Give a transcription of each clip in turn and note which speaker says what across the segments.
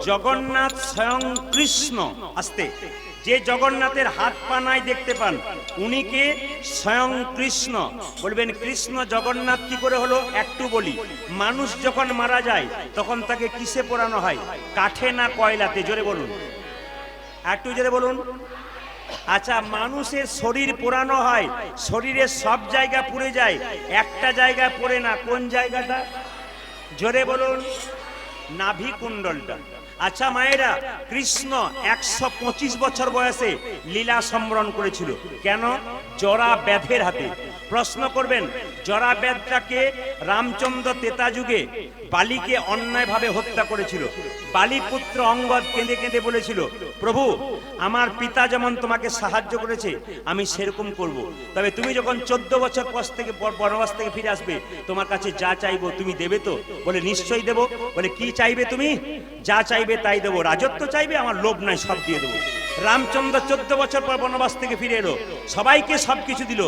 Speaker 1: জগন্নাথ স্বয়ং কৃষ্ণ। আস্তে, যে জগন্নাথের হাত পা নাই দেখতে পান উনি কে? স্বয়ং কৃষ্ণ। বলবেন কৃষ্ণ জগন্নাথ কি করে হলো? একটু বলি। মানুষ যখন মারা যায় তখন তাকে কিসে পোড়ানো হয়? কাঠে না কয়লাতে? জোরে বলুন, একটু জোরে বলুন। আচ্ছা, মানুষের শরীর পোড়ানো হয়, শরীরের সব জায়গা পুড়ে যায়, একটা জায়গা পোড়ে না। কোন জায়গাটা? জোরে বলুন। নাভি কুণ্ডলটা। আচ্ছা মায়েরা, কৃষ্ণ 125 বছর বয়সে লীলা সম্বরণ করেছিল। কেন? জরা ব্যাধের হাতে। প্রশ্ন করবেন, জরা ব্যাধটাকে রামচন্দ্র তেতা যুগে বালিকে অন্যায়ভাবে হত্যা করেছিল। বালি পুত্র অঙ্গদ কেঁদে কেঁদে বলেছিল, প্রভু আমার পিতা যেমন তোমাকে সাহায্য করেছে আমি সেরকম করব, তবে তুমি যখন 14 বছর পর থেকে বনবাস থেকে ফিরে আসবে তোমার কাছে যা চাইবো তুমি দেবে তো? বলে নিশ্চয়ই দেব। বলে কি চাইবে তুমি? যা চাইবে তাই দেবো। রাজত্ব চাইবে? আমার লোভ নাই, সব দিয়ে দেবো। রামচন্দ্র 14 বছর পর বনবাস থেকে ফিরে এলো, সবাইকে সবকিছু দিল।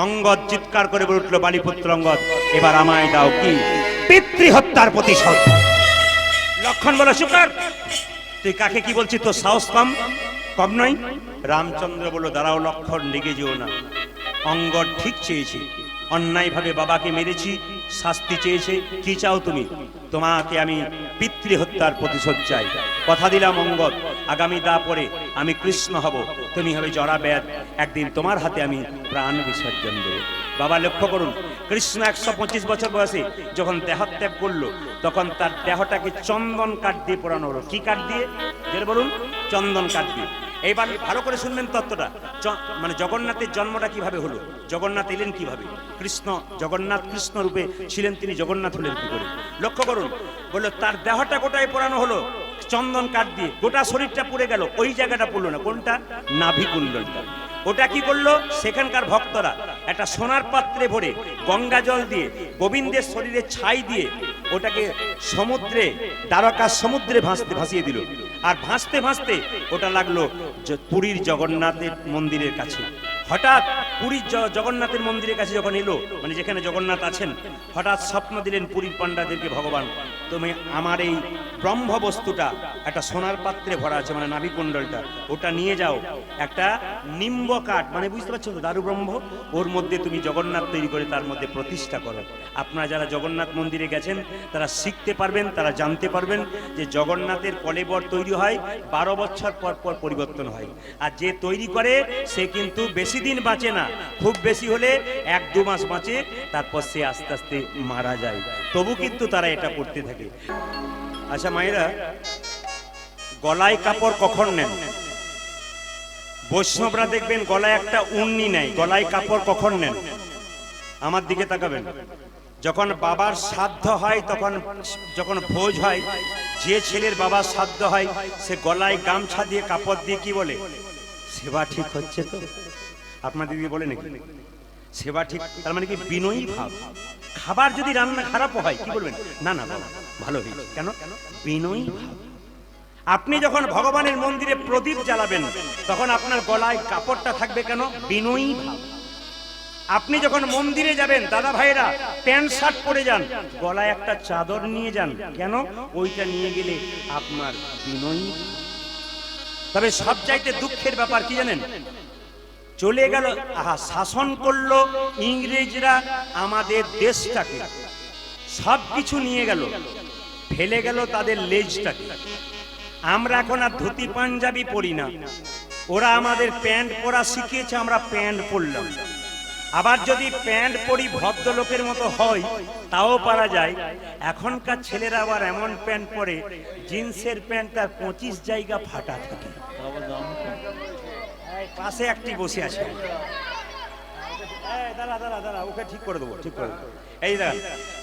Speaker 1: অঙ্গদ চিৎকার করে বলে উঠলো, বালিপুত্র অঙ্গদ এবার আমায় দাও কি? পিতৃহত্যার প্রতিশোধ। লক্ষণ বলো শুকার, তুই কাকে কি বলছিস? তোর সাহস কম কম নয়? রামচন্দ্র বলল, দাঁড়াও লক্ষণ, রেগে যেও না। অঙ্গদ ঠিক চেয়েছি, অন্যায়ভাবে বাবাকে মেরেছি, শাস্তি চেয়েছে। কি চাও তুমি? তোমাকে আমি পিতৃহত্যার প্রতিশোধ চাই। কথা দিলাম অঙ্গদ, আগামী দা পরে আমি কৃষ্ণ হব, তুমি হবে জরা ব্যাধ, একদিন তোমার হাতে আমি প্রাণ বিসর্জন দেব। বাবা লক্ষ্য করুন, কৃষ্ণ 125 বছর বয়সে যখন দেহত্যাগ করলো তখন তার দেহটাকে চন্দন কাঠ দিয়ে পোড়ানো হলো। কি কাঠ দিয়ে? যেটা বলুন, চন্দন কাঠ দিয়ে। এইবার ভালো করে শুনবেন তত্ত্বটা। মানে জগন্নাথের জন্মটা কিভাবে হলো, জগন্নাথ এলেন কিভাবে, কৃষ্ণ জগন্নাথ কৃষ্ণ রূপে ছিলেন, তিনি জগন্নাথ হলেন কি করে? লক্ষ্য করুন, বললো তার দেহটা গোটায় পোড়ানো হলো চন্দন কাঠ দিয়ে, গোটা শরীরটা পুড়ে গেল, ওই জায়গাটা পড়লো না। কোনটা? নাভি কুণ্ডলটা। ওটা কি করলো? সেখানকার ভক্তরা একটা সোনার পাত্রে ভরে গঙ্গা জল দিয়ে গোবিন্দের শরীরে ছাই দিয়ে ওটাকে সমুদ্রে, দ্বারকার সমুদ্রে ভাসিয়ে দিল। আর ভাসতে ভাসতে ওটা লাগলো পুরীর জগন্নাথের মন্দিরের কাছে। হঠাৎ পুরীর জগন্নাথের মন্দিরের কাছে যখন এলো, মানে যেখানে জগন্নাথ আছেন, হঠাৎ স্বপ্ন দিলেন পুরীর পাণ্ডাদেরকে, ভগবান তুমি আমার এই ব্রহ্ম বস্তুটা একটা সোনার পাত্রে ভরা আছে, মানে নাভিকুণ্ডলটা, ওটা নিয়ে যাও একটা নিম্ব কাঠ, মানে বুঝতে পারছো তো, দারু ব্রহ্ম, ওর মধ্যে তুমি জগন্নাথ তৈরি করে তার মধ্যে প্রতিষ্ঠা করো। আপনারা যারা জগন্নাথ মন্দিরে গেছেন তারা শিখতে পারবেন, তারা জানতে পারবেন যে জগন্নাথের কলেবর তৈরি হয় 12 বছর পর পর পরিবর্তন হয়। আর যে তৈরি করে সে কিন্তু বেশি দিন বাঁচে না, খুব বেশি হলে 1-2 মাস বাঁচে, তারপর সে আস্তে আস্তে মারা যায়। তবু কিন্তু তারা এটা করতে থাকে। আচ্ছা মায়েরা, গলায় কাপড় কখন নেন? বৈষ্ণবরা দেখবেন গলায় একটা উন্নি নেয়। গলায় কাপড় কখন নেন? আমার দিকে তাকাবেন। যখন বাবার শ্রাদ্ধ হয়, তখন যখন ভোজ হয়, যে ছেলের বাবার শ্রাদ্ধ হয় সে গলায় গামছা দিয়ে কাপড় দিয়ে কি বলে? সেবা ঠিক হচ্ছে তো? আপনাদের দিকে বলে নাকি সেবা ঠিক? তার মানে কি বিনয়ী ভাব। খাবার যদি রান্না খারাপ হয় কি বলবেন? না না ভালো হয়েছে। কেন? বিনয়ী ভাব। আপনি যখন ভগবানের মন্দিরে প্রদীপ জ্বালাবেন তখন আপনার গলায় কাপড়টা থাকবে কেন? বিনয়ী ভাব। আপনি যখন মন্দিরে যাবেন দাদা ভাইরা প্যান্ট শার্ট পরে যান, গলায় একটা চাদর নিয়ে যান, কেন? ওইটা নিয়ে গেলে আপনার বিনয়ী। তবে সবচাইতে দুঃখের ব্যাপার কি জানেন? চলে গেল, শাসন করলো ইংরেজরা আমাদের দেশটাকে, সবকিছু নিয়ে গেল, ফেলে গেল তাদের লেজটাকে। আমরা এখন আর ধুতি পাঞ্জাবি পরি না, ওরা আমাদের প্যান্ট পরা শিখিয়েছে, আমরা প্যান্ট পরলাম। আবার যদি প্যান্ট পরি ভদ্রলোকের মতো হয় তাও পারা যায়। এখনকার ছেলেরা আবার এমন প্যান্ট পরে, জিন্সের প্যান্ট তার 25 জায়গা ফাটা থাকে। পাশে একটি বসে আছে, দাঁড়া ওকে ঠিক করে দেবো, ঠিক করে দেবো। এই দাঁড়া,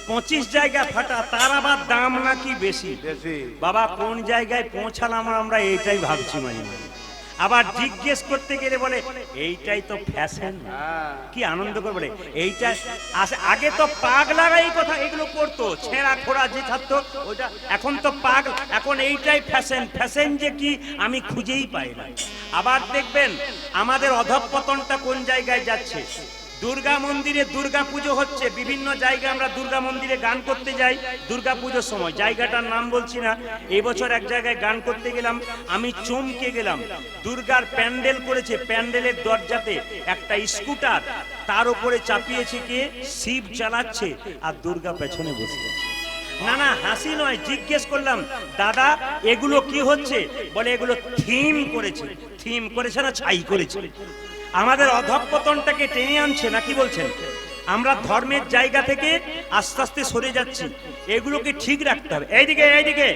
Speaker 1: 25 জায়গা ফাটা, তার আবার দাম নাকি বেশি। বাবা কোন জায়গায় পৌঁছালাম আমরা এইটাই ভাবছি। মানে আবার জিজ্ঞেস করতে গেলে বলে এইটাই তো ফ্যাশন। কি আনন্দ করে বলে এইটা। আগে তো পাগলারা এই কথা এগুলো করতো, ছেঁড়া খোড়া যে ছাত্র ওইটা, এখন তো পাগল, এখন এইটাই ফ্যাশন। ফ্যাশন যে কি আমি খুঁজেই পাই না। আবার দেখবেন আমাদের অধঃপতনটা কোন জায়গায় যাচ্ছে। দুর্গা মন্দিরে দুর্গা পুজো হচ্ছে, বিভিন্ন জায়গায় আমরা দুর্গা মন্দিরে গান করতে যাই দুর্গা পুজোর সময়, জায়গাটার নাম বলছি না। এই বছর এক জায়গায় গান করতে গেলাম, আমি চমকে গেলাম। দুর্গার প্যান্ডেল করেছে, প্যান্ডেলের দরজাতে একটা স্কুটার, তার উপরে চাপিয়েছে কে, শিব চালাচ্ছে আর দুর্গা পেছনে বসে আছে। না না, হাসি নয়, জিজ্ঞেস করলাম দাদা এগুলো কি হচ্ছে? বলে এগুলো থিম করেছে। থিম করেছে না ছাই করেছে? আমাদের অধঃপতনটাকে টেনে আনছে নাকি বলছেন? আমরা ধর্মের জায়গা থেকে আস্তে আস্তে সরে যাচ্ছি, এগুলোকে ঠিক রাখতে হবে। এইদিকে এইদিকে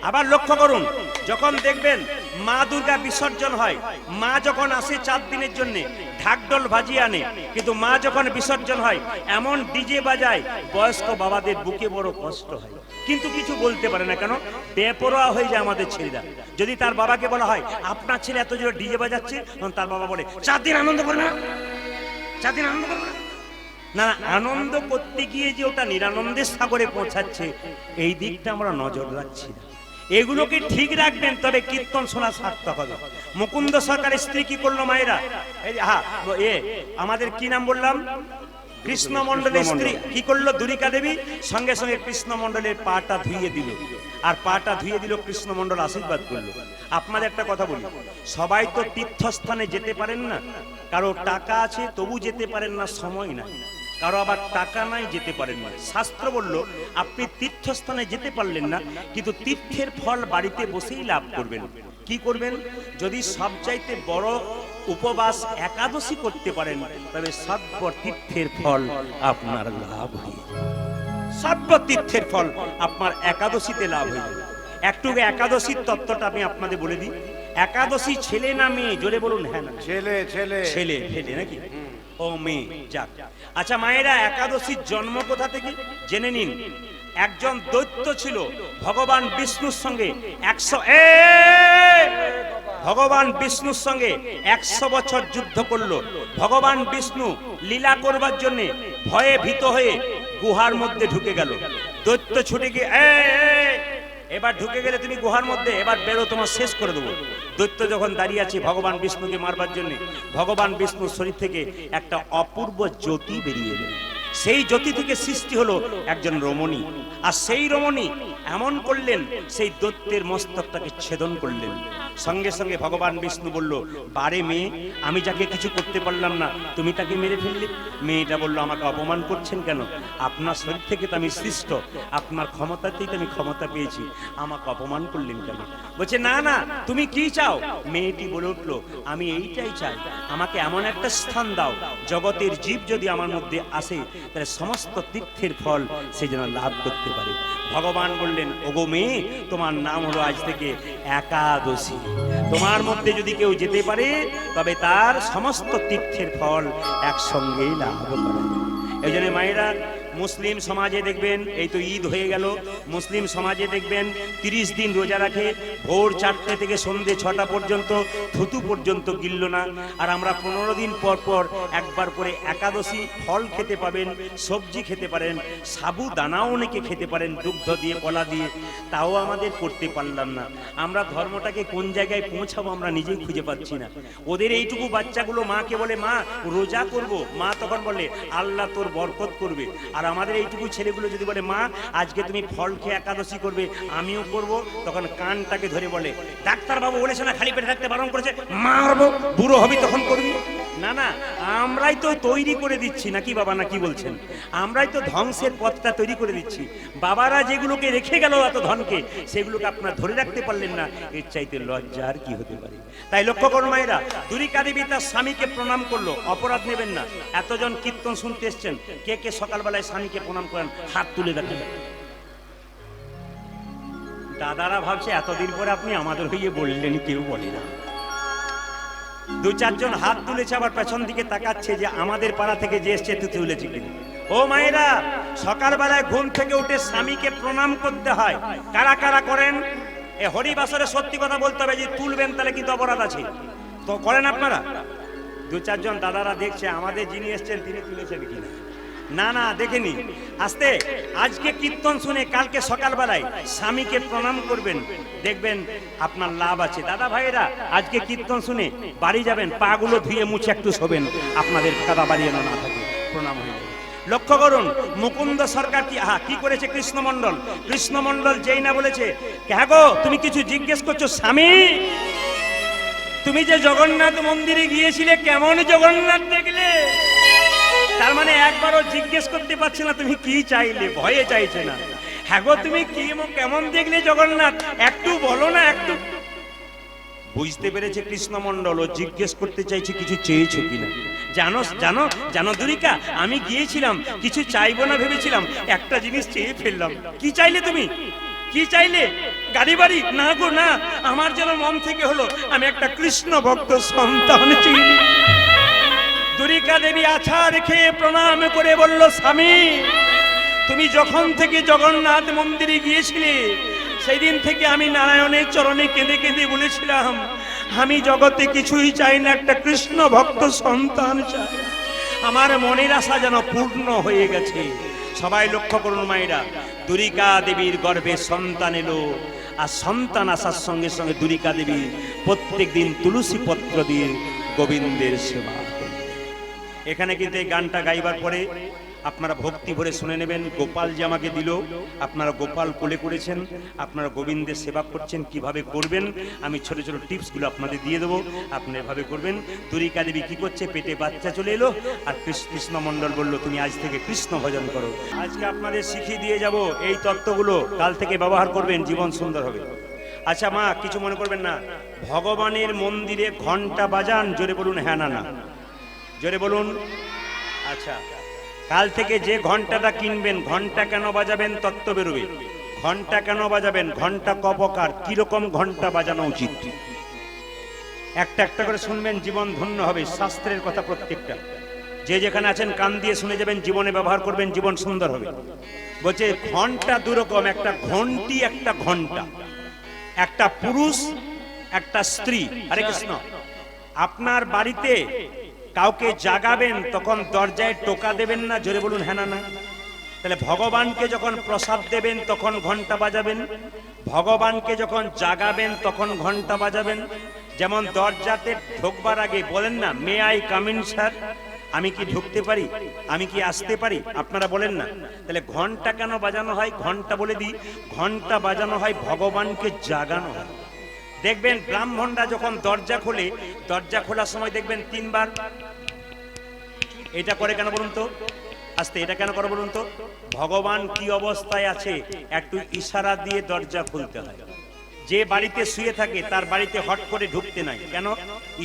Speaker 1: আবার লক্ষ্য করুন, যখন দেখবেন মা দুর্গা বিসর্জন হয়, মা যখন আসে 4 দিনের জন্য ঢাকঢোল বাজিয়ে আনে, কিন্তু মা যখন বিসর্জন হয় এমন ডিজে বাজায় বয়স্ক বাবাদের বুকে বড় কষ্ট হয়, কিন্তু কিছু বলতে পারে না। কেন? বেপরোয়া হয়ে যায় আমাদের ছেলেরা। যদি তার বাবাকে বলা হয় আপনার ছেলে এত জোরে ডিজে বাজাচ্ছে, তখন তার বাবা বলে 4 দিন আনন্দ করবে না, 4 দিন আনন্দ করবে না। না, আনন্দ করতে গিয়ে যে ওটা নিরানন্দের সাগরে পৌঁছাচ্ছে, এই দিকটা আমরা নজর রাখছি না। এগুলোকে ঠিক রাখবেন, তবে কীর্তন শোনা সার্থক হবে। মুকুন্দ সরকারের স্ত্রী কি করলো মায়েরা? এই আমাদের কি নাম বললাম, কৃষ্ণ মণ্ডলের স্ত্রী কি করলো? দুরিকা দেবী সঙ্গে সঙ্গে কৃষ্ণ মণ্ডলের পাটা ধুইয়ে দিল, আর পাটা ধুইয়ে দিল, কৃষ্ণ মণ্ডল আশীর্বাদ করলো। আপনাদের একটা কথা বলি, সবাই তো তীর্থস্থানে যেতে পারেন না। কারো টাকা আছে তবু যেতে পারেন না, সময় নাই। কারো আবার টাকা নাই, যেতে পারেন না। শাস্ত্র বলল আপনি তীর্থস্থানে যেতে পারলেন না, কিন্তু তীর্থের ফল বাড়িতে বসেই লাভ করবেন। কি করবেন? যদি সবচাইতে বড় উপবাস একাদশী করতে পারেন, তবে সর্ব তীর্থের ফল আপনার লাভ হয়ে যাবে। সর্ব তীর্থের ফল আপনার একাদশীতে লাভ হয়ে যাবে। একটু একাদশীর তত্ত্বটা আমি আপনাদের বলে দিই। একাদশী ছেলে না মেয়ে? জোরে বলুন। হ্যাঁ না, ছেলে। ছেলে ছেলে ছেলে নাকি? ও মেয়ে, যাক। আচ্ছা মায়েরা, একাদশীর জন্ম কোথা থেকে জেনে নিন। একজন দৈত্য ছিল, ভগবান বিষ্ণুর সঙ্গে 100 বছর যুদ্ধ করলো। ভগবান বিষ্ণু লীলা করবার জন্য ভয়ে ভীত হয়ে গুহার মধ্যে ঢুকে গেল। দৈত্য ছুটে গিয়ে এবার ঢুকে গেলে তুমি গুহার মধ্যে, এবার বেরো, তোমার শেষ করে দেবো। দৈত্য যখন দাঁড়িয়ে আছে ভগবান বিষ্ণুকে মারবার জন্য, ভগবান বিষ্ণুর শরীর থেকে একটা অপূর্ব জ্যোতি বেরিয়ে এলো। সেই জ্যোতি থেকে সৃষ্টি হলো একজন রমণী, আর সেই রমণী এমন করলেন, সেই দৈত্যের মস্তকটাকে ছেদন করলেন। সঙ্গে সঙ্গে ভগবান বিষ্ণু বলল, বারে মেয়ে, আমি যাকে কিছু করতে পারলাম না তুমি তাকে মেরে ফেললে। মেয়েটা বলল, আমাকে অপমান করছেন কেন? আপনার শরীর থেকে তো আমি সৃষ্ট, আপনার ক্ষমতাতেই তো আমি ক্ষমতা পেয়েছি, আমাকে অপমান করলেন কেন? বলছে, না না, তুমি কি চাও? মেয়েটি বলে উঠলো, আমি এইটাই চাই, আমাকে এমন একটা স্থান দাও, জগতের জীব যদি আমার মধ্যে আসে তাহলে সমস্ত তীর্থের ফল সে যেন লাভ করতে পারে। ভগবান বললেন, ওগো মেয়ে, তোমার নাম হলো আজ থেকে একাদশী। তোমার মধ্যে যদি কেউ যেতে পারে, তবে তার সমস্ত তীর্থের ফল একসঙ্গেই লাভ করে। এই জন্য মায়েরা, মুসলিম সমাজে দেখবেন, এই তো ঈদ হয়ে গেল, মুসলিম সমাজে দেখবেন 30 দিন রোজা রাখে, ভোর 4টে থেকে সন্ধ্যে 6টা পর্যন্ত থুতু পর্যন্ত গিলল না। আর আমরা 15 দিন পর পর একবার করে একাদশী ফল খেতে পাবেন, সবজি খেতে পারেন, সাবু দানাও অনেকে খেতে পারেন দুগ্ধ দিয়ে, কলা দিয়ে, তাও আমাদের করতে পারলাম না। আমরা ধর্মটাকে কোন জায়গায় পৌঁছাবো আমরা নিজেই খুঁজে পাচ্ছি না। ওদের এইটুকু বাচ্চাগুলো মাকে বলে, মা রোজা করব, মা তখন বলে আল্লাহ তোর বরকত করবে। আর আমাদের এইটুকু ছেলেগুলো যদি বলে, মা আজকে তুমি ফল খেয়ে একাদশী করবে, আমিও করব, তখন কানটাকে ধরে বলে, ডাক্তার বাবু বলেছে না খালি পেটে থাকতে বারণ করেছে, মারবো, বুড়ো হবি তখন করবি। না না, আমরাই তো তৈরি করে দিচ্ছি নাকি বাবা, না কি বলছেন? আমরাই তো ধ্বংসের পথটা তৈরি করে দিচ্ছি। বাবারা যেগুলোকে রেখে গেল এত ধনকে, সেগুলোকে আপনারা ধরে রাখতে পারলেন না, এর চাইতে লজ্জার কি হতে পারে? তাই লক্ষ্য করুন মায়েরা, দুরিকা দেবী তার স্বামীকে প্রণাম করলো, অপরাধ নেবেন না। এতজন কীর্তন শুনতে এসছেন, কে কে সকালবেলায় স্বামীকে প্রণাম করেন? হাত তুলে দেখেন। দাদারা ভাবছে এতদিন পরে আপনি আমাদের হয়ে বললেন, কেউ বলে না। 2-4 জন হাত তুলেছে, আবার পেছন দিকে তাকাচ্ছে যে আমাদের পাড়া থেকে যে এসছে তুলেছে কিনা। ও মায়েরা, সকালবেলায় ঘুম থেকে উঠে স্বামীকে প্রণাম করতে হয়। কারা কারা করেন? এ হরিবাসরে সত্যি কথা বলতে হবে, যে তুলবেন তাহলে কিন্তু অপরাধ আছে, তো করেন আপনারা? 2-4 জন দাদারা দেখছে আমাদের যিনি এসছেন তিনি তুলেছেন কিনা। না না, দেখেনি। আস্তে, আজকে কীর্তন শুনে কালকে সকালবেলায় স্বামীকে প্রণাম করবেন, দেখবেন আপনার লাভ আছে। দাদা ভাইয়েরা, আজকে কীর্তন শুনে বাড়ি যাবেন, পাগুলো ধুয়ে মুছে একটু শোবেন, আপনাদের কাদা বাড়িয়ে না থাকে। প্রণাম হয়ে যাবে। লক্ষ্য করুন মুকুন্দ সরকার কি করেছে, কৃষ্ণমন্ডল। কৃষ্ণমন্ডল যেই না বলেছে, হ্যাঁ গো তুমি কিছু জিজ্ঞেস করছো স্বামী, তুমি যে জগন্নাথ মন্দিরে গিয়েছিলে কেমন জগন্নাথ দেখলে? তার মানে একবারও জিজ্ঞেস করতে পারছে না তুমি কি চাইলে, ভয়ে চাইছে না। হ্যাঁ গো তুমি কি কেমন দেখলে জগন্নাথ, একটু বলো না একটু। বুঝতে পেরেছে কৃষ্ণমন্ডল ও জিজ্ঞেস করতে চাইছে কিছু চেয়েছো কিনা। জানো জানো জানো দুরিকা, আমি গিয়েছিলাম কিছু চাইবো না ভেবেছিলাম, একটা জিনিস চেয়ে ফেললাম। কি চাইলে তুমি, কি চাইলে? গাড়ি বাড়ি? না গো না, আমার যেন মন থেকে হলো আমি একটা কৃষ্ণ ভক্ত সন্তান চাই। দুরিকা দেবী আছা রেখে প্রণাম করে বলল, স্বামী তুমি যখন থেকে জগন্নাথ মন্দিরে গিয়েছিলে সেই দিন থেকে আমি নারায়ণের চরণে কেঁদে কেঁদে বলেছিলাম আমি জগতে কিছুই চাই না, একটা কৃষ্ণ ভক্ত সন্তান চাই। আমার মনের আশা যেন পূর্ণ হয়ে গেছে। সবাই লক্ষ্য করুন মায়েরা, দুরিকা দেবীর গর্ভে সন্তান এলো, আর সন্তান আসার সঙ্গে সঙ্গে দুরিকা দেবী প্রত্যেক দিন তুলসী পত্র দিয়ে গোবিন্দের সেবা করেন। এখানে কিন্তু এই গানটা গাইবার পরে আপনারা ভক্তি ভরে শুনে নেবেন। গোপাল যে আমাকে দিল, আপনারা গোপাল কোলে করেছেন, আপনারা গোবিন্দের সেবা করছেন, কিভাবে করবেন আমি ছোট ছোট টিপসগুলো আপনাদের দিয়ে দেবো, আপনি এভাবে করবেন। দুরিকা দেবী কি করছে, পেটে বাচ্চা চলে এলো, আর কৃষ্ণমন্ডল বলল তুমি আজ থেকে কৃষ্ণ ভজন করো। আজকে আপনাদের শিখিয়ে দিয়ে যাব এই তত্ত্বগুলো, কাল থেকে ব্যবহার করবেন, জীবন সুন্দর হবে। আচ্ছা মা কিছু মনে করবেন না, ভগবানের মন্দিরে ঘন্টা বাজান, জোরে বলুন হ্যাঁ না না, জোরে বলুন। আচ্ছা কাল থেকে যে ঘন্টাটা কিনবেন, ঘন্টা কেন বাজাবেন তত্ত্ব বেরোবে। ঘন্টা কেন বাজাবেন, ঘন্টা কপকার, কিরকম ঘন্টা বাজানো উচিত, একটা একটা করে শুনবেন, জীবন ধন্য হবে। শাস্ত্রের কথা প্রত্যেকটা, যে যেখানে আছেন কান দিয়ে শুনে যাবেন, জীবনে ব্যবহার করবেন, জীবন সুন্দর হবে। বলছে ঘন্টা দুরকম, একটা ঘন্টি একটা ঘন্টা, একটা পুরুষ একটা স্ত্রী। হরে কৃষ্ণ। আপনার বাড়িতে কাউকে জাগাবেন তখন দরজায় টোকা দেবেন না, জোরে বলুন হ্যাঁ না না। তাহলে ভগবানকে যখন প্রসাদ দেবেন তখন ঘন্টা বাজাবেন, ভগবানকে যখন জাগাবেন তখন ঘন্টা বাজাবেন। যেমন দরজাতে ঢোকবার আগে বলেন না may I come in sir, আমি কি ঢুকতে পারি, আমি কি আসতে পারি, আপনারা বলেন না। তাহলে ঘন্টা কেন বাজানো হয়, ঘন্টা বলে দিই, ঘন্টা বাজানো হয় ভগবানকে জাগানো হয়। দেখবেন ব্রাহ্মণরা যখন দরজা খোলে, দরজা খোলার সময় দেখবেন তিনবার এটা করে, কেন বলুন তো, আস্তে এটা কেন করে বলুন তো। ভগবান কি অবস্থায় আছে একটু ইশারা দিয়ে দরজা খুলতে হয়। যে বাড়িতে শুয়ে থাকে তার বাড়িতে হট করে ঢুকতে নাই, কেন,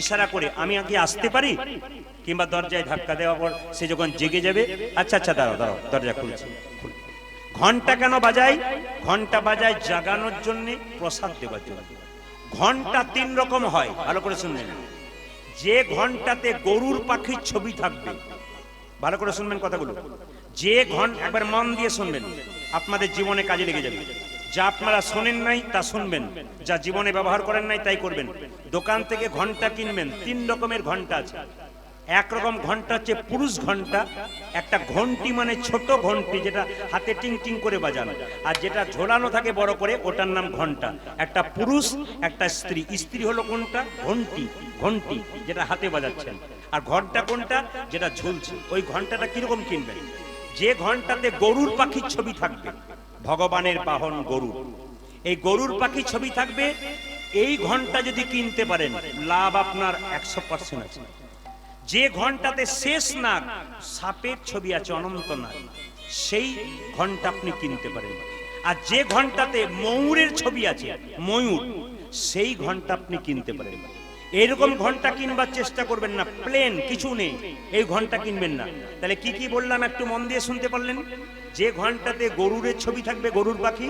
Speaker 1: ইশারা করে আমি আগে আসতে পারি, কিংবা দরজায় ধাক্কা দেওয়ার পর সে যখন জেগে যাবে, আচ্ছা আচ্ছা দাঁড়াও দাঁড়াও দরজা খুলছে। ঘন্টা কেন বাজায়, ঘন্টা বাজায় জাগানোর জন্য, প্রসাদ দেওয়ার জন্য। ঘন্টা তিন রকম হয়, ভালো করে শুনবেন। যে ঘন্টাতে গরুর পাখির ছবি থাকবে, ভালো করে শুনবেন কথাগুলো, যে ঘন্টা একবার মন দিয়ে শুনবেন, আপনাদের জীবনে কাজে লেগে যাবে। যা আপনারা শোনেন নাই তা শুনবেন, যা জীবনে ব্যবহার করেন নাই তাই করবেন। দোকান থেকে ঘন্টা কিনবেন, তিন রকমের ঘন্টা আছে। একরকম ঘন্টা হচ্ছে পুরুষ ঘন্টা, একটা ঘন্টি মানে ছোট ঘন্টি যেটা হাতে টিং টিং করে বাজানো, আর যেটা ঝোলানো থাকে বড় করে ওটার নাম ঘন্টা। একটা পুরুষ একটা স্ত্রী, স্ত্রী হলো কোনটা, ঘন্টি, ঘন্টি যেটা হাতে বাজাচ্ছেন, আর ঘন্টা কোনটা, যেটা ঝুলছে। ওই ঘন্টাটা কিরকম কিনবেন, যে ঘন্টাতে গরুর পাখির ছবি থাকবে, ভগবানের বাহন গরু, এই গরুর পাখির ছবি থাকবে, এই ঘন্টা যদি কিনতে পারেন লাভ আপনার 100% আছে। যে ঘন্টাতে শেষ নাগ সাপের ছবি আছে, অনন্ত নাগ, সেই ঘন্টা আপনি কিনতে পারেন। আর যে ঘন্টাতে ময়ূরের ছবি আছে, ময়ূর, সেই ঘন্টা আপনি কিনতে পারেন। এরকম ঘন্টা কিনবার চেষ্টা করবেন না, প্লেন কিছু নেই এই ঘন্টা কিনবেন না। তাহলে কি কি বললাম একটু মন দিয়ে শুনতে পারলেন। যে ঘন্টাতে গরুরের ছবি থাকবে, গরুর পাখি,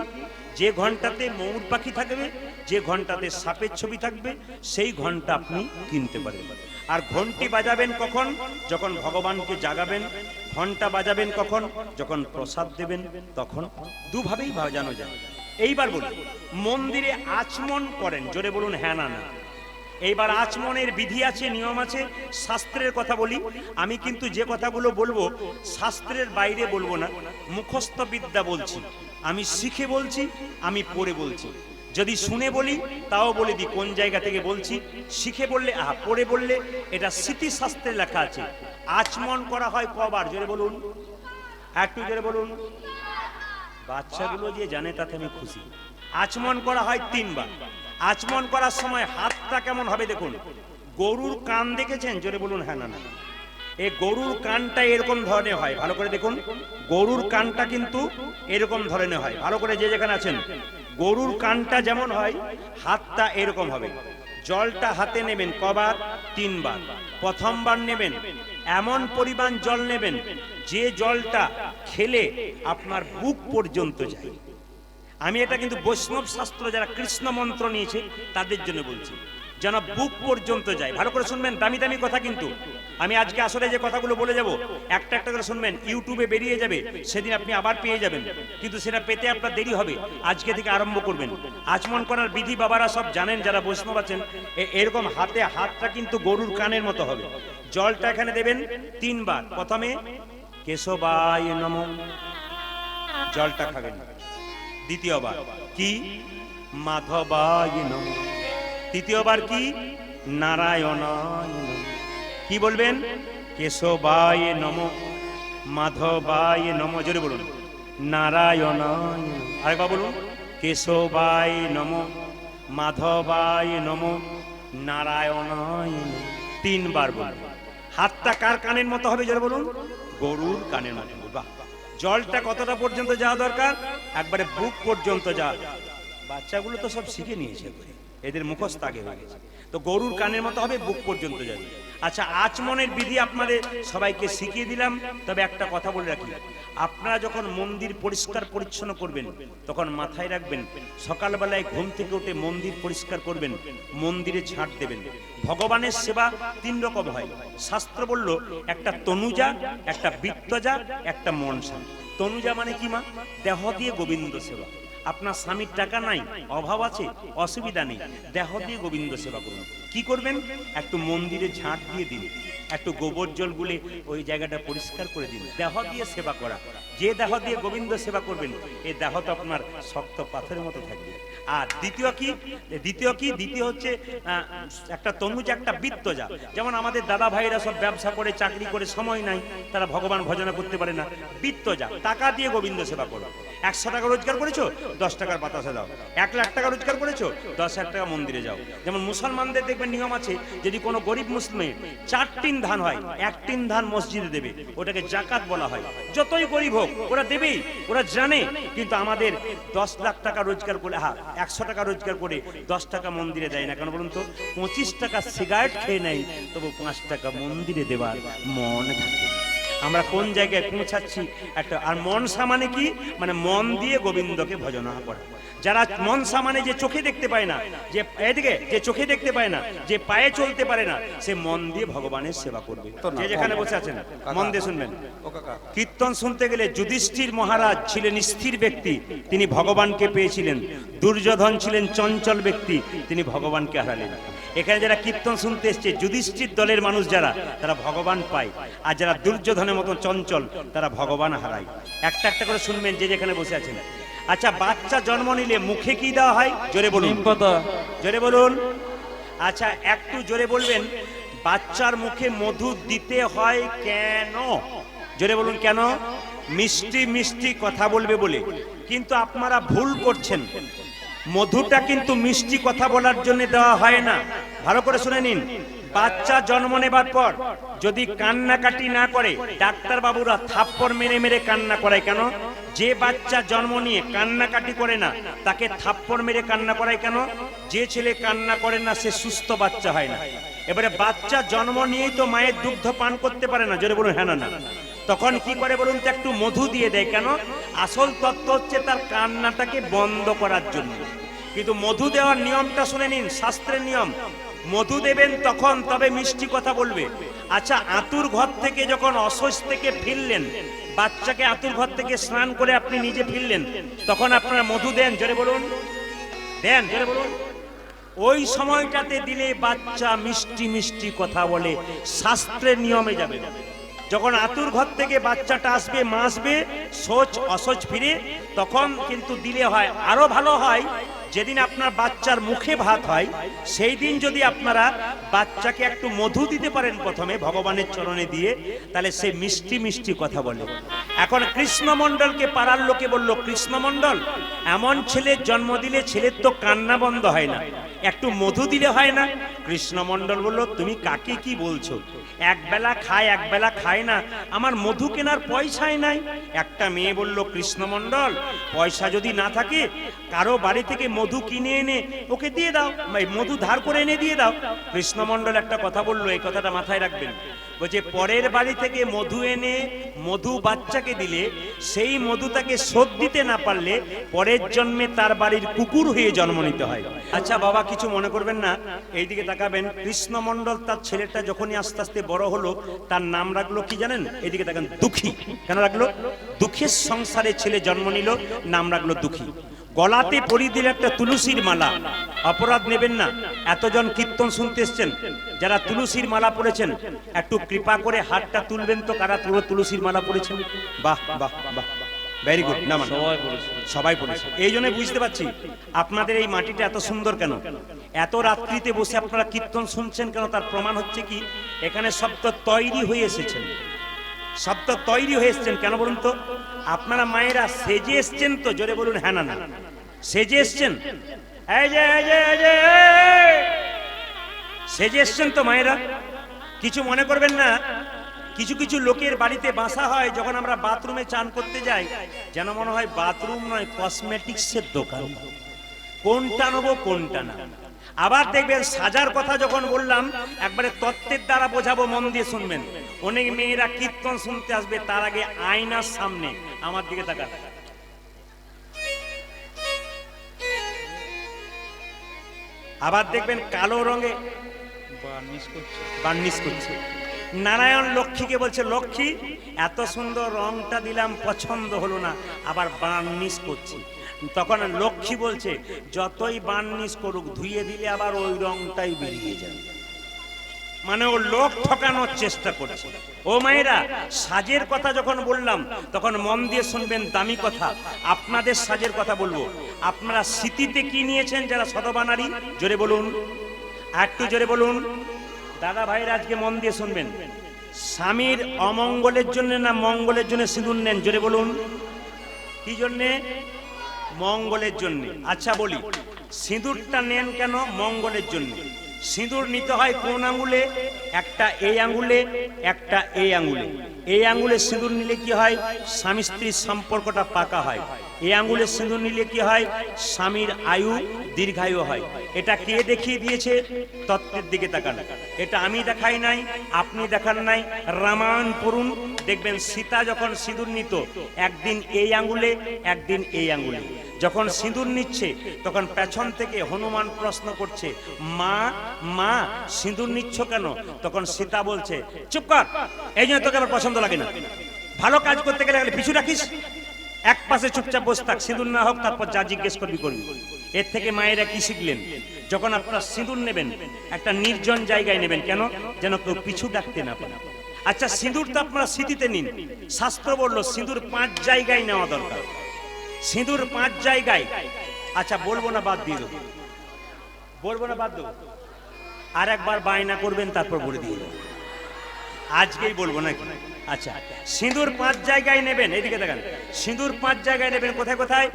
Speaker 1: যে ঘন্টাতে ময়ূর পাখি থাকবে, যে ঘন্টাতে সাপের ছবি থাকবে, সেই ঘন্টা আপনি কিনতে পারেন। আর ঘন্টি বাজাবেন কখন, যখন ভগবানকে জাগাবেন। ঘন্টা বাজাবেন কখন, যখন প্রসাদ দেবেন তখন। দুভাবেই বাজানো যায়। এইবার বলি, মন্দিরে আচমন করেন, জোরে বলুন হ্যাঁ না না। এইবার আচমনের বিধি আছে, নিয়ম আছে, শাস্ত্রের কথা বলি। আমি কিন্তু যে কথাগুলো বলবো শাস্ত্রের বাইরে বলবো না, মুখস্থ বিদ্যা বলছি, আমি শিখে বলছি, আমি পড়ে বলছি। যদি শুনে বলি তাও বলে দিই কোন জায়গা থেকে বলছি, শিখে বললে পড়ে বললে এটা স্মৃতিশাস্ত্রে লেখা আছে, আচমন করা হয় কবার? জোরে বলুন, একটু জোরে বলুন। বাচ্চাগুলো যে জানে তাতে আমি খুশি। আচমন করা হয় 3 বার। আচমন করার সময় হাতটা কেমন হবে দেখুন। গরুর কান দেখেছেন? জোরে বলুন হ্যাঁ না না। এই গরুর কানটা এরকম ধরনের হয়, ভালো করে দেখুন। গরুর কানটা কিন্তু এরকম ধরনের হয়, ভালো করে যে যেখানে আছেন। গরুর কানটা যেমন হয়, হাতটা এরকম হবে। জলটা হাতে নেবেন কবার? 3 বার। প্রথমবার নেবেন এমন পরিমাণ জল নেবেন যে জলটা খেলে আপনার বুক পর্যন্ত যায়। আমি এটা কিন্তু বৈষ্ণব শাস্ত্র যারা কৃষ্ণ মন্ত্র নিয়েছে তাদের জন্য বলছি, যেন বুক পর্যন্ত যায়। ভালো করে শুনবেন, দামি দামি কথা কিন্তু আমি আজকে আসলে যে কথাগুলো বলে যাব একটা একটা করে শুনবেন। ইউটিউবে বেরিয়ে যাবে, সেদিন আপনি আবার পেয়ে যাবেন, কিন্তু সেটা পেতে আপনার দেরি হবে। আজকে থেকে আরম্ভ করবেন। আচমন করার বিধি বাবারা সব জানেন, যারা বৈষ্ণব আছেন। এরকম হাতে হাতটা কিন্তু গরুর কানের মতো হবে। জলটা এখানে দেবেন 3 বার। প্রথমে কেশবায় নমঃ, জলটা খাবেন। দ্বিতীয়বার কি? মাধবায় নমঃ। তৃতীয়বার কি? নারায়ণায় নমঃ। কি বলবেন? কেশবায় নমঃ, মাধবায় নমঃ। জোরে বলুন, নারায়ণায় নমঃ। আরেকবার বলুন, কেশবায় নমঃ, মাধবায় নমঃ, নারায়ণায় নমঃ। 3 বার বলুন। হাতটা কার কানের মতো হবে? জোরে বলুন, গরুর কানের মতো। বাহ! জলটা কতটা পর্যন্ত যাওয়া দরকার? একবারে বুক পর্যন্ত যাওয়া। বাচ্চাগুলো তো সব শিখে নিয়েছে, এদের মুখস্থ আগে হয়ে গেছে। তো গরুর কানের মতো হবে, বুক পর্যন্ত যাবে। আচ্ছা, আচমনের বিধি আপনাদের সবাইকে শিখিয়ে দিলাম। তবে একটা কথা বলে রাখি, আপনারা যখন মন্দির পরিষ্কার পরিচ্ছন্ন করবেন তখন মাথায় রাখবেন, সকালবেলায় ঘুম থেকে উঠে মন্দির পরিষ্কার করবেন, মন্দিরে ঝাঁট দেবেন। ভগবানের সেবা 3 রকম হয়। শাস্ত্র বলল, একটা তনুজা, একটা বিত্তজা, একটা মনসা। তনুজা মানে কি মা? দেহ দিয়ে গোবিন্দ সেবা। আপনার স্বামীর টাকা নাই, অভাব আছে, অসুবিধা নেই, দেহ দিয়ে গোবিন্দ সেবা করুন। কি করবেন? একটু মন্দিরে ঝাঁট দিয়ে দিন, একটু গোবর জল গুলে ওই জায়গাটা পরিষ্কার করে দিন। দেহ দিয়ে সেবা করা। যে দেহ দিয়ে গোবিন্দ সেবা করবেন, এই দেহ তো আপনার শক্ত পাথরের মতো থাকবে। আর দ্বিতীয় হচ্ছে একটা তনুজ, একটা বিত্তজা। যেমন আমাদের দাদা ভাইরা সব ব্যবসা করে, চাকরি করে, সময় নাই, তারা ভগবান ভজনা করতে পারে না। বিত্তজা, টাকা দিয়ে গোবিন্দ সেবা করো। 100 টাকা রোজগার করেছো, 10 টাকার বাতাসে দাও। 1 লাখ টাকা রোজগার করেছো, 10,000 টাকা মন্দিরে যাও। যেমন মুসলমানদের দেখবেন নিয়ম আছে, যদি কোনো গরিব মুসলিমের 4 টিন ধান হয়, 1 টিন ধান মসজিদে দেবে, ওটাকে জাকাত বলা হয়। যতই গরিব হোক ওরা দেবেই, ওরা জানে। কিন্তু আমাদের 10 লাখ টাকা রোজগার করে, 100 টাকা রোজগার করে 10 টাকা মন্দিরে দেয় না কেন বলুন তো? 25 টাকা সিগারেট খেয়ে নেয়, তবু 5 টাকা মন্দিরে দেওয়ার মন থাকে। আমরা কোন জায়গায় পৌঁছাচ্ছি একটা। আর মনসা মানে কি? মানে মন দিয়ে গোবিন্দকে ভজনা করা। যারা মনসা মানে যে চোখে দেখতে পায় না, যে এদিকে যে চোখে দেখতে পায় না, যে পায়ে চলতে পারে না, সে মন দিয়ে ভগবানের সেবা করবে। যে যেখানে বসে আছেন মন দিয়ে শুনবেন। কীর্তন শুনতে গেলে যুধিষ্ঠির মহারাজ ছিলেন স্থির ব্যক্তি, তিনি ভগবানকে পেয়েছিলেন। দুর্যোধন ছিলেন চঞ্চল ব্যক্তি, তিনি ভগবানকে হারালেন। এখানে যারা কীর্তন শুনতে এসছে, যুধিষ্ঠির দলের মানুষ যারা, তারা ভগবান পায়। আর যারা দুর্যোধনের মতো চঞ্চল, তারা ভগবান হারায়। একটা একটা করে শুনবেন যে যেখানে বসে আছেন। আচ্ছা, বাচ্চা জন্ম নিলে মুখে কি দেওয়া হয়? জোরে বলুন, জোরে বলুন। আচ্ছা, একটু জোরে বলবেন। বাচ্চার মুখে মধু দিতে হয় কেন? জোরে বলুন, কেন? মিষ্টি মিষ্টি কথা বলবে বলে। কিন্তু আপনারা ভুল করছেন। মধুটা কিন্তু মিষ্টি কথা বলার জন্য দেওয়া হয় না। ভালো করে শুনে নিন। বাচ্চা জন্ম নেবার পর যদি কান্নাকাটি না করে, ডাক্তার বাবুরা থাপ্পড় মেরে মেরে কান্না করায়। কেন? যে বাচ্চা জন্ম নিয়ে কান্নাকাটি করে না, তাকে থাপ্পড় মেরে কান্না করায় কেন? যে ছেলে কান্না করে না, সে সুস্থ বাচ্চা হয় না। এবারে বাচ্চা জন্ম নিয়েই তো মায়ের দুগ্ধ পান করতে পারে না। জোরে বলুন হ্যাঁ না না। তখন কি করে বলুন তো? একটু মধু দিয়ে দেয়। কেন? আসল তত্ত্ব হচ্ছে তার কান্নাটাকে বন্ধ করার জন্য। কিন্তু মধু দেওয়ার নিয়মটা শুনে নিন, শাস্ত্রের নিয়ম। মধু দেবেন তখন, তবে মিষ্টি কথা বলবে। আচ্ছা, আতুর ঘর থেকে যখন অশৌচ থেকে ফিরলেন, বাচ্চাকে আতুর ঘর থেকে স্নান করে আপনি নিজে ফিরলেন, তখন আপনারা মধু দেন? জোরে বলুন, দেন? জোরে বলুন। ওই সময়টাতে দিলে বাচ্চা মিষ্টি মিষ্টি কথা বলে, শাস্ত্রের নিয়মে যাবে। যখন আতুর ঘর থেকে বাচ্চাটা আসবে, মা আসবে, শৌচ অশৌচ ফিরে, তখন কিন্তু দিলে হয়। আরো ভালো হয় যেদিন আপনার বাচ্চার মুখে ভাত হয় সেই দিন যদি আপনারা বাচ্চাকে একটু মধু দিতে পারেন প্রথমে ভগবানের চরণে দিয়ে, তাহলে সে মিষ্টি মিষ্টি কথা বলে। এখন কৃষ্ণমণ্ডলকে পাড়ার লোকে বলল, কৃষ্ণমণ্ডল এমন ছেলের জন্ম দিলে ছেলের তো কান্না বন্ধ হয় না, একটু মধু দিলে হয় না? কৃষ্ণমণ্ডল বলল, তুমি কাকে কি বলছো? একবেলা খায় একবেলা খায় না, আমার মধু কেনার পয়সাই নাই। একটা মেয়ে বলল, কৃষ্ণমণ্ডল পয়সা যদি না থাকে কারো বাড়ি থেকে মধু কিনে এনে ওকে দিয়ে দাও, মধু ধার করে এনে দিয়ে দাও। কৃষ্ণমণ্ডল একটা কথা বললো, এই কথাটা মাথায় রাখবেন, বলছে পরের বাড়ি থেকে মধু এনে মধু বাচ্চাকে দিলে সেই মধু তাকে শোধ দিতে না পারলে পরের জন্মে তার বাড়ির কুকুর হয়ে জন্ম নিতে হয়। আচ্ছা বাবা কিছু মনে করবেন না, এইদিকে তাকাবেন। কৃষ্ণমণ্ডল তার ছেলেটা যখনই আস্তে আস্তে বড় হলো তার নাম রাখলো কি জানেন? এইদিকে তাকান, দুঃখী। কেন রাখলো? দুঃখের সংসারে ছেলে জন্ম নিল, নাম রাখলো দুঃখী। গলাতে পরিয়ে দিল একটা তুলসীর মালা। অপরাধ নেবেন না, এতজন কীর্তন শুনতে এসছেন, যারা তুলসীর মালা পড়েছেন একটু কৃপা করে হাতটা তুলবেন তো, কারা তুলসীর মালা পড়েছেন? বাহ বাহ বাহ, ভেরি গুড। না মানে সবাই পড়েছে, এই জন্য বুঝতে পারছি আপনাদের এই মাটিটা এত সুন্দর কেন। এত রাত্রিতে বসে আপনারা কীর্তন শুনছেন কেন, তার প্রমাণ হচ্ছে কি এখানে সব তো তৈরি হয়ে এসেছেন, সব তো তৈরি হয়ে এসছেন। কেন বলুন তো? আপনারা মায়েরা সেজে এসছেন তো? জোরে বলুন হ্যাঁ না না। সেজে এসছেন, এই যে সেজে এসছেন তো মায়েরা? কিছু মনে করবেন না, কিছু কিছু লোকের বাড়িতে বাসা হয়, যখন আমরা বাথরুমে চান করতে যাই যেন মনে হয় বাথরুম নয় কসমেটিক্সের দোকান, কোনটা নেবো কোনটা না। আবার দেখবেন সাজার কথা যখন বললাম একবারে তত্ত্বের দ্বারা বোঝাবো, মন দিয়ে শুনবেন। অনেক মেয়েরা কীর্তন শুনতে আসবে, তার আগে আয়নার সামনে আমার দিকে তাকান, আবার দেখবেন কালো রঙে বার্নিশ করছে। নারায়ণ লক্ষ্মীকে বলছে, লক্ষ্মী এত সুন্দর রংটা দিলাম পছন্দ হলো না, আবার বার্নিশ করছি। তখন লক্ষ্মী বলছে, যতই বার্নিশ করুক ধুইয়ে দিলে আবার ওই রংটাই বেরিয়ে যাবে। মানে ও লোক ঠকানোর চেষ্টা করছে। ও মায়েরা, সাজের কথা যখন বললাম তখন মন দিয়ে শুনবেন, দামি কথা। আপনাদের সাজের কথা বলবো। আপনারা স্মৃতিতে কি নিয়েছেন যারা সধবা নারী? জোরে বলুন, একটু জোরে বলুন। দাদা ভাইরা আজকে মন দিয়ে শুনবেন, স্বামীর অমঙ্গলের জন্য না মঙ্গলের জন্য সিঁদুর নেন? জোরে বলুন। কি জন্যে? মঙ্গলের জন্য। আচ্ছা বলি, সিঁদুরটা নেন কেন? মঙ্গলের জন্য। সিঁদুর নিতে হয় কোন আঙ্গুলে? একটা এই আঙ্গুলে, একটা এই আঙ্গুলে। এই আঙ্গুলে সিঁদুর নিলে কি হয়? স্বামী স্ত্রীর সম্পর্কটা পাকা হয়। এই আঙ্গুলে সিঁদুর নিলে কি হয়? স্বামীর আয়ু দীর্ঘায়ু হয়। এটা কে দেখিয়ে দিয়েছে? তত্ত্বের দিকে তাকান। এটা আমি দেখাই নাই, আপনি দেখান নাই। রামায়ণ পড়ুন, দেখবেন সীতা যখন সিঁদুর নিত একদিন এই আঙ্গুলে একদিন এই আঙ্গুলে। যখন সিঁদুর নিচ্ছে তখন পেছন থেকে হনুমান প্রশ্ন করছে, মা মা সিঁদুর নিচ্ছ কেন? তখন সীতা বলছে, চুপ কর, এই জন্য তোকে আমার পছন্দ লাগে না। ভালো কাজ করতে গেলে পিছু রাখিস, এক পাশে চুপচাপ বসে থাক, সিঁদুর না হোক তারপর যা জিজ্ঞেস করবি করবি। এর থেকে মায়েরা কি শিখলেন? যখন আপনারা সিঁদুর নেবেন একটা নির্জন জায়গায় নেবেন, কেন? যেন কেউ পিছু ডাকতে না পারে। আচ্ছা সিঁদুর তো আপনারা স্মৃতিতে নিন। শাস্ত্র বললো সিঁদুর 5 জায়গায় নেওয়া দরকার। সিঁদুর 5 জায়গায়। আচ্ছা বলবো না, বাদ দিয়ে দেবো, বলবো না, বাদ দেবো। আর একবার বায়না করবেন তারপর বলে দিয়ে দেবো, আজকেই বলবো নাকি? আচ্ছা, সিঁদুর 5 জায়গায় নেবেন। এইদিকে দেখেন, সিঁদুর 5 জায়গায় নেবেন। কোথায় কোথায়?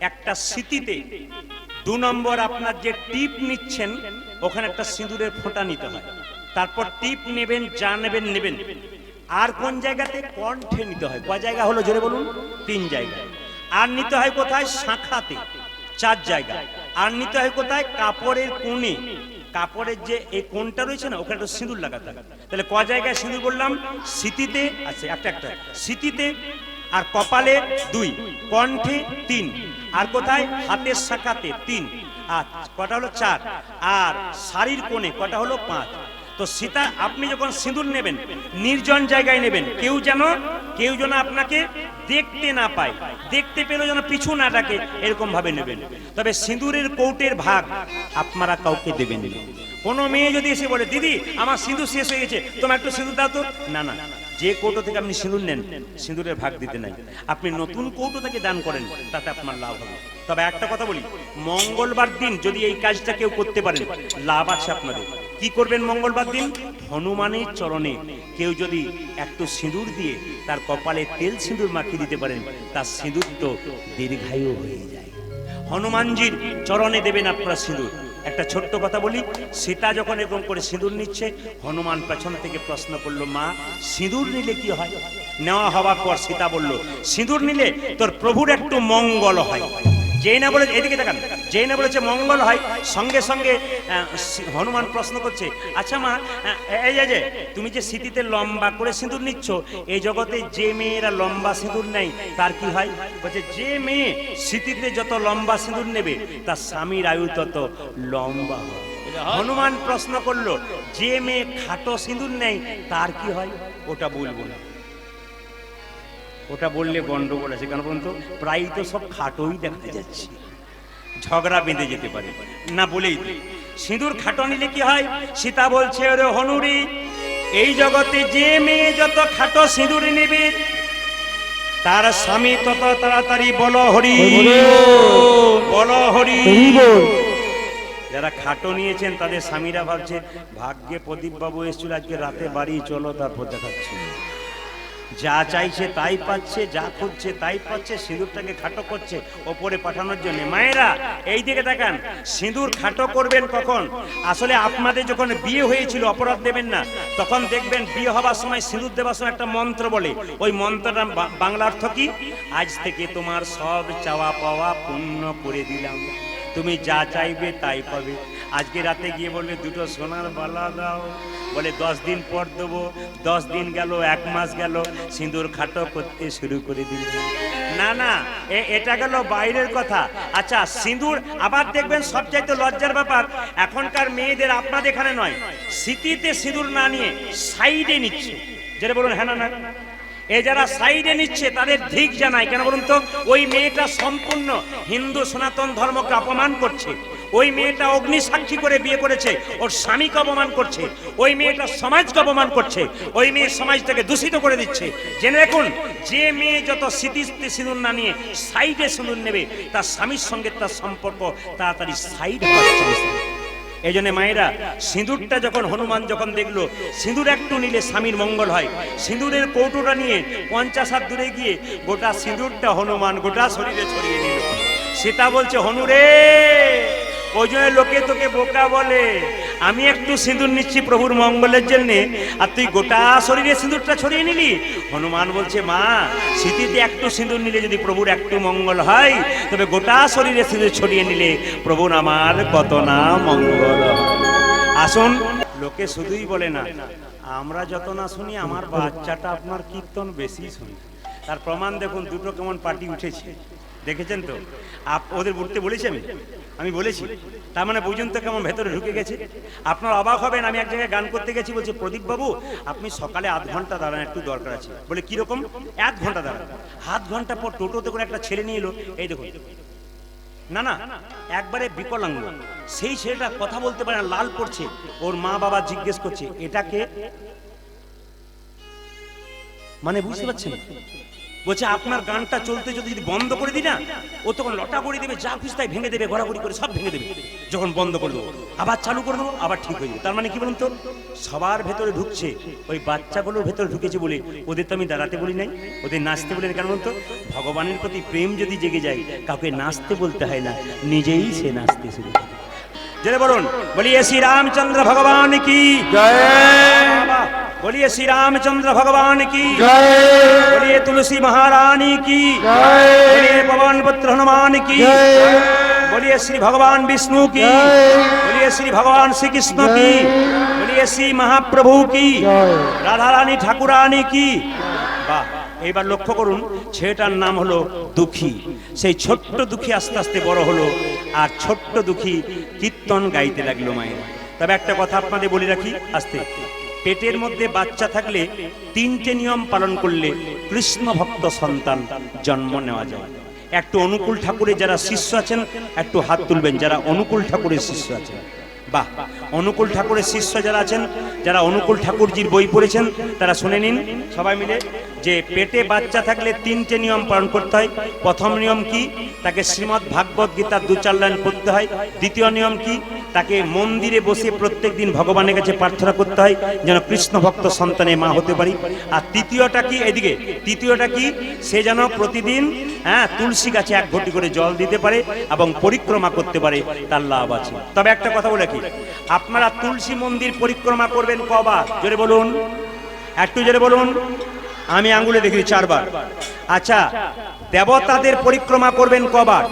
Speaker 1: একটা স্মৃতিতে। 2 নম্বর, আপনার যে টিপ নিচ্ছেন ওখানে একটা সিঁদুরের ফোঁটা নিতে হয়। তারপর টিপ নেবেন, যা নেবেন নেবেন। আর কোন জায়গাতে? কণ্ঠে নিতে হয়। কয় জায়গা হলো জোরে বলুন? 3 জায়গায়। আর নিতে হয় কোথায়? শাখাতে 4 জায়গায়। আর নিতে হয় কোথায়? কাপড়ের কোণে। কাপড়ের যে এই কোণটা রয়েছে না, ওখানে একটু সিঁদুর লাগাতে হবে। তাহলে ক জায়গায় সিঁদুর বললাম? স্মৃতিতে, আচ্ছা একটা একটা, স্মৃতিতে, আর কপালে 2, কণ্ঠে 3, আর কোথায়? হাতের শাখাতে 3, আর কটা হলো? 4, আর শাড়ির কোণে কটা হলো? 5। তো সীতা, আপনি যখন সিঁদুর নেবেন নির্জন জায়গায় নেবেন, কেউ যেন আপনাকে দেখতে না পায়, দেখতে পেলেও যেন পিছু না ডাকে, এরকম ভাবে নেবেন। তবে সিঁদুরের কৌটের ভাগ আপনারা কাউকে দেবেন না। কোনো মেয়ে যদি এসে বলে, দিদি আমার সিঁদুর শেষ হয়ে গেছে, তোমার একটু সিঁদুর দাও তো, না না, যে কৌটো থেকে আপনি সিঁদুর নেন সিঁদুরের ভাগ দিতে নাই। আপনি নতুন কৌটো থেকে দান করেন, তাতে আপনার লাভ হবে। তবে একটা কথা বলি, মঙ্গলবার দিন যদি এই কাজটা কেউ করতে পারেন লাভ আছে আপনাদের। কি করবেন মঙ্গলবার দিন? হনুমানের চরণে কেউ যদি একটু সিঁদুর দিয়ে তার কপালে তেল সিঁদুর মাখিয়ে দিতে পারেন, তার সিঁদুর তো দীর্ঘায়ু হয়ে যায়। হনুমানজির চরণে দেবেন আপনারা সিঁদুর। একটা ছোট্ট কথা বলি, সীতা যখন এরকম করে সিঁদুর নিচ্ছে, হনুমান পেছন থেকে প্রশ্ন করলো, মা সিঁদুর নিলে কি হয়? নেওয়া হওয়ার পর সীতা বলল, সিঁদুর নিলে তোর প্রভুর একটু মঙ্গল হয়। যেই না বলে, এদিকে দেখান, যেই না বলেছে মঙ্গল হয়, সঙ্গে সঙ্গে হনুমান প্রশ্ন করছে, আচ্ছা মা, এই যে তুমি যে স্মৃতিতে লম্বা করে সিঁদুর নিচ্ছ, এই জগতে যে মেয়েরা লম্বা সিঁদুর নেয় তার কি হয়? বলছে, যে মেয়ে স্মৃতিতে যত লম্বা সিঁদুর নেবে তার স্বামীর আয়ু তত লম্বা হয়। হনুমান প্রশ্ন করলো, যে মেয়ে খাটো সিঁদুর নেয় তার কি হয়? ওটা বলবো না, ওটা বললে গন্ডগোল আছে। কেন বলুন তো, প্রায় তো সব খাটোই দেখা যাচ্ছে, ঝগড়া বেঁধে যেতে পারে না বলেই। সিঁদুর খাটো নিলে কি হয়? সীতা বলছে, ওরে হনুরি, এই জগতে যে মেয়ে যত খাটো সিঁদুর নেবে তার স্বামী তত তাড়াতাড়ি বল হরি বল হরি। যারা খাটো নিয়েছেন তাদের স্বামীরা ভাবছে, ভাগ্যে প্রদীপ বাবু এসেছিল, আজকে রাতে বাড়ি চলো, তারপর দেখাচ্ছে। যা চাইছে তাই পাচ্ছে, যা খুঁজছে তাই পাচ্ছে, সিঁদুরটাকে খাটো করছে ওপরে পাঠানোর জন্য। মায়েরা এই দিকে দেখান, সিঁদুর খাটো করবেন কখন? আসলে আপনাদের যখন বিয়ে হয়েছিল, অপরাধ দেবেন না, তখন দেখবেন বিয়ে হবার সময় সিঁদুর দেওয়ার সময় একটা মন্ত্র বলে। ওই মন্ত্রটা বাংলা অর্থ কি? আজ থেকে তোমার সব চাওয়া পাওয়া পূর্ণ করে দিলাম, তুমি যা চাইবে তাই পাবে। আজকে রাতে গিয়ে বলবে দুটো সোনার বালা দাও, বলে 10 দিন পর দেবো। 10 দিন গেল, 1 মাস গেল, সিঁদুর খাটো করতে শুরু করে দিল। না না, এটা গেল বাইরের কথা। আচ্ছা, সিঁদুর আবার দেখবেন সবচাইতে লজ্জার ব্যাপার, এখনকার মেয়েদের, আপনাদের এখানে নয়, স্মৃতিতে সিঁদুর না নিয়ে সাইডে নিচ্ছে। যেটা বলুন হ্যাঁ না না, এই যারা সাইডে নিচ্ছে তাদের ধিক জানাই। কেন বলুন তো, ওই মেয়েটা সম্পূর্ণ হিন্দু সনাতন ধর্মকে অপমান করছে। ওই মেয়েটা অগ্নি সাক্ষী করে বিয়ে করেছে, ওর স্বামীকে অপমান করছে। ওই মেয়েটা সমাজকে অপমান করছে, ওই মেয়ে সমাজটাকে দূষিত করে দিচ্ছে। জেনে রাখুন, যে মেয়ে যত স্মৃতিতে সিঁদুর না নিয়ে সাইডে সিঁদুর নেবে, তার স্বামীর সঙ্গে তার সম্পর্ক তাড়াতাড়ি সাইড হচ্ছে। এই জন্য মায়েরা, সিঁদুরটা যখন হনুমান যখন দেখলো সিঁদুর একটু নিলে স্বামীর মঙ্গল হয়, সিঁদুরের কৌটোটা নিয়ে 50 হাত দূরে গিয়ে গোটা সিঁদুরটা হনুমান গোটা শরীরে ছড়িয়ে নিল। সীতা বলছে, হনুরে, ওই জন্য লোকে তোকে বোকা বলে, আমি একটু সিঁদুর নিচ্ছি প্রভুর মঙ্গলের জন্য, আর তুই গোটা শরীরে সিঁদুরটা ছড়িয়ে নিলি। হনুমান বলছে, মা, স্মৃতিতে একটু সিঁদুর নিলে যদি প্রভুর একটু মঙ্গল হয়, তবে গোটা শরীরে সিঁদুর ছড়িয়ে নিলে প্রভুর আমার কত না মঙ্গল হয়। আসুন, লোকে শুধুই বলে না, আমরা যত না শুনি আমার বাচ্চাটা আপনার কীর্তন বেশি শুনি। তার প্রমাণ দেখুন, দুটো কেমন পার্টি উঠেছে, দেখেছেন তো? ওদের উঠতে বলেছি আমি বলেছি, তার মানে বুঝুন তো কেমন ভেতরে ঢুকে গেছে। আপনার অবাক হবেন, আমি এক জায়গায় গান করতে গেছি, বলছি, প্রদীপ বাবু আপনি সকালে 1/2 ঘন্টা দাঁড়ান, একটু দরকার আছে। বলে কিরকম? 1 ঘন্টা দাঁড়ান। 1/2 ঘন্টা পর টোটোতে করে একটা ছেলে নিয়ে এলো, এই দেখুন, না না একবারে বিকলাঙ্গ, সেই ছেলেটা কথা বলতে পারে না, লাল পড়ছে। ওর মা বাবা জিজ্ঞেস করছে, এটাকে, মানে বুঝতে পারছেন? বলছে, আপনার গানটা চলতে যদি বন্ধ করে দিই না, ও তখন লটা করে দেবে, যা খুশি তাই ভেঙে দেবে, ঘোরাঘুরি করে সব ভেঙে দেবে। যখন বন্ধ করে দেবো, আবার চালু করে দেবো, আবার ঠিক হয়ে যাবে। তার মানে কি বলুন তো, সবার ভেতরে ঢুকছে, ওই বাচ্চাগুলোর ভেতরে ঢুকেছে বলে ওদের তো আমি দাঁড়াতে বলি নাই, ওদের নাচতে বলি। কেন বলতো, ভগবানের প্রতি প্রেম যদি জেগে যায়, কাউকে নাচতে বলতে হয় না, নিজেই সে নাচতে শুরু করে। যেটা বলুন, বলিয়ে শ্রী রামচন্দ্র ভগবান কি জয়, बोलिए श्री रामचंद्र भगवान की जय, बोलिए तुलसी महारानी की जय, बोलिए पवन पुत्र हनुमान की जय, बोलिए श्री भगवान विष्णु की जय, बोलिए श्री भगवान श्री कृष्ण की, बोलिए श्री महाप्रभु की जय, राधा रानी ठाकुरानी की। वाह, এবার লক্ষ্য করুন, ছেলেটার নাম হলো দুঃখী। সেই ছোট্ট দুঃখী আস্তে আস্তে বড় হলো, আর ছোট্ট দুঃখী কীর্তন গাইতে লাগলো মায়ের। তবে একটা কথা আপনাদের বলে রাখি, আস্তে, পেটের মধ্যে বাচ্চা থাকলে 3টে নিয়ম পালন করলে কৃষ্ণ ভক্ত সন্তান জন্ম নেওয়া যায়। একটু অনুকূল ঠাকুরের যারা শিষ্য আছেন একটু হাত তুলবেন, যারা অনুকূল ঠাকুরের শিষ্য আছেন। বাহ, অনুকূল ঠাকুরের শিষ্য যারা আছেন, যারা অনুকূল ঠাকুরজির বই পড়েছেন, তারা শুনে নিন সবাই মিলে। যে পেটে বাচ্চা থাকলে 3টে নিয়ম পালন করতে হয়। প্রথম নিয়ম কি? তাকে শ্রীমদ্ ভাগবত গীতার 2-4 লাইন পড়তে হয়। দ্বিতীয় নিয়ম কি? তাকে মন্দিরে বসে প্রত্যেক দিন ভগবানের কাছে প্রার্থনা করতে হয় যেন কৃষ্ণ ভক্ত সন্তানের মা হতে পারি। আর তৃতীয়টা কি? এদিকে তৃতীয়টা কি? সে যেন প্রতিদিন তুলসী গাছে 1 ঘটি করে জল দিতে পারে এবং পরিক্রমা করতে পারে, তার লাভ আছে। তবে একটা কথা বলে কি, আপনারা তুলসী মন্দির পরিক্রমা করবেন কবার? জোরে বলুন, একটু জোরে বলুন। আমি আঙ্গুলে দেখি 4 বার। আচ্ছা, দেবতাদের পরিক্রমা করবেন কবার?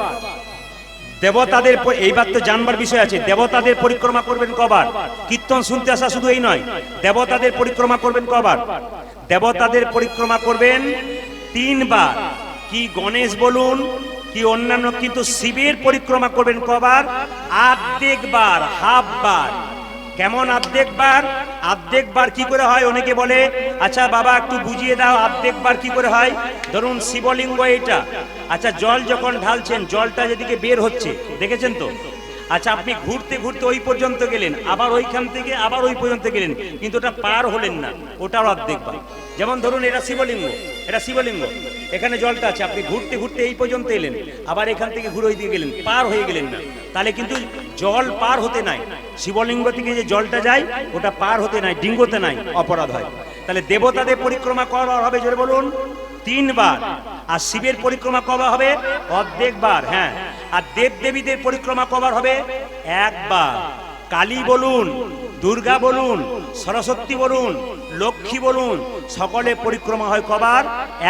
Speaker 1: দেবতাদের, এইবার তো জানবার বিষয় আছে, দেবতাদের পরিক্রমা করবেন কবার? কীর্তন শুনতে আসা শুধু এই নয়, দেবতাদের পরিক্রমা করবেন কবার? দেবতাদের পরিক্রমা করবেন 3 বার। কি গণেশ বলুন কি অন্যান্য, কিন্তু শিবের পরিক্রমা করবেন কবার? অর্ধেক বার, হাফ বার। কেমন অর্ধেক বার? অর্ধেক বার কি করে হয় অনেকে বলে, আচ্ছা বাবা একটু বুঝিয়ে দাও অর্ধেক বার কি করে হয়। ধরুন শিবলিঙ্গ এটা, আচ্ছা জল যখন ঢালছেন জলটা যেদিকে বের হচ্ছে দেখেছেন তো, আচ্ছা আপনি ঘুরতে ঘুরতে ওই পর্যন্ত গেলেন, আবার ওইখান থেকে আবার ওই পর্যন্ত গেলেন, কিন্তু ওটা পার হলেন না, ওটার অর্ধেক বার। যেমন ধরুন এটা শিবলিঙ্গ, এটা শিবলিঙ্গ, এখানে জলটা আছে, আপনি ঘুরতে ঘুরতে এই পর্যন্ত এলেন, আবার এখান থেকে ঘুরে ওই দিকে গেলেন, পার হয়ে গেলেন না, তাহলে কিন্তু জল পার হতে নাই। শিবলিঙ্গ থেকে যে জলটা যায় ওটা পার হতে নাই, ডিঙ্গোতে নাই, অপরাধ হয়। তাহলে দেবতাদের পরিক্রমা কবার হবে জোরে বলুন? 3 বার। আর শিবের পরিক্রমা কবার হবে? অর্ধেক বার। হ্যাঁ, আর দেব দেবীদের পরিক্রমা কবার হবে? 1 বার। কালী বলুন, দুর্গা বলুন, সরস্বতী বলুন, লক্ষ্মী বলুন, সকলে পরিক্রমা হয় কবার?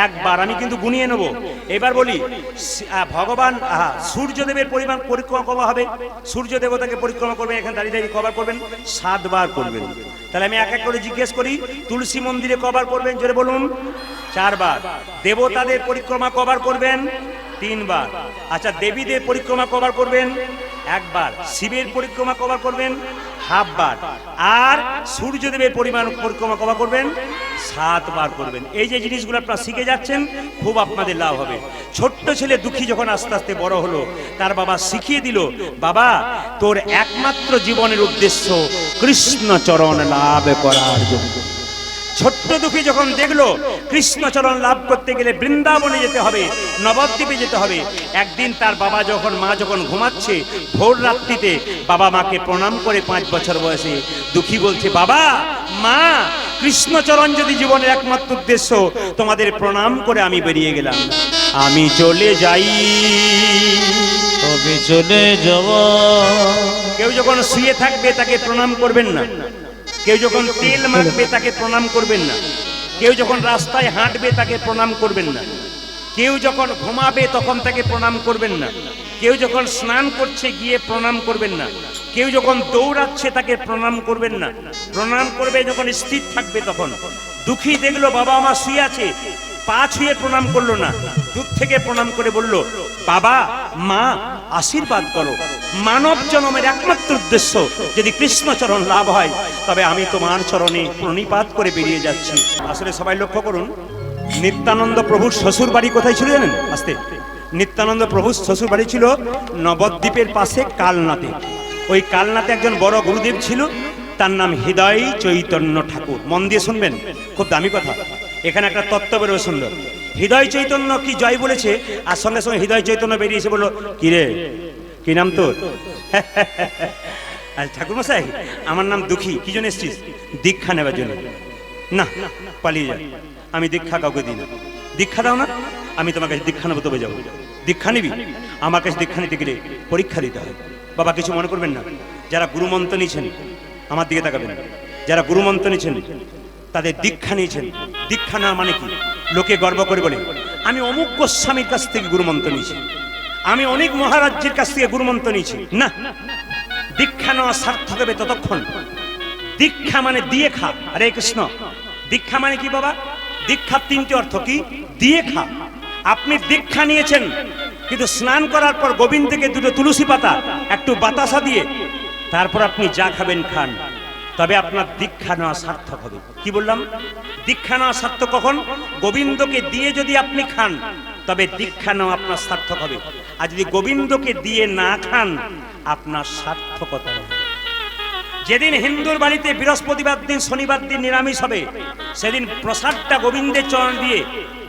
Speaker 1: 1 বার। আমি কিন্তু গুনিয়ে নেব। এবার বলি ভগবান সূর্যদেবের পরিক্রমা কবার হবে? সূর্য দেবতাকে পরিক্রমা করবেন, এখানে দাঁড়িয়ে দাঁড়িয়ে কবার করবেন? 7 বার করবেন। তাহলে আমি এক এক করে জিজ্ঞেস করি, তুলসী মন্দিরে কবার করবেন জোরে বলুন? 4 বার। দেবতাদের পরিক্রমা কবার করবেন? 3 বার। আচ্ছা দেবীদের পরিক্রমা কবার করবেন? 1 বার। শিবের পরিক্রমা কবার করবেন? হাফ বার। আর সূর্যদেবের পরিক্রমা কবার করবেন? 7 বার করবেন। এই যে জিনিসগুলো আপনারা শিখে যাচ্ছেন, খুব আপনাদের লাভ হবে। ছোট্ট ছেলে দুঃখী যখন আস্তে আস্তে বড় হলো, তার বাবা শিখিয়ে দিল, বাবা তোর একমাত্র জীবনের উদ্দেশ্য কৃষ্ণ চরণ লাভ করার জন্য। ছোট্ট দুঃখী যখন দেখলো কৃষ্ণচরণ লাভ করতে গেলে বৃন্দাবনে যেতে হবে, নবদ্বীপে যেতে হবে, একদিন তার বাবা যখন মা যখন ঘুমাচ্ছে ভোর রাত্রিতে বাবা মাকে প্রণাম করে 5 বছর বয়সে দুঃখী বলছে, বাবা মা কৃষ্ণচরণ যদি জীবনের একমাত্র উদ্দেশ্য, তোমাদের প্রণাম করে আমি বেরিয়ে গেলাম, আমি চলে যাই,
Speaker 2: আমি চলে যাব।
Speaker 1: কেউ যখন শুয়ে থাকবে তাকে প্রণাম করবেন না, কেউ যখন তেল মাখবে তাকে প্রণাম করবেন না, কেউ যখন রাস্তায় হাঁটবে তাকে প্রণাম করবেন না, কেউ যখন ঘুমাবে তখন তাকে প্রণাম করবেন না, কেউ যখন স্নান করছে গিয়ে প্রণাম করবেন না, কেউ যখন দৌড়াচ্ছে তাকে প্রণাম করবেন না, প্রণাম করবে যখন স্থির থাকবে তখন। দুঃখী দেখলো বাবা মা শুয়ে আছে, পা ছুঁয়ে প্রণাম করলো না, দূর থেকে প্রণাম করে বলল, বাবা মা আশীর্বাদ করো, মানব জন্মের একমাত্র উদ্দেশ্য যদি কৃষ্ণচরণ লাভ হয়, তবে আমি তোমার চরণে প্রণিপাত করে বেরিয়ে যাচ্ছি। আসলে সবাই লক্ষ্য করুন, নিত্যানন্দ প্রভুর শ্বশুর বাড়ি কোথায় ছিল জানেন? আস্তে, নিত্যানন্দ প্রভুর শ্বশুর বাড়ি ছিল নবদ্বীপের পাশে কালনাতে। ওই কালনাতে একজন বড় গুরুদেব ছিল, তার নাম হৃদয় চৈতন্য ঠাকুর। মন দিয়ে শুনবেন, খুব দামি কথা, এখানে একটা তত্ত্ব বেরোবে সুন্দর। হৃদয় চৈতন্য কি জয় বলেছে, আর সঙ্গে সঙ্গে হৃদয় চৈতন্য বেরিয়েছে, বললো কি রে, কি নাম তোর? ঠাকুর মশাই আমার নাম দুঃখী। কি জন্য এসছিস? দীক্ষা নেবার জন্য। না পালিয়ে যা, আমি দীক্ষা কাউকে দিই না। দীক্ষা দাও না, আমি তোমার কাছে দীক্ষা নেবো, তবে যাবো। দীক্ষা নিবি? আমার কাছে দীক্ষা নিতে গেলে পরীক্ষা দিতে হয়। বাবা কিছু মনে করবেন না, যারা গুরুমন্ত্র নিয়েছেন আমার দিকে তাকাবেন, যারা গুরুমন্ত্র নিয়েছেন তাদের দীক্ষা নিয়েছেন। দীক্ষা না মানে কি? লোকে গর্ব করে বলে আমি অমুক গোস্বামীর কাছ থেকে গুরুমন্ত্র নিয়েছি, আমি অনেক মহারাজ্যের কাছ থেকে গুরুমন্ত্র নিয়েছি। না, দীক্ষা নেওয়া সার্থক হবে ততক্ষণ। দীক্ষা মানে দিয়ে খা। হরে কৃষ্ণ। দীক্ষা মানে কি বাবা? দীক্ষার 3টি অর্থ কি? দিয়ে খা। আপনি দীক্ষা নিয়েছেন, কিন্তু স্নান করার পর গোবিন্দকে 2টো তুলসী পাতা একটু বাতাসা দিয়ে তারপর আপনি যা খাবেন খান, তবে আপনার দীক্ষা নেওয়া সার্থক হবে। কি বললাম? দীক্ষা নেওয়া সার্থক কখন? গোবিন্দকে দিয়ে যদি আপনি খান তবে দীক্ষা নেওয়া আপনার সার্থক হবে। আর যদি গোবিন্দকে দিয়ে না খান আপনার সার্থকতা হবে। যেদিন হিন্দুর বাড়িতে বৃহস্পতিবার দিন শনিবার দিন নিরামিষ হবে, সেদিন প্রসাদটা গোবিন্দের চরণ দিয়ে,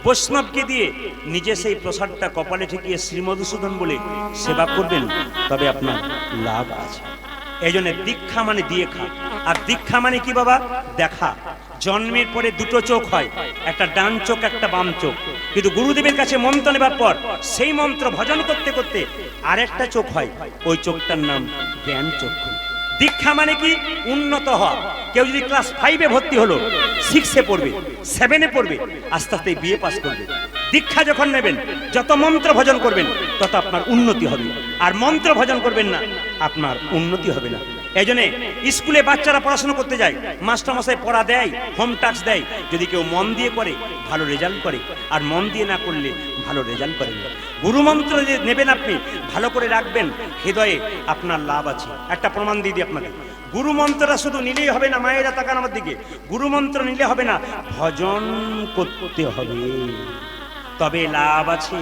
Speaker 1: বৈষ্ণবকে দিয়ে, নিজে সেই প্রসাদটা কপালে ঠেকিয়ে শ্রীমধুসূদন বলে সেবা করবেন, তবে আপনার লাভ আছে। এই জন্য দীক্ষা মানে দিয়ে খা। আর দীক্ষা মানে কি বাবা? দেখা। জন্মের পরে দুটো চোখ হয়, একটা ডান চোখ একটা বাম চোখ, কিন্তু গুরুদেবের কাছে মন্ত্র নেবার পর সেই মন্ত্র ভজন করতে করতে আরেকটা চোখ হয়, ওই চোখটার নাম জ্ঞান চক্ষু। দীক্ষা মানে কি? উন্নত হওয়া। কেউ যদি ক্লাস 5-এ ভর্তি হলো, 6-এ পড়বে, 7-এ পড়বে, আস্তে আস্তে বিএ পাস করবে। দীক্ষা যখন নেবেন, যত মন্ত্র ভজন করবেন তত আপনার উন্নতি হবে। আর মন্ত্র ভজন করবেন না, আপনার উন্নতি হবে না। এই জন্য স্কুলে বাচ্চারা পড়াশোনা করতে যায়, মাস্টারমশাই পড়া দেয়, হোম টাস্ক দেয়, যদি কেউ মন দিয়ে করে ভালো রেজাল্ট করে, আর মন দিয়ে না করলে ভালো রেজাল্ট করে না। গুরু মন্ত্র যে নেবেন আপনি, ভালো করে রাখবেন হৃদয়ে, আপনার লাভ আছে। একটা প্রমাণ দিয়ে দিই আপনাকে। গুরু মন্ত্রটা শুধু নিলেই হবে না, মায়েরা তাকান আমার দিকে, গুরু মন্ত্র নিলে হবে না, ভজন করতে হবে, তবে লাভ আছে।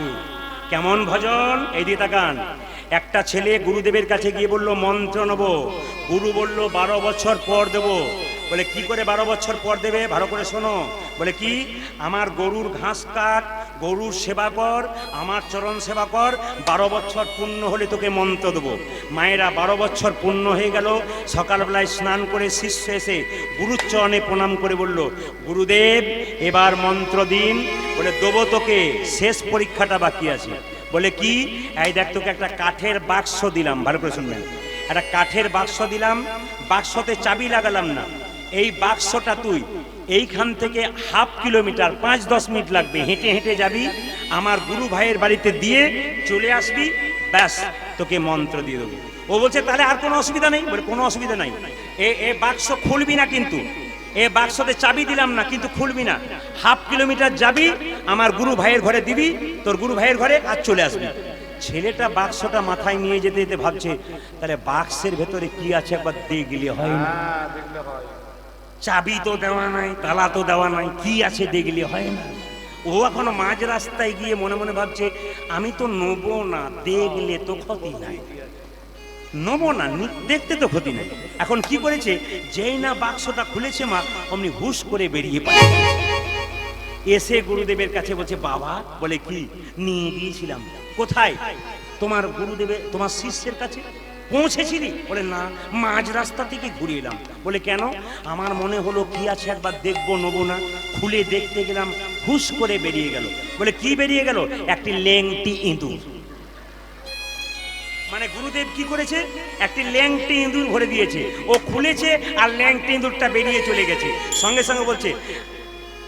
Speaker 1: কেমন ভজন? এই দিয়ে তাকান। একটা ছেলে গুরুদেবের কাছে গিয়ে বলল মন্ত্র নেব, গুরু বলল 12 বছর পর দেব। বলে কি করে 12 বছর পর দেবে? ভালো করে শোনো। বলে কি? আমার গরুর ঘাস কাট, গরুর সেবা কর, আমার চরণ সেবা কর, 12 বছর পূর্ণ হলে তোকে মন্ত্র দেবো। মায়েরা 12 বছর পূর্ণ হয়ে গেল, সকালবেলায় স্নান করে শিষ্য এসে গুরুর চরণে প্রণাম করে বলল, গুরুদেব এবার মন্ত্র দিন। বলে দেবো তোকে, শেষ পরীক্ষাটা বাকি আছে। বলে কি? এই দেখ, তোকে একটা কাঠের বাক্স দিলাম, ভালো করে শুনবেন, একটা কাঠের বাক্স দিলাম, বাক্সতে চাবি লাগালাম না, এই বাক্সটা তুই এইখান থেকে 1/2 কিলোমিটার 5-10 মিনিট লাগবে, হেঁটে হেঁটে যাবি, আমার গুরু ভাইয়ের বাড়িতে দিয়ে চলে আসবি, ব্যাস তোকে মন্ত্র দিয়ে দেবো। ও বলছে তাহলে আর কোনো অসুবিধা নেই? বলে কোনো অসুবিধা নাই, এ বাক্স খুলবি না, কিন্তু এ বাক্সতে চাবি দিলাম না, কিন্তু খুলবি না, 1/2 কিলোমিটার যাবি, আমার গুরু ভাইয়ের ঘরে দিবি, তোর গুরু ভাইয়ের ঘরে, আর চলে আসবি। ছেলেটা বাক্সটা মাথায় নিয়ে যেতে যেতে ভাবছে, তাহলে বাক্সের ভেতরে কি আছে একবার দেখলে হয় না? চাবি তো দেওয়া নাই, তালা তো দেওয়া নাই, কি আছে দেখলে হয় না? ও এখনো মাঝ রাস্তায় গিয়ে মনে মনে ভাবছে, আমি তো নেবো না, দেখলে তো ক্ষতি নাই, নেবো না, দেখতে তো ক্ষতি নাই। এখন কি করেছে? যেই না বাক্সটা খুলেছে মা, অমনি হুশ করে বেরিয়ে পড়ে, এসে গুরুদেবের কাছে বলছে, বাবা। বলে কি? নিয়ে গিয়েছিলাম। কোথায়? তোমার গুরুদেবের, তোমার শিষ্যের কাছে পৌঁছেছিলি? বলে না, মাঝ রাস্তা থেকে ঘুরে এলাম। বলে কেন? আমার মনে হলো কি আছে একবার দেখবো, নেবো না, খুলে দেখতে গেলাম, হুশ করে বেরিয়ে গেল। বলে কি বেরিয়ে গেল? একটি ল্যাংটি ইঁদুর। মানে গুরুদেব কি করেছে? একটি ল্যাংটি ইঁদুর ভরে দিয়েছে, ও খুলেছে আর ল্যাংটি ইঁদুরটা বেরিয়ে চলে গেছে। সঙ্গে সঙ্গে বলছে,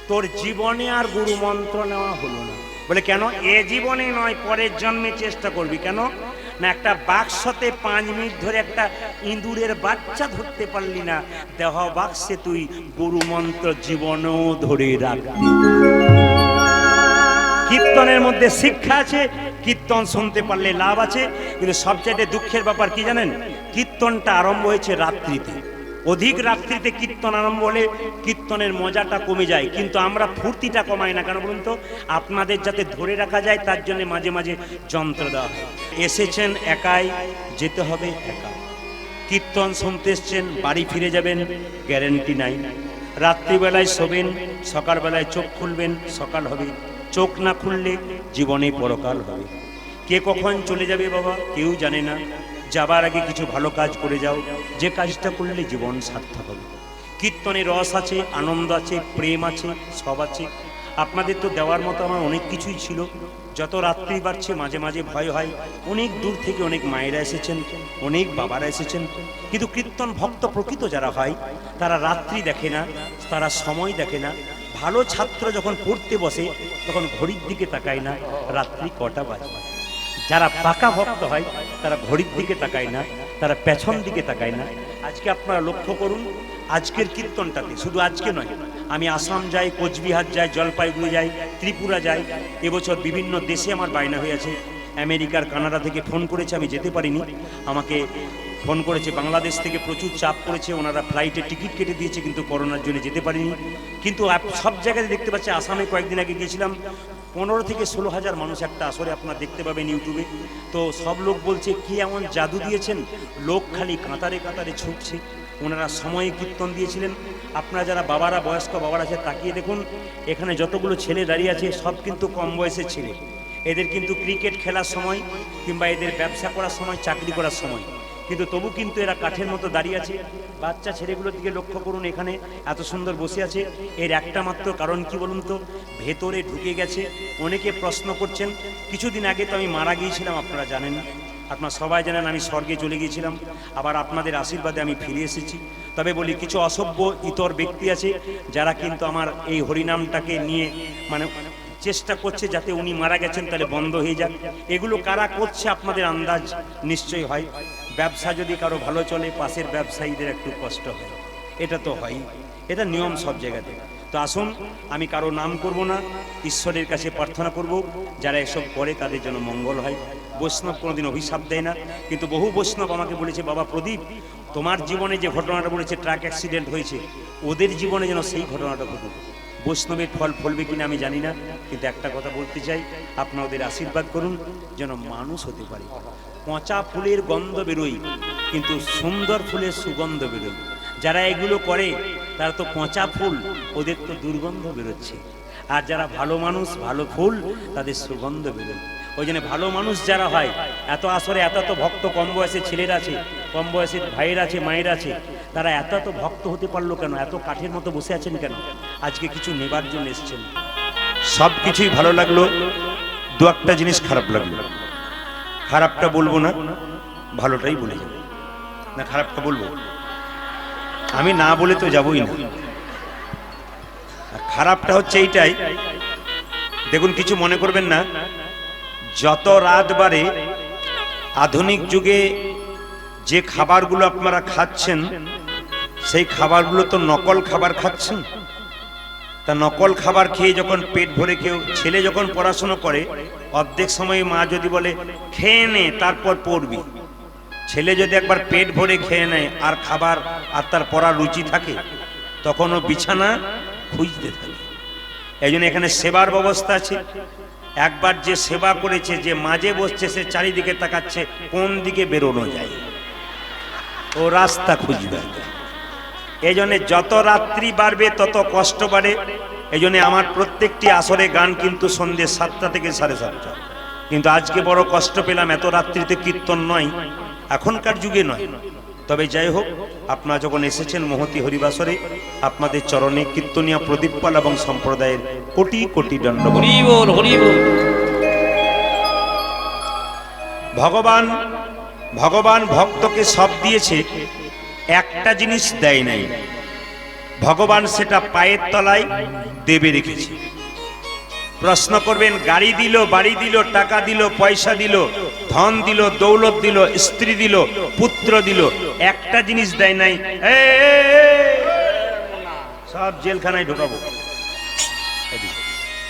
Speaker 1: তোর জীবনে আর গুরু মন্ত্র নেওয়া হলো না। বলে কেন? এ জীবনে নয়, পরের জন্মে চেষ্টা করবি। কেন না? একটা বাক্সতে 5 মিনিট ধরে একটা ইঁদুরের বাচ্চা ধরতে পারলি না, দেহ বাক্সে তুই গুরু মন্ত্র জীবনেও ধরে রাখবি। কীর্তনের মধ্যে শিক্ষা আছে, কীর্তন শুনতে পারলে লাভ আছে। কিন্তু সবচেয়ে দুঃখের ব্যাপার কি জানেন? কীর্তনটা আরম্ভ হয়েছে রাত্রিতে, অধিক রাত্রিতে কীর্তন আরম্ভ হলে কীর্তনের মজাটা কমে যায়, কিন্তু আমরা ফুর্তিটা কমাই না। কেন বলুন তো? আপনাদের যাতে ধরে রাখা যায় তার জন্য মাঝে মাঝে যন্ত্র দেওয়া হয়। এসেছেন একাই, যেতে হবে একা। কীর্তন শুনতে এসছেন, বাড়ি ফিরে যাবেন গ্যারেন্টি নাই। রাত্রিবেলায় শোবেন, সকালবেলায় চোখ খুলবেন, সকাল হবে। চোখ না খুললে জীবনে পরকাল হবে। কে কখন চলে যাবে বাবা কেউ জানে না। যাবার আগে কিছু ভালো কাজ করে যাও, যে কাজটা করলে জীবন সার্থক হবে। কীর্তনে রস আছে, আনন্দ আছে, প্রেম আছে, সব আছে। আপনাদের তো দেওয়ার মতো আমার অনেক কিছুই ছিল। যত রাত্রি বাড়ছে মাঝে মাঝে ভয় হয়। অনেক দূর থেকে অনেক মায়েরা এসেছেন, অনেক বাবারা এসেছেন, কিন্তু কীর্তন ভক্ত প্রকৃত যারা হয় তারা রাত্রি দেখে না, তারা সময় দেখে না। ভালো ছাত্র যখন পড়তে বসে তখন ঘড়ির দিকে তাকায় না রাত্রি কটা বাজে। যারা পাকা ভক্ত হয় তারা ঘড়ির দিকে তাকায় না, তারা পেছন দিকে তাকায় না। আজকে আপনারা লক্ষ্য করুন, আজকের কীর্তনটাতে, শুধু আজকে নয়, আমি আসাম যাই, কোচবিহার যাই, জলপাইগুড়ি যাই, ত্রিপুরা যাই। এবছর বিভিন্ন দেশে আমার বায়না হয়ে আছে। আমেরিকার, কানাডা থেকে ফোন করেছে, আমি যেতে পারিনি। আমাকে ফোন করেছে বাংলাদেশ থেকে, প্রচুর চাপ করেছে, ওনারা ফ্লাইটে টিকিট কেটে দিয়েছে, কিন্তু করোনার জন্য যেতে পারিনি। কিন্তু সব জায়গায় দেখতে পাচ্ছি। আসামে কয়েকদিন আগে গিয়েছিলাম, 15 থেকে 16 হাজার মানুষ একটা আসরে আপনারা দেখতে পাবেন ইউটিউবে। তো সব লোক বলছে কি এমন জাদু দিয়েছেন, লোক খালি কাতারে কাতারে ছুটছে। ওনারা সময়ে কীর্তন দিয়েছিলেন। আপনারা যারা বাবারা, বয়স্ক বাবারা আছে, তাকিয়ে দেখুন এখানে যতগুলো ছেলে দাঁড়িয়ে আছে সব কিন্তু কম বয়সের ছেলে। এদের কিন্তু ক্রিকেট খেলার সময় কিংবা এদের ব্যবসা করার সময়, চাকরি করার সময়, কিন্তু তবু কিন্তু এরা কাঠের মতো দাঁড়িয়ে আছে। বাচ্চা ছেলেগুলোর দিকে লক্ষ্য করুন, এখানে এত সুন্দর বসে আছে। এর একটা মাত্র কারণ কি বলুন তো, ভেতরে ঢুকে গেছে। অনেকে প্রশ্ন করছেন, কিছুদিন আগে তো আমি মারা গিয়েছিলাম, আপনারা জানেন, আপনারা সবাই জানেন আমি স্বর্গে চলে গিয়েছিলাম, আবার আপনাদের আশীর্বাদে আমি ফিরে এসেছি। তবে বলি, কিছু অসভ্য ইতর ব্যক্তি আছে যারা কিন্তু আমার এই হরিনামটাকে নিয়ে মানে চেষ্টা করছে যাতে উনি মারা গেছেন তাহলে বন্ধ হয়ে যাক। এগুলো কারা করছে আপনাদের আন্দাজ নিশ্চয়ই হয়। ব্যবসা যদি কারো ভালো চলে, পাশের ব্যবসায়ীদের একটু কষ্ট হয়, এটা তো হয়, এটা নিয়ম সব জায়গাতে। তো আসুন, আমি কারো নাম করব না, ঈশ্বরের কাছে প্রার্থনা করব যারা এসব করে তাদের জন্য মঙ্গল হয়। বৈষ্ণব কোনোদিন অভিশাপ দেয় না, কিন্তু বহু বৈষ্ণব আমাকে বলেছে, বাবা প্রদীপ, তোমার জীবনে যে ঘটনাটা বলেছে ট্রাক অ্যাক্সিডেন্ট হয়েছে, ওদের জীবনে যেন সেই ঘটনাটা ঘটুক। বৈষ্ণবের ফল ফলবে কিনা আমি জানি না, কিন্তু একটা কথা বলতে চাই, আপনারা ওদের আশীর্বাদ করুন যেন মানুষ হতে পারে। পচা ফুলের গন্ধ বেরোয়, কিন্তু সুন্দর ফুলের সুগন্ধ বেরোয়। যারা এগুলো করে তারা তো পচা ফুল, ওদের তো দুর্গন্ধ বেরোচ্ছে। আর যারা ভালো মানুষ, ভালো ফুল, তাদের সুগন্ধ বেরোয়। ওই জন্য ভালো মানুষ যারা হয়, এত আসরে এত ভক্ত, কম বয়সের ছেলেরা আছে, কম বয়সের ভাইয়ের আছে, মায়ের আছে, তারা এত ভক্ত হতে পারলো কেন? এত কাঠের মতো বসে আছেন কেন? আজকে কিছু নেবার জন্য এসছেন। সব কিছুই ভালো লাগলো, দু একটা জিনিস খারাপ লাগলো। খারাপটা বলবো না, ভালোটাই বলে যাবো। না, খারাপটা বলবো? আমি না বলে তো যাবই না। খারাপটা হচ্ছে এইটাই, দেখুন কিছু মনে করবেন না, যত রাত বাড়ে আধুনিক যুগে যে খাবারগুলো আপনারা খাচ্ছেন, সেই খাবারগুলো তো নকল খাবার খাচ্ছেন। তা নকল খাবার খেয়ে যখন পেট ভরে কেউ, ছেলে যখন পড়াশোনা করে, অর্ধেক সময় মা যদি বলে খেয়ে নে তারপর পড়বি, ছেলে যদি একবার পেট ভরে খেয়ে নেয় আর খাবার আর তার পড়ার রুচি থাকে, তখন ও বিছানা খুঁজতে থাকে। এই জন্য এখানে সেবার ব্যবস্থা আছে। একবার যে সেবা করেছে, যে মাঝে বসছে, সে চারিদিকে তাকাচ্ছে কোন দিকে বেরোনো যায়, ও রাস্তা খুঁজবে। এই জন্য যত রাত্রি বাড়বে তত কষ্ট বাড়ে। এই জন্য আমার প্রত্যেকটি আসরে গান কিন্তু সন্ধ্যে 7টা থেকে 7:30। কিন্তু আজকে বড় কষ্ট পেলাম, এত রাত্রিতে কীর্তন নয়, এখনকার যুগে নয়। তবে যাই হোক, আপনারা যখন এসেছেন মহতী হরিবাসরে, আপনাদের চরণে কীর্তনিয়া প্রদীপপাল এবং সম্প্রদায়ের কোটি কোটি দণ্ডবত। ভগবান ভক্তকে সব দিয়েছে, একটা জিনিস দেয় নাই। ভগবান সেটা পায়ের তলায় দেবে রেখেছে। প্রশ্ন করবেন, গাড়ি দিল, বাড়ি দিল, টাকা দিল, পয়সা দিল, ধন দিল, দৌলত দিল, স্ত্রী দিল, পুত্র দিল, একটা জিনিস দেয় নাই, সব জেলখানায় ঢোকাবো।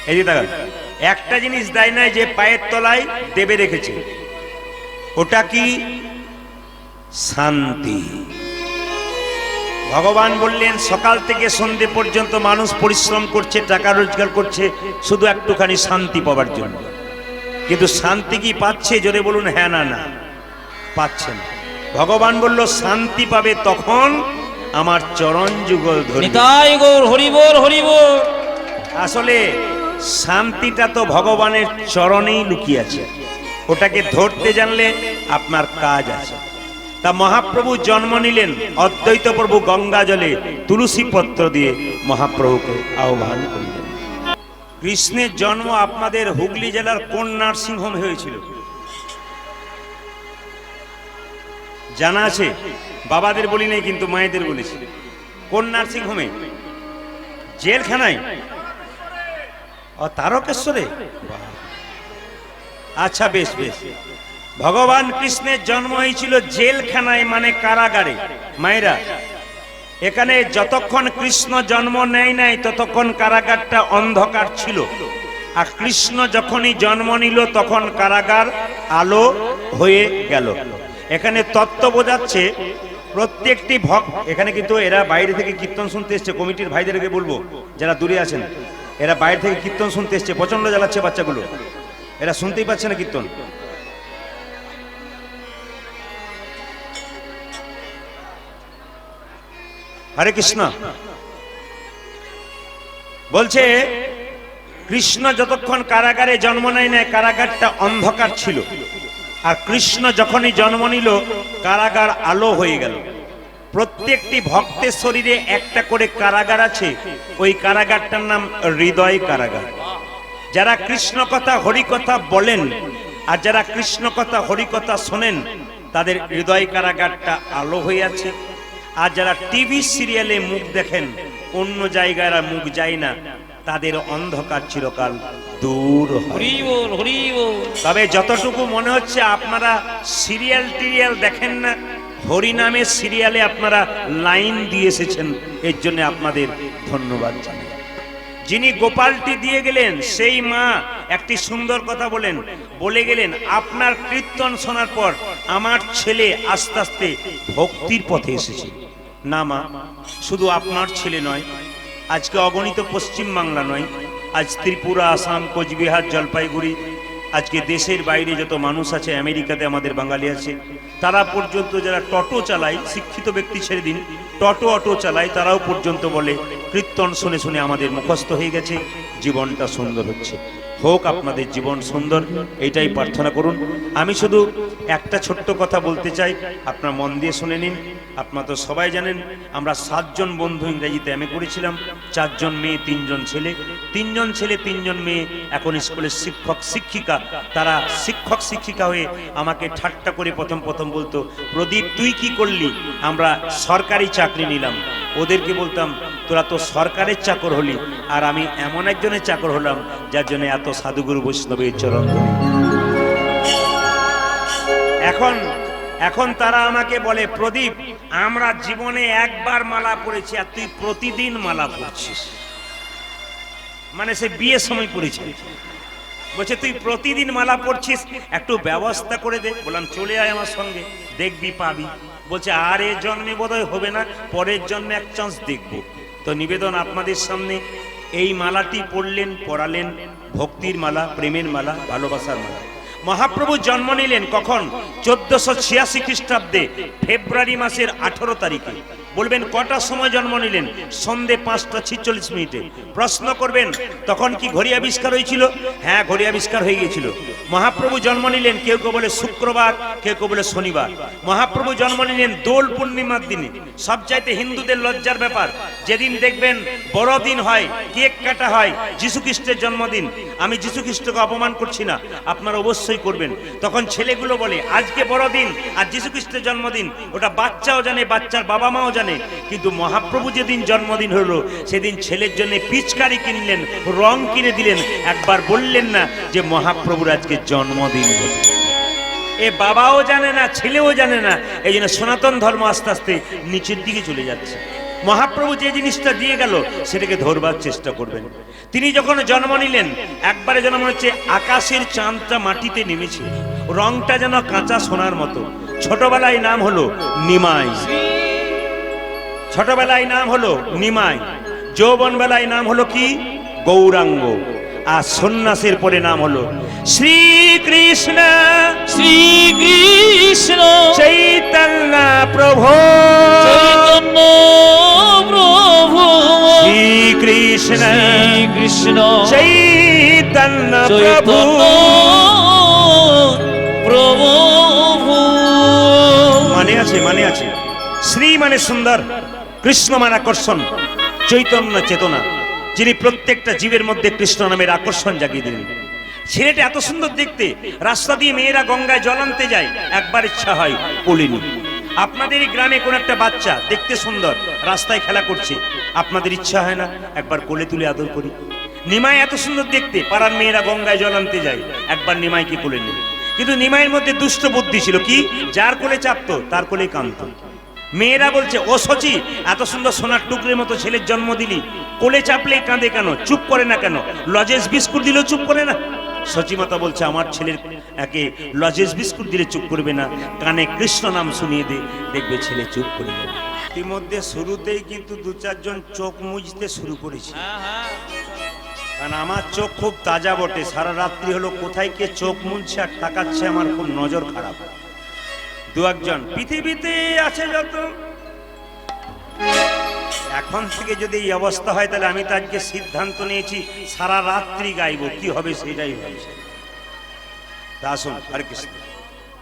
Speaker 1: এই যে দেখেন, একটা জিনিস দেয় নাই যে পায়ের তলায় দেবে রেখেছে। ওটা কি? শান্তি। ভগবান বললেন, সকাল থেকে সন্ধে পর্যন্ত মানুষ পরিশ্রম করছে, টাকা রোজগার করছে শুধু একটুখানি শান্তি পাওয়ার জন্য। কিন্তু শান্তি কি পাচ্ছে? জোরে বলুন হ্যাঁ না না, পাচ্ছে না। ভগবান বলল শান্তি পাবে তখন আমার চরণ যুগল ধরে। আসলে শান্তিটা তো ভগবানের চরণেই লুকিয়ে আছে, ওটাকে ধরতে জানলে আপনার কাজ আছে। তা মহাপ্রভু জন্ম নিলেন, অদ্বৈত প্রভু গঙ্গা জলে তুলসী পত্র দিয়ে মহাপ্রভুকে আহ্বান করলেন। কৃষ্ণের জন্ম আপনাদের হুগলি জেলার কোন নার্সিংহোমে হয়েছিল জানা আছে? বাবাদের বলি নাই, কিন্তু মায়েদের বলেছি। কোন নার্সিংহোমে? জেলখানায়? ও তারকেশ্বরে। আচ্ছা, বেশ বেশ। ভগবান কৃষ্ণের জন্ম হয়েছিল জেলখানায়, মানে কারাগারে। মায়েরা, এখানে যতক্ষণ কৃষ্ণ জন্ম নেয় নাই ততক্ষণ কারাগারটা অন্ধকার ছিল, আর কৃষ্ণ যখনই জন্ম নিল তখন কারাগার আলো হয়ে গেল। এখানে তত্ত্ব বোঝাচ্ছে প্রত্যেকটি ভক্ত। এখানে কিন্তু এরা বাইরে থেকে কীর্তন শুনতে এসছে, কমিটির ভাইদেরকে বলবো যারা দূরে আছেন, এরা বাইরে থেকে কীর্তন শুনতে এসছে, প্রচন্ড জ্বালাচ্ছে বাচ্চাগুলো, এরা শুনতেই পাচ্ছে না কীর্তন। হরে কৃষ্ণ। বলছে কৃষ্ণ যতক্ষণ কারাগারে জন্ম নেয় না, কারাগারটা অন্ধকার ছিল, আর কৃষ্ণ যখনই জন্ম নিল কারাগার আলো হয়ে গেল। প্রত্যেকটি ভক্তের শরীরে একটা করে কারাগার আছে, ওই কারাগারটার নাম হৃদয় কারাগার। যারা কৃষ্ণ কথা হরিকথা বলেন আর যারা কৃষ্ণ কথা হরিকথা শোনেন, তাদের হৃদয় কারাগারটা আলো হয়ে আছে। আর যারা টিভি সিরিয়ালে মুখ দেখেন, অন্য জায়গায় মুখ যায় না, তাদের অন্ধকার চিরকাল দূর হয়। তবে যতটুকু মনে হচ্ছে আপনারা সিরিয়াল টিরিয়াল দেখেন না, হরি নামের সিরিয়ালে আপনারা লাইন দিয়ে এসেছেন, এর জন্য আপনাদের ধন্যবাদ জানাই। যিনি গোপালটি দিয়ে গেলেন সেই মা একটি সুন্দর কথা বলে গেলেন, আপনার কীর্তন শোনার পর আমার ছেলে আস্তে আস্তে ভক্তির পথে এসেছে। না মা, শুধু আপনার ছেলে নয়, আজকে অগণিত পশ্চিম বাংলা নয়, আজ ত্রিপুরা, আসাম, কোচবিহার, জলপাইগুড়ি, আজকে দেশের বাইরে যত মানুষ আছে, আমেরিকাতে আমাদের বাঙালি আছে, তারা পর্যন্ত যারা টোটো চালায়, শিক্ষিত ব্যক্তি ছেড়ে দিন, অটো চালায়, তারাও পর্যন্ত বলে কীর্তন শুনে শুনে আমাদের মুখস্থ হয়ে গেছে, জীবনটা সুন্দর হচ্ছে। হোক আপনাদের জীবন সুন্দর, এইটাই প্রার্থনা করুন। আমি শুধু একটা ছোট্ট কথা বলতে চাই, আপনার মন দিয়ে শুনে নিন। আপনারা তো সবাই জানেন আমরা 7 জন বন্ধু ইংরেজিতে এমএ করেছিলাম, 4 জন মেয়ে 3 জন ছেলে, 3 জন ছেলে 3 জন মেয়ে এখন স্কুলের শিক্ষক শিক্ষিকা। তারা শিক্ষক শিক্ষিকা হয়ে আমাকে ঠাট্টা করে প্রথম বলতো, প্রদীপ তুই কি করলি? আমরা সরকারি চাকরি নিলাম। ওদেরকে বলতাম, তোরা তো সরকারের চাকর হলি, আর আমি এমন একজনের চাকর হলাম যার জন্য এত সাধুগুরু বৈষ্ণবের চরণ ধরি। এখন তারা আমাকে বলে, প্রদীপ আমরা জীবনে একবার মালা পড়েছি আর তুই প্রতিদিন মালা পড়ছিস। মানে সে বিয়ের সময় পড়েছে, বলছে তুই প্রতিদিন মালা পড়ছিস, একটু ব্যবস্থা করে দে। বললাম চলে আয় আমার সঙ্গে, দেখবি পাবি। বলছে আর এ জন্মে বোধহয় হবে না, পরের জন্মে এক চান্স দেখব। তো নিবেদন আপনাদের সামনে, এই মালাটি পড়ালেন ভক্তির মালা, প্রেমের মালা, ভালোবাসার মালা। মহাপ্রভু জন্ম নিলেন কখন? 1486 খ্রিস্টাব্দে ফেব্রুয়ারি মাসের 18 তারিখে। বলবেন কটার সময় জন্ম নিলেন? সন্ধে 5:46। প্রশ্ন করবেন তখন কি ঘড়ি আবিষ্কার হয়েছিল? হ্যাঁ, ঘড়ি আবিষ্কার হয়ে গিয়েছিল। মহাপ্রভু জন্ম নিলেন কেউ কেউ বলে শুক্রবার, কেউ কেউ বলে শনিবার। মহাপ্রভু জন্ম নিলেন দোল পূর্ণিমার দিনে। সবচাইতে হিন্দুদের লজ্জার ব্যাপার, যেদিন দেখবেন বড়দিন হয়, কেক কাটা হয়, যীশু খ্রিস্টের জন্মদিন। আমি যীশু খ্রিস্টকে অপমান করছি না, আপনারা অবশ্যই করবেন। তখন ছেলেগুলো বলে আজকে বড়দিন আর যীশু খ্রিস্টের জন্মদিন। ওটা বাচ্চাও জানে, বাচ্চার বাবা মাও জানে। কিন্তু মহাপ্রভু যেদিন জন্মদিন হলো সেদিন ছেলের জন্য পিচকারি কিনলেন, রং কিনে দিলেন, একবার বললেন না যে মহাপ্রভুর আজকে জন্মদিন। এ বাবাও জানে না, ছেলেও জানে না। এই জন্য সনাতন ধর্ম আস্তে আস্তে নিচের দিকে চলে যাচ্ছে। মহাপ্রভু যে জিনিসটা দিয়ে গেল সেটাকে ধরবার চেষ্টা করবেন। তিনি যখন জন্ম নিলেন একবারে যেন মনে হচ্ছে আকাশের চাঁদটা মাটিতে নেমেছে, রংটা যেন কাঁচা সোনার মতো। ছোটবেলায় নাম হলো নিমাই, ছোটবেলায় নাম হলো নিমাই, যৌবন বেলায় নাম হলো কি? গৌরাঙ্গ। আর সন্ন্যাসের পরে নাম হলো শ্রীকৃষ্ণ, শ্রীকৃষ্ণ চৈতন্য প্রভু, চৈতন্য প্রভু, শ্রীকৃষ্ণ, শ্রীকৃষ্ণ চৈতন্য প্রভু, প্রভু। মানে আছে শ্রী মানে সুন্দর, কৃষ্ণ মানে আকর্ষণ, চৈতন্য চেতনা, যিনি প্রত্যেকটা জীবের মধ্যে কৃষ্ণ নামের আকর্ষণ জাগিয়ে দিলেন। ছেলেটা এত সুন্দর দেখতে, রাস্তা দিয়ে মেয়েরা গঙ্গায় জল আনতে যায়, একবার ইচ্ছা হয় কোলে নিই। আপনাদের এই গ্রামে কোন একটা বাচ্চা দেখতে সুন্দর রাস্তায় খেলা করছে, আপনাদের ইচ্ছা হয় না একবার কোলে তুলে আদর করি? নিমাই এত সুন্দর দেখতে, পাড়ার মেয়েরা গঙ্গায় জল আনতে যায়, একবার নিমাইকে কোলে নিই। কিন্তু নিমাইয়ের মধ্যে দুষ্ট বুদ্ধি ছিল কি? যার কোলে চাপতো তার কোলে কাঁদতো। মেয়েরা বলছে, ও সচি এত সুন্দর সোনার টুকরের মতো ছেলের জন্ম দিলি, কোলে চাপলেই কাঁদে কেন, চুপ করে না কেন? লজেন্স বিস্কুট দিলেও চুপ করে না। সচিমাতা বলছে, আমার ছেলের একে লজেন্স বিস্কুট দিলে চুপ করবে না, কানে কৃষ্ণ নাম শুনিয়ে দে, দেখবে ছেলে চুপ করে যাবে। ইতিমধ্যে শুরুতেই কিন্তু 2-4 জন চোখ মুজতে শুরু করেছে, কারণ আমার চোখ খুব তাজা বটে। সারা রাত্রি হলো কোথায় কে চোখ মুছছে আর তাকাচ্ছে, আমার খুব নজর খারাপ। 2-1 জন পৃথিবীতে আছে যত এখন থেকে যদি এই অবস্থা হয় তাহলে আমি তো আজকে সিদ্ধান্ত নিয়েছি সারা রাত্রি গাইব, কি হবে সেটাই ভাবছি। আসুন, হরে কৃষ্ণ।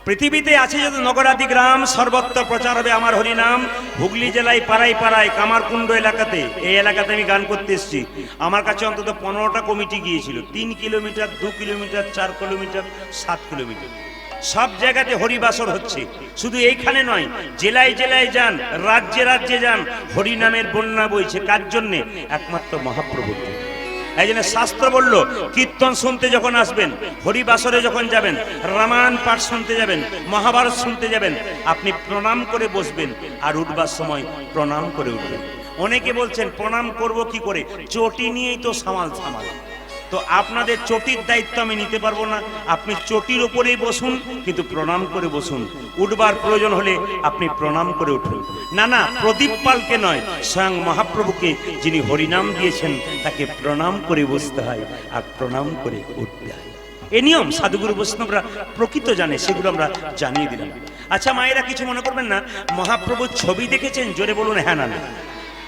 Speaker 1: পৃথিবীতে আছে যত নগরাদি গ্রাম, সর্বত্র প্রচার হবে আমার হরিনাম। হুগলি জেলায় পাড়ায় পাড়ায় কামারকুণ্ড এলাকাতে, এই এলাকাতে আমি গান করতে এসেছি। আমার কাছে অন্তত 15টা কমিটি গিয়েছিল, 3 কিলোমিটার, 2 কিলোমিটার, 4 কিলোমিটার, 7 কিলোমিটার। সব জায়গাতে হরিবাসর হচ্ছে। শুধু এইখানে নয়, জেলায় জেলায় যান, রাজ্যে রাজ্যে যান, হরিনামের বন্যা বইছে। কার জন্যে? একমাত্র মহাপ্রভুর জন্য। এই জন্য শাস্ত্র বলল, কীর্তন শুনতে যখন আসবেন, হরিবাসরে যখন যাবেন, রামায়ণ পাঠ শুনতে যাবেন, মহাভারত শুনতে যাবেন, আপনি প্রণাম করে বসবেন আর উঠবার সময় প্রণাম করে উঠবেন। অনেকে বলছেন প্রণাম করব কি করে, চটি নিয়েই তো সামাল। তো আপনাদের চটির দায়িত্ব আমি নিতে পারবো না। আপনি চটির ওপরেই বসুন, কিন্তু প্রণাম করে বসুন। উঠবার প্রয়োজন হলে আপনি প্রণাম করে উঠুন। না, প্রদীপ পালকে নয়, স্বয়ং মহাপ্রভুকে যিনি হরিনাম দিয়েছেন তাকে প্রণাম করে বসতে হয় আর প্রণাম করে উঠতে হয়। এই নিয়ম সাধুগুরু বৈষ্ণবরা প্রকৃত জানে, সেগুলো আমরা জানিয়ে দিলাম। আচ্ছা মায়েরা, কিছু মনে করবেন না, মহাপ্রভুর ছবি দেখেছেন? জোরে বলুন হ্যাঁ না না।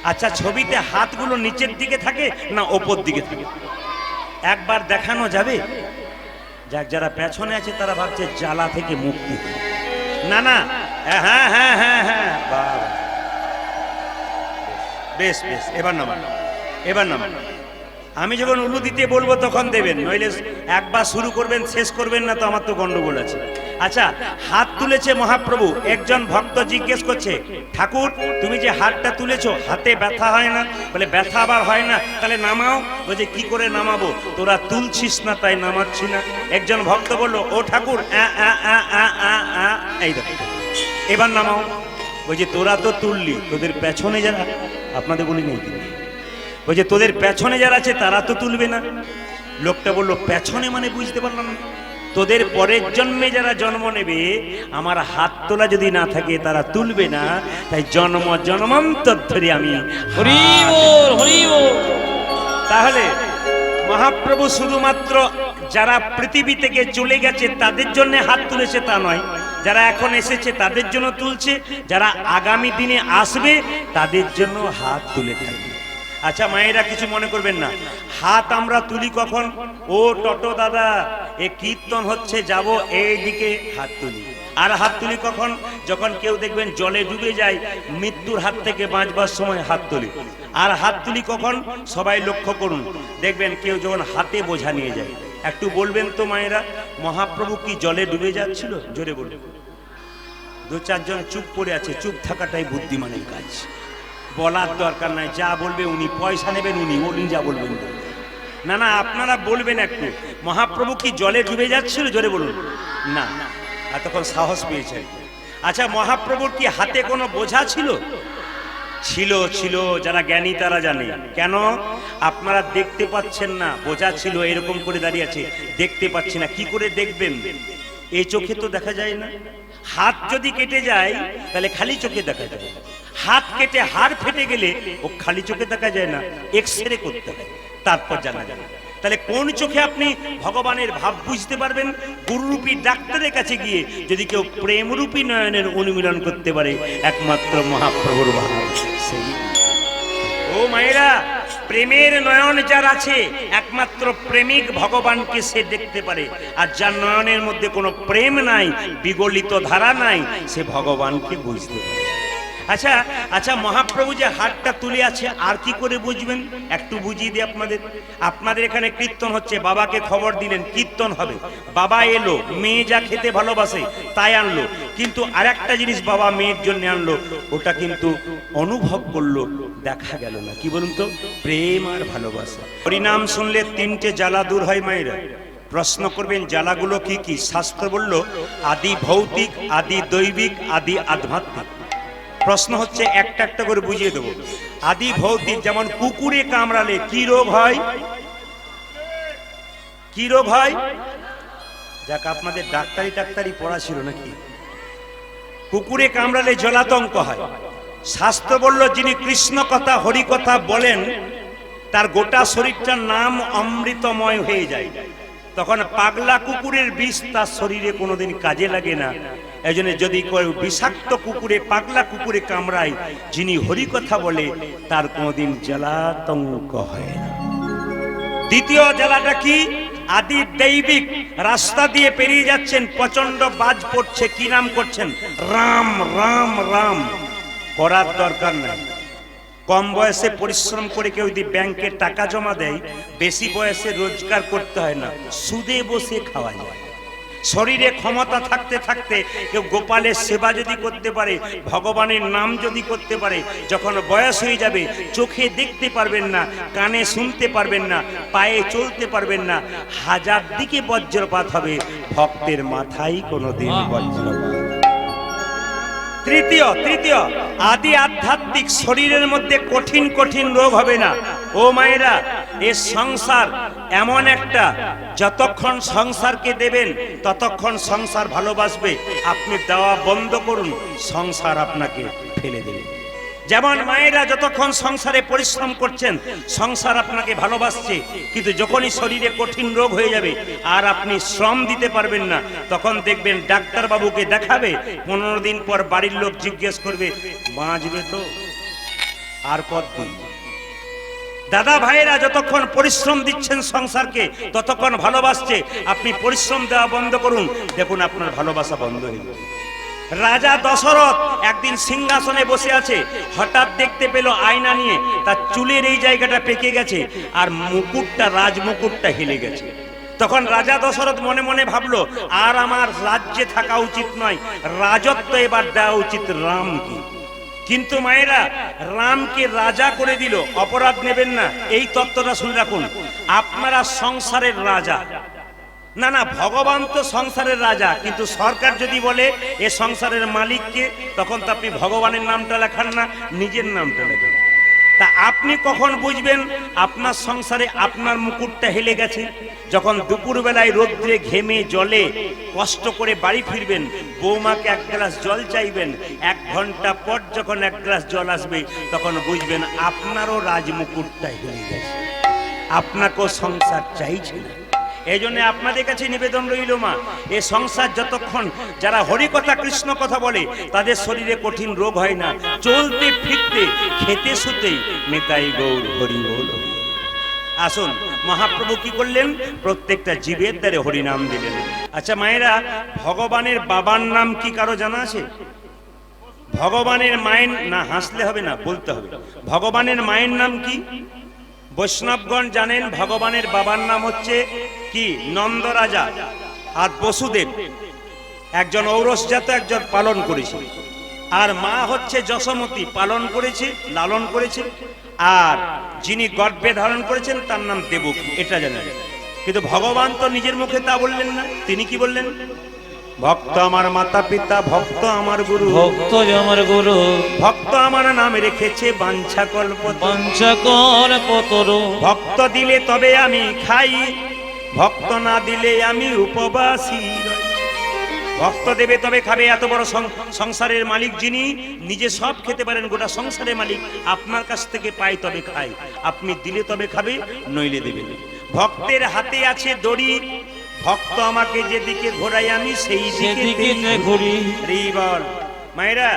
Speaker 1: আচ্ছা, ছবিতে হাতগুলো নিচের দিকে থাকে না ওপর দিকে থাকে? একবার দেখানো যাবে? যাক, যারা পেছনে আছে তারা ভাবছে জ্বালা থেকে মুক্তি। না, হ্যাঁ হ্যাঁ হ্যাঁ হ্যাঁ, বেশ বেশ, এবার নামান। আমি যখন উলু দিতে বলবো তখন দেবেন, নইলে একবার শুরু করবেন শেষ করবেন না, তো আমার তো গন্ডগোল আছে। আচ্ছা, হাত তুলেছে মহাপ্রভু। একজন ভক্ত জিজ্ঞেস করছে, ঠাকুর তুমি যে হাতটা তুলেছো, হাতে ব্যথা হয় না? বলে ব্যথা আবার হয় না, তাহলে নামাও। বলছে কি করে নামাবো, তোরা তুলছিস না তাই নামাচ্ছি না। একজন ভক্ত বলল, ও ঠাকুর এই দেখো, এবার নামাও। বলছে তোরা তো তুললি, তোদের পেছনে যারা, আপনাদের বলি নেই কিন্তু, বলছে তোদের পেছনে যারা আছে তারা তো তুলবে না। লোকটা বলল, পেছনে মানে বুঝতে পারলাম না। তোদের পরের জন্মে যারা জন্ম নেবে, আমার হাত তোলা যদি না থাকে তারা তুলবে না, তাই জন্ম জন্মান্তর ধরে আমি হরি বল হরি বল। তাহলে মহাপ্রভু শুধুমাত্র যারা পৃথিবী থেকে চলে গেছে তাদের জন্য হাত তুলেছে তা নয়, যারা এখন এসেছে তাদের জন্য তুলছে, যারা আগামী দিনে আসবে তাদের জন্য হাত তুলে থাকবে। আচ্ছা মায়েরা, কিছু মনে করবেন না, হাত আমরা তুলি কখন? ও টোটো দাদা, এ কীর্তন হচ্ছে, যাব এইদিকে হাত তুলি। আর হাত তুলি কখন? যখন কেউ দেখবেন জলে ডুবে যায়, মৃত্যুর হাত থেকে বাঁচবার সময় হাত তুলি। আর হাত তুলি কখন? সবাই লক্ষ্য করুন, দেখবেন কেউ যখন হাতে বোঝা নিয়ে যায়। একটু বলবেন তো মায়েরা, মহাপ্রভু কি জলে ডুবে যাচ্ছিল? জোরে বলুন। 2-4 জন চুপ করে আছে, চুপ থাকাটাই বুদ্ধিমানের কাজ। বলার দরকার নাই, যা বলবে উনি, পয়সা নেবেন উনি যা বলবেন। না, আপনারা বলবেন একটু, মহাপ্রভু কি জলে ডুবে যাচ্ছিল? জোরে বলুন না। আর তখন সাহস পেয়েছেন। আচ্ছা, মহাপ্রভুর কি হাতে কোনো বোঝা ছিল? ছিল, যারা জ্ঞানী তারা জানে। কেন? আপনারা দেখতে পাচ্ছেন না, বোঝা ছিল, এরকম করে দাঁড়িয়ে আছে, দেখতে পাচ্ছি না। কি করে দেখবেন? এই চোখে তো দেখা যায় না। হাত যদি কেটে যায় তাহলে খালি চোখে দেখা যায়। হাত কেটে হাড় ফেটে গেলে ও খালি চোখে দেখা যায় না, এক্সরে করতে হয়, তারপর জানা যায়। তাহলে কোন চোখে আপনি ভগবানের ভাব বুঝতে পারবেন? গুরুরূপী ডাক্তারের কাছে গিয়ে যদি কেউ প্রেমরূপী নয়নের অনুমিলন করতে পারে, একমাত্র মহাপ্রভুর ভাব। ও মায়েরা, প্রেমের নয়ন যার আছে, একমাত্র প্রেমিক ভগবানকে সে দেখতে পারে। আর যার নয়নের মধ্যে কোনো প্রেম নাই, বিগলিত ধারা নাই, সে ভগবানকে বুঝতে পারে। আচ্ছা, মহাপ্রভু যে হাতটা তুলে আছে, আর কি করে বুঝবেন? একটু বুঝিয়ে দিই আপনাদের। আপনাদের এখানে কীর্তন হচ্ছে, বাবাকে খবর দিলেন কীর্তন হবে, বাবা এলো, মেয়ে যা খেতে ভালোবাসে তাই আনলো, কিন্তু আরেকটা জিনিস বাবা মেয়ের জন্য আনলো, ওটা কিন্তু অনুভব করলো, দেখা গেল না। কি বলুন তো? প্রেম আর ভালোবাসা। হরিনাম শুনলে 3টে জ্বালা দূর হয় মায়েরা। প্রশ্ন করবেন জ্বালাগুলো কি কি? শাস্ত্র বলল, আদি ভৌতিক, আদি দৈবিক, আদি আধ্যাত্মিক। প্রশ্ন হচ্ছে একটা একটা করে বুঝিয়ে দেবো। আদি ভৌতিক, যেমন কুকুরে কামড়ালে কি রোগ হয়? কি রোগ হয়? যাক, আপনাদের ডাক্তারি পড়া ছিল নাকি? কুকুরে কামড়ালে জলাতঙ্ক হয়। শাস্ত্র বলল, যিনি কৃষ্ণ কথা হরি কথা বলেন তার গোটা শরীরটার নাম অমৃতময় হয়ে যায়। তখন পাগলা কুকুরের বিষ তার শরীরে কোনোদিন কাজে লাগে না, এই জন্য যদি বিষাক্ত কুকুরে পাগলা কুকুরে কামড়ায়, যিনি হরি কথা বলে তার কোনোদিন জ্বালাতঙ্ক হয় না। দ্বিতীয় জ্বালাটা কি? আদি দৈবিক রাস্তা দিয়ে পেরিয়ে যাচ্ছেন, প্রচন্ড বাজ পড়ছে, কি নাম করছেন? রাম রাম রাম। করার দরকার নাই। কম বয়সে পরিশ্রম করে কেউ যদি ব্যাংকে টাকা জমা দেয়, বেশি বয়সে রোজগার করতে হয় না, সুদে বসে খাওয়া যায়। শরীরে ক্ষমতা থাকতে থাকতে কেউ গোপালের সেবা যদি করতে পারে, ভগবানের নাম যদি করতে পারে, যখন বয়স হয়ে যাবে চোখে দেখতে পারবেন না, কানে শুনতে পারবেন না, পায়ে চলতে পারবেন না, হাজার দিকে বজ্রপাত হবে, ভক্তের মাথায় কোনোদিন বজ্রপাত। তৃতীয় আদি আধ্যাত্মিক শরীরের মধ্যে কঠিন কঠিন রোগ হবে না। ও মায়েরা, এ সংসার এমন একটা, যতক্ষণ সংসারকে দেবেন ততক্ষণ সংসার ভালোবাসবে। আপনি দেওয়া বন্ধ করুন, সংসার আপনাকে ফেলে দেবে। যেমন মায়েরা যতক্ষণ সংসারে পরিশ্রম করছেন, সংসার আপনাকে ভালোবাসছে, কিন্তু যখনই শরীরে কঠিন রোগ হয়ে যাবে আর আপনি শ্রম দিতে পারবেন না, তখন দেখবেন ডাক্তার বাবুকে দেখাবে, 15 দিন পর বাড়ির লোক জিজ্ঞেস করবে, বাঁচবে তো? আর কতদিন? দাদা ভাইয়েরা যতক্ষণ পরিশ্রম দিচ্ছেন সংসারকে, ততক্ষণ ভালোবাসছে। আপনি পরিশ্রম দেওয়া বন্ধ করুন, দেখুন আপনার ভালোবাসা বন্ধ হয়ে যাবে। রাজা দশরথ একদিন সিংহাসনে বসে আছে, হঠাৎ দেখতে পেল আয়না নিয়ে তার চুলের এই জায়গাটা পেকে গেছে আর মুকুটটা, রাজমুকুটটা হেলে গেছে। তখন রাজা দশরথ মনে মনে ভাবলো, আর আমার রাজ্যে থাকা উচিত নয়, রাজত্ব এবার দেওয়া উচিত রামকে। কিন্তু মায়েরা, রামকে রাজা করে দিল, অপরাধ নেবেন না। এই তত্ত্বটা শুনে রাখুন, আপনারা সংসারের রাজা না, না, ভগবান তো সংসারের রাজা, কিন্তু সরকার যদি বলে এ সংসারের মালিককে, তখন তো আপনি ভগবানের নামটা লেখান না, নিজের নামটা লেখান। তা আপনি কখন বুঝবেন আপনার সংসারে আপনার মুকুটটা হেলে গেছে? যখন দুপুরবেলায় রোদ্রে ঘেমে জলে কষ্ট করে বাড়ি ফিরবেন, বৌমাকে এক গ্লাস জল চাইবেন, 1 ঘন্টা পর যখন 1 গ্লাস জল আসবে, তখন বুঝবেন আপনারও রাজমুকুটটা হেলে গেছে, আপনাকেও সংসার চাইছে না। এই জন্য আপনাদের কাছে নিবেদন রইল মা, এ সংসার যতক্ষণ যারা হরি কথা কৃষ্ণ কথা বলে, তাদের শরীরে কঠিন রোগ হয় না, চলতে ফিরতে খেতে শুতে নিতাই গৌর হরি বল। আসুন, মহাপ্রভু কি করলেন? প্রত্যেকটা জীবের দ্বারে হরি নাম দিলেন। আচ্ছা মায়েরা, ভগবানের বাবার নাম কি কারো জানা আছে? ভগবানের মায়ের না, হাসলে হবে না, বলতে হবে। ভগবানের মায়ের নাম কি? বৈষ্ণবগণ জানেন ভগবানের বাবার নাম হচ্ছে কি? নন্দরাজা আর বসুদেব, একজন ঔরসজাত, একজন পালন করেছে। আর মা হচ্ছে যশোমতী, পালন করেছে, লালন করেছে। আর যিনি গর্ভে ধারণ করেছেন তার নাম দেবকী, এটা জানেন। কিন্তু ভগবান তো নিজের মুখে তা বললেন না। তিনি কি বললেন? ভক্ত আমার মাতা পিতা, ভক্ত আমার গুরু,
Speaker 2: ভক্ত আমার গুরু,
Speaker 1: ভক্ত আমার নাম রেখেছে বাঞ্ছা
Speaker 2: কল্পতরু।
Speaker 1: ভক্ত দিলে তবে আমি খাই, ভক্ত না দিলে আমি উপবাসী। ভক্ত দেবে তবে খাবে। এত বড় সংসারের মালিক যিনি, নিজে সব খেতে পারেন, গোটা সংসারের মালিক, আপনার কাছ থেকে পাই তবে খাই। আপনি দিলে তবে খাবে, নইলে দেবে। ভক্তের হাতে আছে দড়ি, ভক্ত আমাকে যেদিকে ঘোরাই আমি সেই দিকে ঘুরি। বল মায়েরা,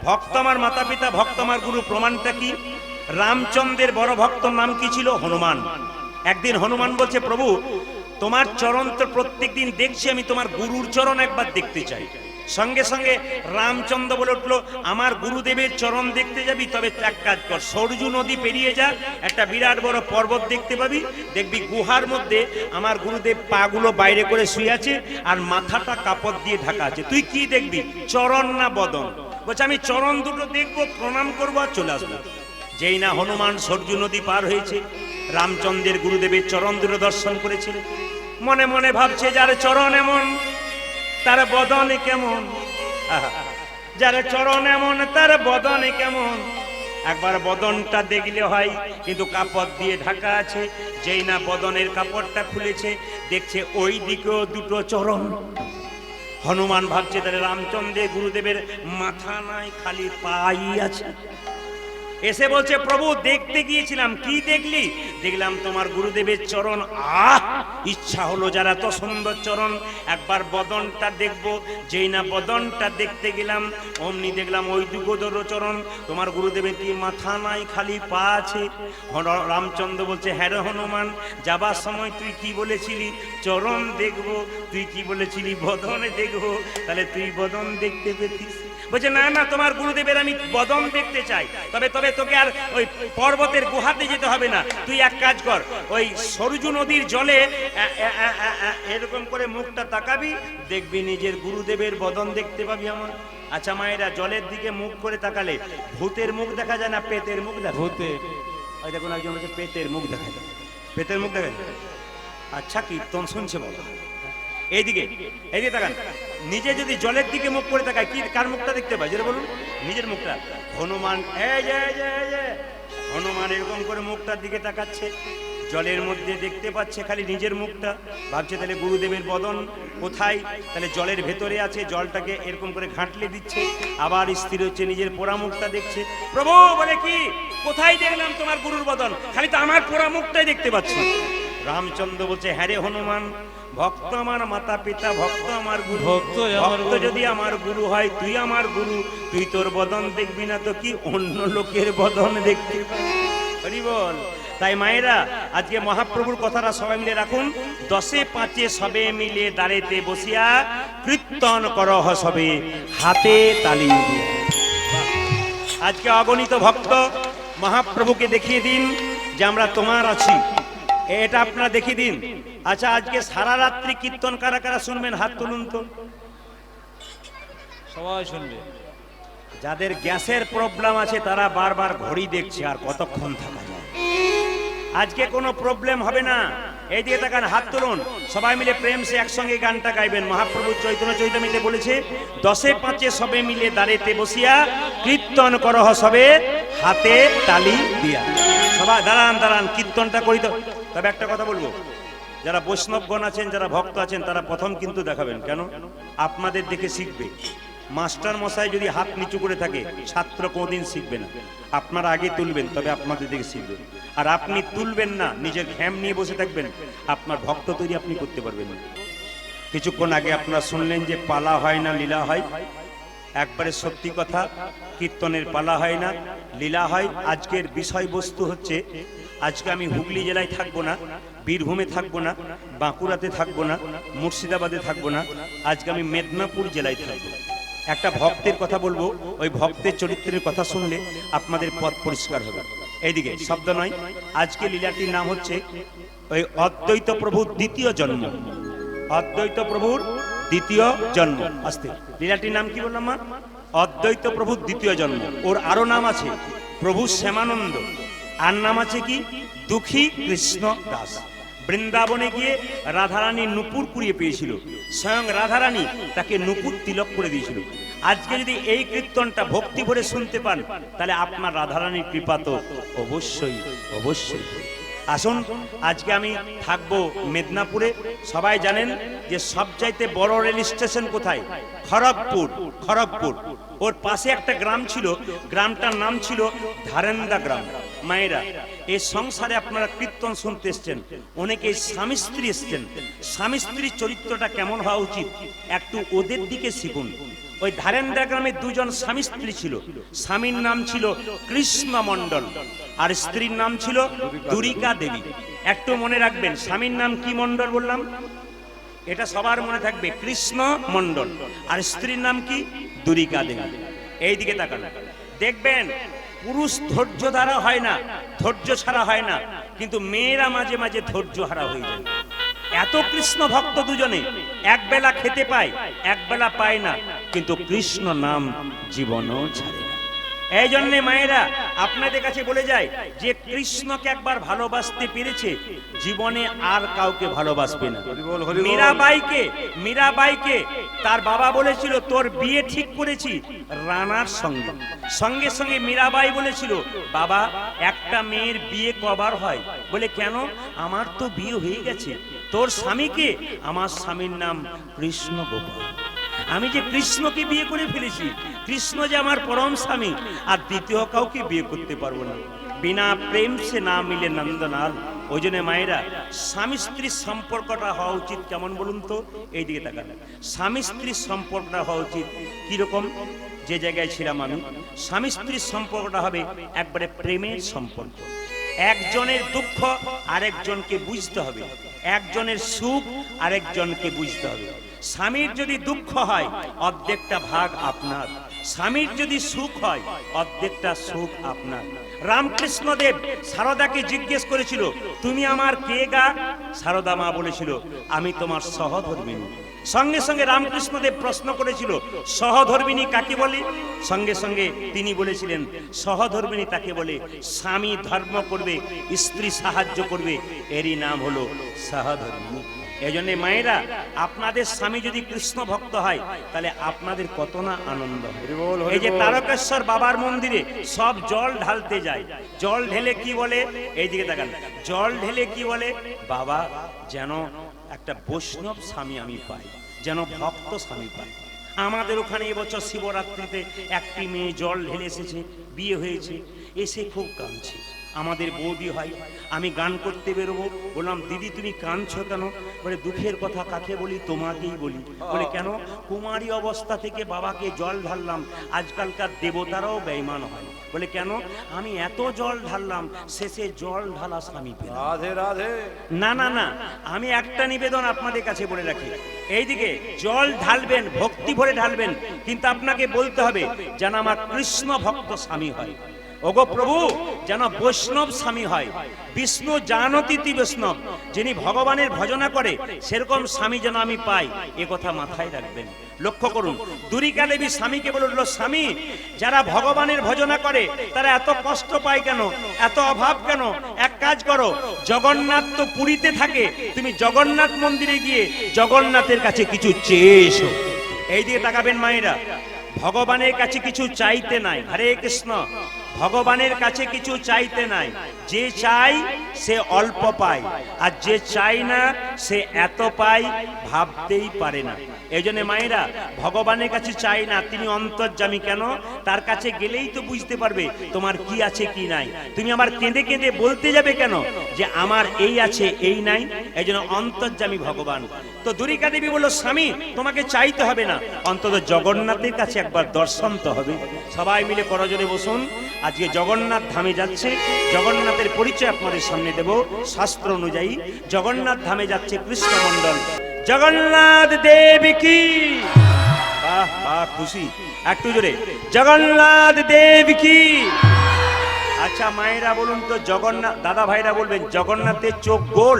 Speaker 1: ভক্ত আমার মাতা পিতা, ভক্ত আমার গুরু, প্রমাণটা কি? রামচন্দ্রের বড় ভক্তর নাম কি ছিল? হনুমান। একদিন হনুমান বলছে, প্রভু তোমার চরণ তো প্রত্যেক দিন দেখছি, আমি তোমার গুরুর চরণ একবার দেখতে চাই। সঙ্গে সঙ্গে রামচন্দ্র বলে উঠলো, আমার গুরুদেবের চরণ দেখতে যাবি? তবে এক কাজ কর, সরজু নদী পেরিয়ে যা, একটা বিরাট বড় পর্বত দেখতে পাবি, দেখবি গুহার মধ্যে আমার গুরুদেব পাগুলো বাইরে করে শুয়ে আছে আর মাথাটা কাপড় দিয়ে ঢাকা আছে। তুই কি দেখবি, চরণ না বদন? বলছে আমি চরণ দুটো দেখবো, প্রণাম করবো আর চলে আসবো। যেই না হনুমান সরজু নদী পার হয়েছে, রামচন্দ্রের গুরুদেবের চরণ দুটো দর্শন করেছিল। মনে মনে ভাবছে, যার চরণ এমন তার বদনে কেমন, যার চরণ এমন তার বদনে কেমন। একবার বদনটা দেখলে হয়, কিন্তু কাপড় দিয়ে ঢাকা আছে। যেই না বদনের কাপড়টা খুলেছে, দেখছে ওই দিকেও দুটো চরণ। হনুমান ভাবছে তাহলে রামচন্দ্রের গুরুদেবের মাথা নাই, খালি পাই আছে। এসে বলছে প্রভু দেখতে গিয়েছিলাম, কি দেখলি? দেখলাম তোমার গুরুদেবের চরণ। ইচ্ছা হলো যারা এত সুন্দর চরণ একবার বদনটা দেখবো। যেই না বদনটা দেখতে গেলাম অমনি দেখলাম ওই দুগোদর চরণ। তোমার গুরুদেবের কি মাথা নাই, খালি পা আছে? রামচন্দ্র বলছে, হ্যাঁ রে হনুমান, যাবার সময় তুই কি বলেছিলি? চরণ দেখবো। তুই কি বলেছিলি? বদনে দেখবো। তাহলে তুই বদন দেখতে পেতিস? বলছে না না, তোমার গুরুদেবের আমি বদন দেখতে চাই। তবে তোকে আর ওই পর্বতের গুহাতে যেতে হবে না। তুই এক কাজ কর, ওই সরজু নদীর জলে এরকম করে মুখটা তাকাবি, দেখবি নিজের গুরুদেবের বদন দেখতে পাবি আমার। আচ্ছা মায়েরা, জলের দিকে মুখ করে তাকালে ভূতের মুখ দেখা যায় না পেতের মুখ দেখা? ভূতের। ওই দেখুন একজন বলছে পেতের মুখ দেখা যায়। পেতের মুখ দেখা যায়? আচ্ছা কীর্তন শুনছে বলো। এইদিকে তাকান, নিজে যদি জলের দিকে মুখ করে তাকায় কি কার মুখটা দেখতে পায়? যেটা বলুন, নিজের মুখটা। হনুমান হনুমান এরকম করে মুখটার দিকে তাকাচ্ছে, জলের মধ্যে দেখতে পাচ্ছে খালি নিজের মুখটা। ভাবছে তাহলে গুরুদেবের বদন কোথায়? তাহলে জলের ভেতরে আছে, জলটাকে এরকম করে ঘাঁটলে দিচ্ছে, আবার স্থির হচ্ছে, নিজের পোড়া মুখটা দেখছে। প্রভু বলে কি, কোথায় দেখলাম তোমার গুরুর বদন? খালি তো আমার পোড়া মুখটাই দেখতে পাচ্ছি। রামচন্দ্র বলছে, হ্যাঁ রে হনুমান, ভক্ত আমার মাতা পিতা, ভক্ত আমার গুরু। ভক্ত যদি আমার গুরু হয়, তুই আমার গুরু, তুই তোর বদন দেখবি না তো কি অন্য লোকের বদন দেখতে পারি? বল। তাই মায়েরা, আজকে মহাপ্রভুর কথাটা সবাই মিলে রাখুন। 10-5 সবে মিলে দাঁড়েতে বসিয়া কীর্তন করহ সবে হাতে তালি। আজকে অগণিত ভক্ত মহাপ্রভুকে দেখিয়ে দিন যে আমরা তোমার আছি, এটা আপনারা দেখিয়ে দিন। আচ্ছা, আজকে সারা রাত্রি কীর্তন কারা কারা শুনবেন? হাত তুলুন তো।
Speaker 2: সবাই শুনবে।
Speaker 1: যাদের গ্যাসের প্রবলেম আছে তারা বারবার ঘড়ি দেখছে আর কতক্ষণ থাকা যায়। আজকে কোনো প্রবলেম হবে না। এই দিকে তাকান, হাত তুলুন, সবাই মিলে প্রেম সে একসঙ্গে গানটা গাইবেন। মহাপ্রভু চৈতন্য চৈতন্যতে বলেছে, 10-5 সবে মিলে দাঁড়েতে বসিয়া কীর্তন করহ সবে হাতে তালি দিয়া। সবাই দাঁড়ান, কীর্তনটা করি তো। তবে একটা কথা বলবো, যারা বৈষ্ণবগণ আছেন, যারা ভক্ত আছেন, তারা প্রথম কিন্তু দেখাবেন। কেন? আপনাদের দেখে শিখবে। মাস্টার মশাই যদি হাত নিচু করে থাকে, ছাত্র কোনোদিন শিখবে না। আপনারা আগে তুলবেন, তবে আপনাদের দেখে শিখবে। আর আপনি তুলবেন না, নিজের ঘ্যাম নিয়ে বসে থাকবেন, আপনার ভক্ত তৈরি আপনি করতে পারবেন না। কিছুক্ষণ আগে আপনারা শুনলেন যে পালা হয় না লীলা হয়। একবারে সত্যি কথা, কীর্তনের পালা হয় না, লীলা হয়। আজকের বিষয়বস্তু হচ্ছে, আজকে আমি হুগলি জেলায় থাকবো না, বীরভূমে থাকবো না, বাঁকুড়াতে থাকবো না, মুর্শিদাবাদে থাকবো না, আজকে আমি মেদিনীপুর জেলায় থাকবো। একটা ভক্তের কথা বলবো, ওই ভক্তের চরিত্রের কথা শুনলে আপনাদের পথ পরিষ্কার হবে। এইদিকে শব্দ নয়, আজকে লীলাটির নাম হচ্ছে ওই অদ্বৈত প্রভুর দ্বিতীয় জন্ম। অদ্বৈত প্রভুর দ্বিতীয় জন্ম। আস্তে, লীলাটির নাম কি বললাম মা? অদ্বৈত প্রভুর দ্বিতীয় জন্ম। ওর আরো নাম আছে প্রভু শ্যামানন্দ, আর নাম আছে কি দুঃখী কৃষ্ণ দাস। বৃন্দাবনে গিয়ে রাধারানী নূপুর কুড়িয়ে পেয়েছিল, স্বয়ং রাধারানী তাকে নূপুর তিলক করে দিয়েছিল। আজকে যদি এই কীর্তনটা ভক্তি ভরে শুনতে পান, তাহলে আপনার রাধারানীর কৃপা তো অবশ্যই অবশ্যই। আসুন, আজকে আমি থাকবো মেদিনীপুরে। সবাই জানেন যে সবচাইতে বড় রেল স্টেশন কোথায়? খড়গপুর। খড়গপুর, ওর পাশে একটা গ্রাম ছিল, গ্রামটার নাম ছিল ধারেন্দা গ্রাম। মায়েরা, এই সংসারে আপনারা কীর্তন শুনতে এসছেন, অনেকে স্বামী স্ত্রী এসছেন। স্বামী স্ত্রীর চরিত্রটা কেমন হওয়া উচিত একটু ওদের দিকে শিখুন। ওই ধারেন্দা গ্রামে দুজন স্বামী স্ত্রী ছিল। স্বামীর নাম ছিল কৃষ্ণ মণ্ডল, আর স্ত্রীর নাম ছিল দুরিকা দেবী। একটু মনে রাখবেন, স্বামীর নাম কি মণ্ডল বললাম? এটা সবার মনে থাকবে, কৃষ্ণ মণ্ডল। আর স্ত্রীর নাম কি? দুরিকা দেবী। এই দিকে তাকান, দেখবেন পুরুষ ধৈর্য ধারা হয় না, ধৈর্য ছাড়া হয় না, কিন্তু মেয়েরা মাঝে মাঝে ধৈর্য হারা হয়ে যায়। এত কৃষ্ণ ভক্ত দুজনে, এক বেলা খেতে পায়, এক বেলা পায় না, কিন্তু কৃষ্ণ নাম জীবনও ছাড়ে না। এই জন্যে মায়েরা আপনাদের কাছে বলে যায়, যে কৃষ্ণকে একবার ভালোবাসতে পেরেছে, জীবনে আর কাউকে ভালোবাসবে না। মীরাবাইকে তার বাবা বলেছিল, তোর বিয়ে ঠিক করেছি রানার সঙ্গে। সঙ্গে সঙ্গে মীরাবাই বলেছিল, বাবা একটা মেয়ের বিয়ে কবার হয়? বলে কেন? আমার তো বিয়ে হয়ে গেছে। তোর স্বামীকে? আমার স্বামীর নাম কৃষ্ণ গোপাল। আমি যে কৃষ্ণকে বিয়ে করে ফেলেছি, কৃষ্ণ যে আমার পরম স্বামী, আর দ্বিতীয় কাউকে বিয়ে করতে পারবো না, বিনা প্রেম সে না মিলে নন্দনাল। ওই জন্য মায়েরা, স্বামী স্ত্রীর সম্পর্কটা হওয়া উচিত কেমন বলুন তো? এই দিকে তাকান। স্বামী স্ত্রীর সম্পর্কটা হওয়া উচিত কিরকম? যে জায়গায় ছিলাম আমি, স্বামী স্ত্রীর সম্পর্কটা হবে একবারে প্রেমের সম্পর্ক। একজনের দুঃখ আরেকজনকে বুঝতে হবে, একজনের সুখ আরেকজনকে বুঝতে হবে। স্বামীর যদি দুঃখ হয় অর্ধেকটা ভাগ আপনার, স্বামীর যদি সুখ হয় অর্ধেকটা সুখ আপনার। রামকৃষ্ণ দেব সারদাকে জিজ্ঞেস করেছিল, তুমি আমার কে গা? সারদা মা বলেছিল, আমি তোমার সহধর্মিণী। সঙ্গে সঙ্গে রামকৃষ্ণ দেব প্রশ্ন করেছিল, সহধর্মিণী কাকে বলে? সঙ্গে সঙ্গে তিনি বলেছিলেন, সহধর্মিণী তাকে বলে স্বামী ধর্ম করবে, স্ত্রী সাহায্য করবে, এরই নাম হলো সহধর্মিণী। এই জন্য মায়েরা, আপনাদের স্বামী যদি কৃষ্ণ ভক্ত হয় তাহলে আপনাদের কত না আনন্দ। এই যে তারকেশ্বর বাবার মন্দিরে সব জল ঢালতে যায়, জল ঢেলে কি বলে? এই দিকে তাকান, জল ঢেলে কি বলে? বাবা যেন একটা বৈষ্ণব স্বামী আমি পাই, যেন ভক্ত স্বামী পাই। আমাদের ওখানে এবছর শিবরাত্রিতে একটি মেয়ে জল ঢেলে এসেছে, বিয়ে হয়েছে, এসে খুব কাঁদছে। আমাদের বৌদি হয়, আমি গান করতে বেরোবো, বললাম দিদি তুমি কাঁদছো কেন? বলে দুঃখের কথা কাকে বলি? তোমাকেই বলি। বলে কেন? কুমারী অবস্থা থেকে বাবাকে জল ঢাললাম, আজকালকার দেবতারাও বেঈমান হয়। বলে কেন? আমি এত জল ঢাললাম, শেষে জল ঢালা স্বামী পেলাম। রাধে রাধে। না না না, আমি একটা নিবেদন আপনাদের কাছে বলে রাখি, এইদিকে জল ঢালবেন, ভক্তি ভরে ঢালবেন, কিন্তু আপনাকে বলতে হবে যেন আমার কৃষ্ণ ভক্ত স্বামী হয়। ওগো প্রভু, যেন বৈষ্ণব স্বামী হয়। বিষ্ণু জানতীতি বৈষ্ণব, যিনি ভগবানের ভজনা করে সেরকম স্বামী যেন আমি পাই, এ কথা মাথায় রাখবেন। লক্ষ্য করুন, দুরিকা দেবী স্বামীকে বলল, স্বামী যারা ভগবানের ভজনা করে তারা এত কষ্ট পায় কেন, এত অভাব কেন? এক কাজ করো, জগন্নাথ তো পুরীতে থাকে, তুমি জগন্নাথ মন্দিরে গিয়ে জগন্নাথের কাছে কিছু চেয়ে এসো। এই দিকে তাকাবেন মায়েরা, ভগবানের কাছে কিছু চাইতে নাই। হরে কৃষ্ণ। ভগবানের কাছে কিছু চাইতে নাই, যে চাই সে অল্প পায়, আর যে চাই না সে এত পায় ভাবতেই পারে না। এই জন্য মায়েরা, ভগবানের কাছে চাই না, তিনি অন্তর্যামী। কেন? তার কাছে গেলেই তো বুঝতে পারবে তোমার কি আছে কি নাই। তুমি আবার কেঁদে কেঁদে বলতে যাবে কেন যে আমার এই আছে এই নাই? এই জন্য অন্তর্যামী ভগবান। তো দুরিকা দেবী বলল, স্বামী তোমাকে চাইতে হবে না, অন্তত জগন্নাথের কাছে একবার দর্শন তো হবে। সবাই মিলে করজোড়ে বসুন। আজকে জগন্নাথ ধামে যাচ্ছে, জগন্নাথের পরিচয় আপনাদের সামনে দেব। শাস্ত্র অনুযায়ী জগন্নাথ ধামে যাচ্ছে কৃষ্ণমণ্ডল। জগন্নাথ দেব কি? বাহ বাহ, খুশি একটু জোরে, জগন্নাথ দেব কি? আচ্ছা মায়েরা বলুন তো, জগন্নাথ, দাদা ভাইরা বলবেন, জগন্নাথের চোখ গোল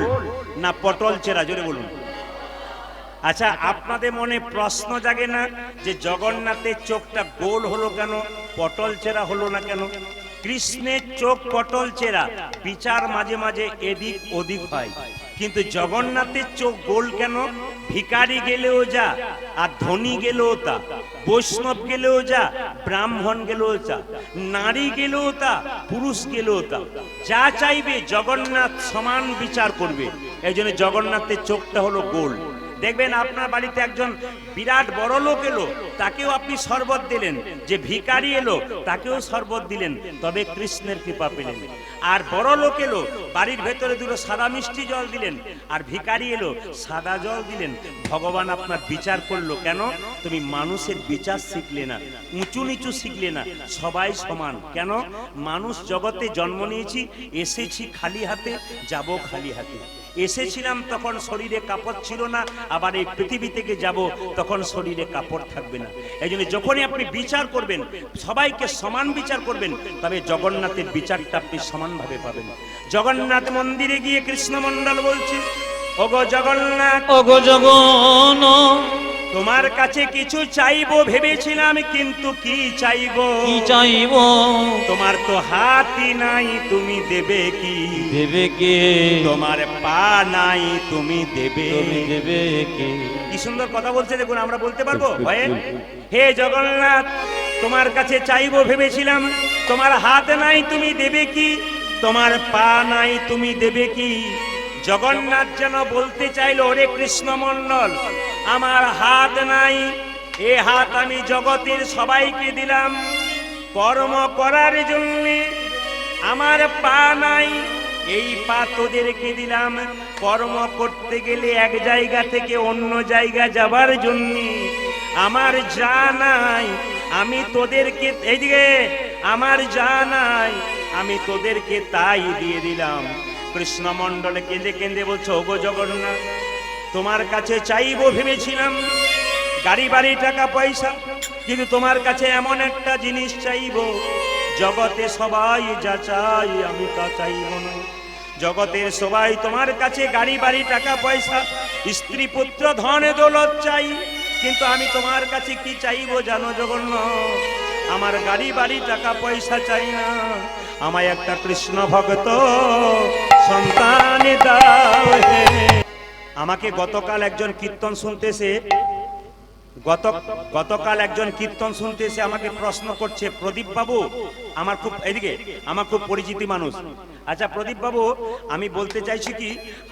Speaker 1: না পটল চেরা? জোরে বলুন। আচ্ছা আপনাদের মনে প্রশ্ন জাগে না যে জগন্নাথের চোখটা গোল হলো কেন, পটল চেরা হলো না কেন? কৃষ্ণের চোখ পটল চেরা, বিচার মাঝে মাঝে এদিক ওদিক হয়, কিন্তু জগন্নাথের চোখ গোল কেন? ভিখারি গেলেও যা, আর ধনী গেলেও তা, বৈষ্ণব গেলেও যা, ব্রাহ্মণ গেলেও যা, নারী গেলেও তা, পুরুষ গেলেও তা, যা চাইবে জগন্নাথ সমান বিচার করবে। এই জন্য জগন্নাথের চোখটা হলো গোল। দেখবেন আপনার বাড়িতে একজন বিরাট বড় লোক এলো, তাকেও আপনি শরবত দিলেন, যে ভিখারি এলো তাকেও শরবত দিলেন, তবে কৃষ্ণের কৃপা পেলেন। আর বড় লোক এলো, বাড়ির ভেতরে দুটো সাদা মিষ্টি জল দিলেন, আর ভিখারি এলো সাদা জল দিলেন, ভগবান আপনার বিচার করলো। কেন? তুমি মানুষের বিচার শিখলে না, উঁচু নিচু শিখলে না, সবাই সমান। কেন? মানুষ জগতে জন্ম নিয়েছি, এসেছি খালি হাতে, যাব খালি হাতে। এসেছিলাম তখন শরীরে কাপড় ছিল না, আবার এই পৃথিবী থেকে যাব তখন শরীরে কাপড় থাকবে না। এই জন্য যখনই আপনি বিচার করবেন, সবাইকে সমান বিচার করবেন, তবে জগন্নাথের বিচারটা আপনি সমানভাবে পাবেন। জগন্নাথ মন্দিরে গিয়ে কৃষ্ণমণ্ডল বলছে, ওগো জগন্নাথ,
Speaker 2: ওগো জগন,
Speaker 1: তোমার কাছে কিছু চাইবো ভেবেছিলাম, কিন্তু কি চাইবো?
Speaker 2: কি চাইব?
Speaker 1: তোমার তো হাতই নাই, তুমি দেবে কি?
Speaker 2: দেবে কে?
Speaker 1: তোমার পা নাই, তুমি দেবে
Speaker 2: দেবে কে?
Speaker 1: কি সুন্দর কথা বলছে দেখুন, আমরা বলতে পারবো ভয়ে? হে জগন্নাথ, তোমার কাছে চাইবো ভেবেছিলাম, তোমার হাত নাই, তুমি দেবে কি? তোমার পা নাই, তুমি দেবে কি? জগন্নাথ যেন বলতে চাইলো, ওরে কৃষ্ণমণ্ডল, আমার হাত নাই, এ হাত আমি জগতের সবাইকে দিলাম কর্ম করার জন্য, আমার পা নাই, এই পা তোদেরকে দিলাম কর্ম করতে গেলে এক জায়গা থেকে অন্য জায়গা যাবার জন্য, আমার যা নাই আমি তোদেরকে, এইদিকে আমার যা নাই আমি তোদেরকে তাই দিয়ে দিলাম। কৃষ্ণমণ্ডলে কেঁদে কেঁদে বলছো, ওগো জগন্নাথ, তোমার কাছে চাইবো ভেবেছিলাম গাড়ি বাড়ি টাকা পয়সা, কিন্তু তোমার কাছে এমন একটা জিনিস চাইবো, জগতে সবাই যা চাই আমি তা চাইব না। জগতের সবাই তোমার কাছে গাড়ি বাড়ি টাকা পয়সা স্ত্রী পুত্র ধন দৌলত চাই, কিন্তু আমি তোমার কাছে কি চাইবো জানো জগন্নাথ? আমার গাড়ি বাড়ি টাকা পয়সা চাই না, আমায় একটা কৃষ্ণ ভক্ত সন্তান দাও হে। আমাকে গতকাল একজন কীর্তন শুনতেছে, গতকাল একজন কীর্তন শুনতে এসে আমাকে প্রশ্ন করছে, প্রদীপ বাবু আমার খুব, এদিকে আমার খুব পরিচিত মানুষ, আচ্ছা প্রদীপ বাবু আমি বলতে চাইছি কি,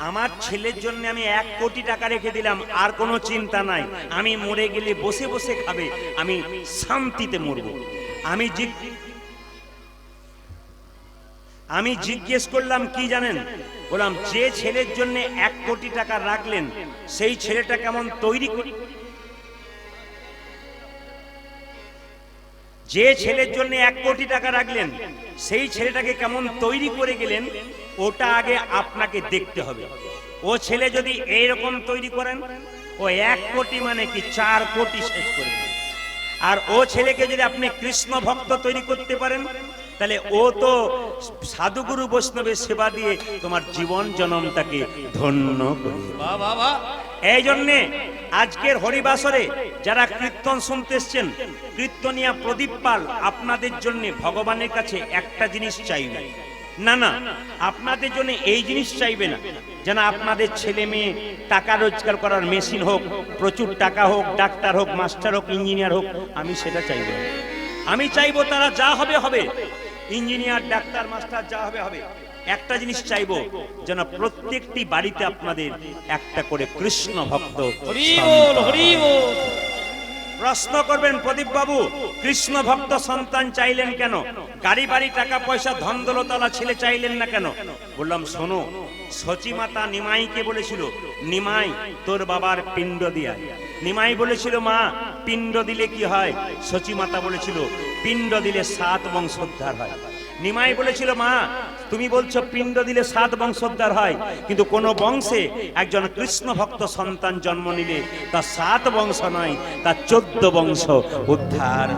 Speaker 1: আমার ছেলের জন্য আমি 1 কোটি টাকা রেখে দিলাম, আর কোনো চিন্তা নাই, আমি মরে গেলে বসে বসে খাবে, আমি শান্তিতে মরব। আমি জিজ্ঞেস করলাম কি জানেন, বললাম যে ছেলের জন্য 1 কোটি টাকা রাখলেন সেই ছেলেটা কেমন তৈরি করে, যে ছেলের জন্য 1 কোটি টাকা রাখলেন সেই ছেলেটাকে কেমন তৈরি করে গেলেন, ওটা আগে আপনাকে দেখতে হবে। ও ছেলে যদি এইরকম তৈরি করেন, ও 1 কোটি মানে কি 4 কোটি শেষ করবে। আর ও ছেলেকে যদি আপনি কৃষ্ণ ভক্ত তৈরি করতে পারেন, তাহলে ও তো সাধুগুরু বৈষ্ণবের সেবা দিয়ে তোমার জীবন জনমটাকে ধন্য করবে। এই জন্যে আজকের হরিবাসরে যারা কীর্তন শুনতে এসছেন, কীর্তনিয়া প্রদীপ পাল আপনাদের জন্য ভগবানের কাছে একটা জিনিস চাইবে না, না আপনাদের জন্য এই জিনিস চাইবে না যেন আপনাদের ছেলে মেয়ে টাকা রোজগার করার মেশিন হোক, প্রচুর টাকা হোক, ডাক্তার হোক, মাস্টার হোক, ইঞ্জিনিয়ার হোক, আমি সেটা চাইব। আমি চাইবো তারা যা হবে হবে, ইঞ্জিনিয়ার ডাক্তার মাস্টার যা হবে হবে। একটা জিনিস চাইবো যেন প্রত্যেকটি বাড়িতে আপনাদের একটা করে কৃষ্ণ ভক্ত। প্রশ্ন করবেন, প্রদীপ বাবু কৃষ্ণ ভক্ত সন্তান চাইলেন কেন, গাড়ি বাড়ি টাকা পয়সা ধন দৌলতওয়ালা ছেলে চাইলেন না কেন? বললাম শোনো, সচী মাতা নিমাইকে বলেছিল, নিমাই তোর বাবার পিণ্ড দিয়া। নিমাই বলেছিল, মা পিণ্ড দিলে কি হয়? সচী মাতা বলেছিল, পিণ্ড দিলে 7 বংশোদ্ধার হয়। নিমাই বলেছিল, মা তুমি বলছো পিণ্ড দিলে 7 বংশোদ্ধার হয়, কিন্তু কোন বংশে একজন কৃষ্ণ ভক্ত সন্তান জন্ম নিলে তা 7 বংশ নয়, তা 14 বংশ উদ্ধার।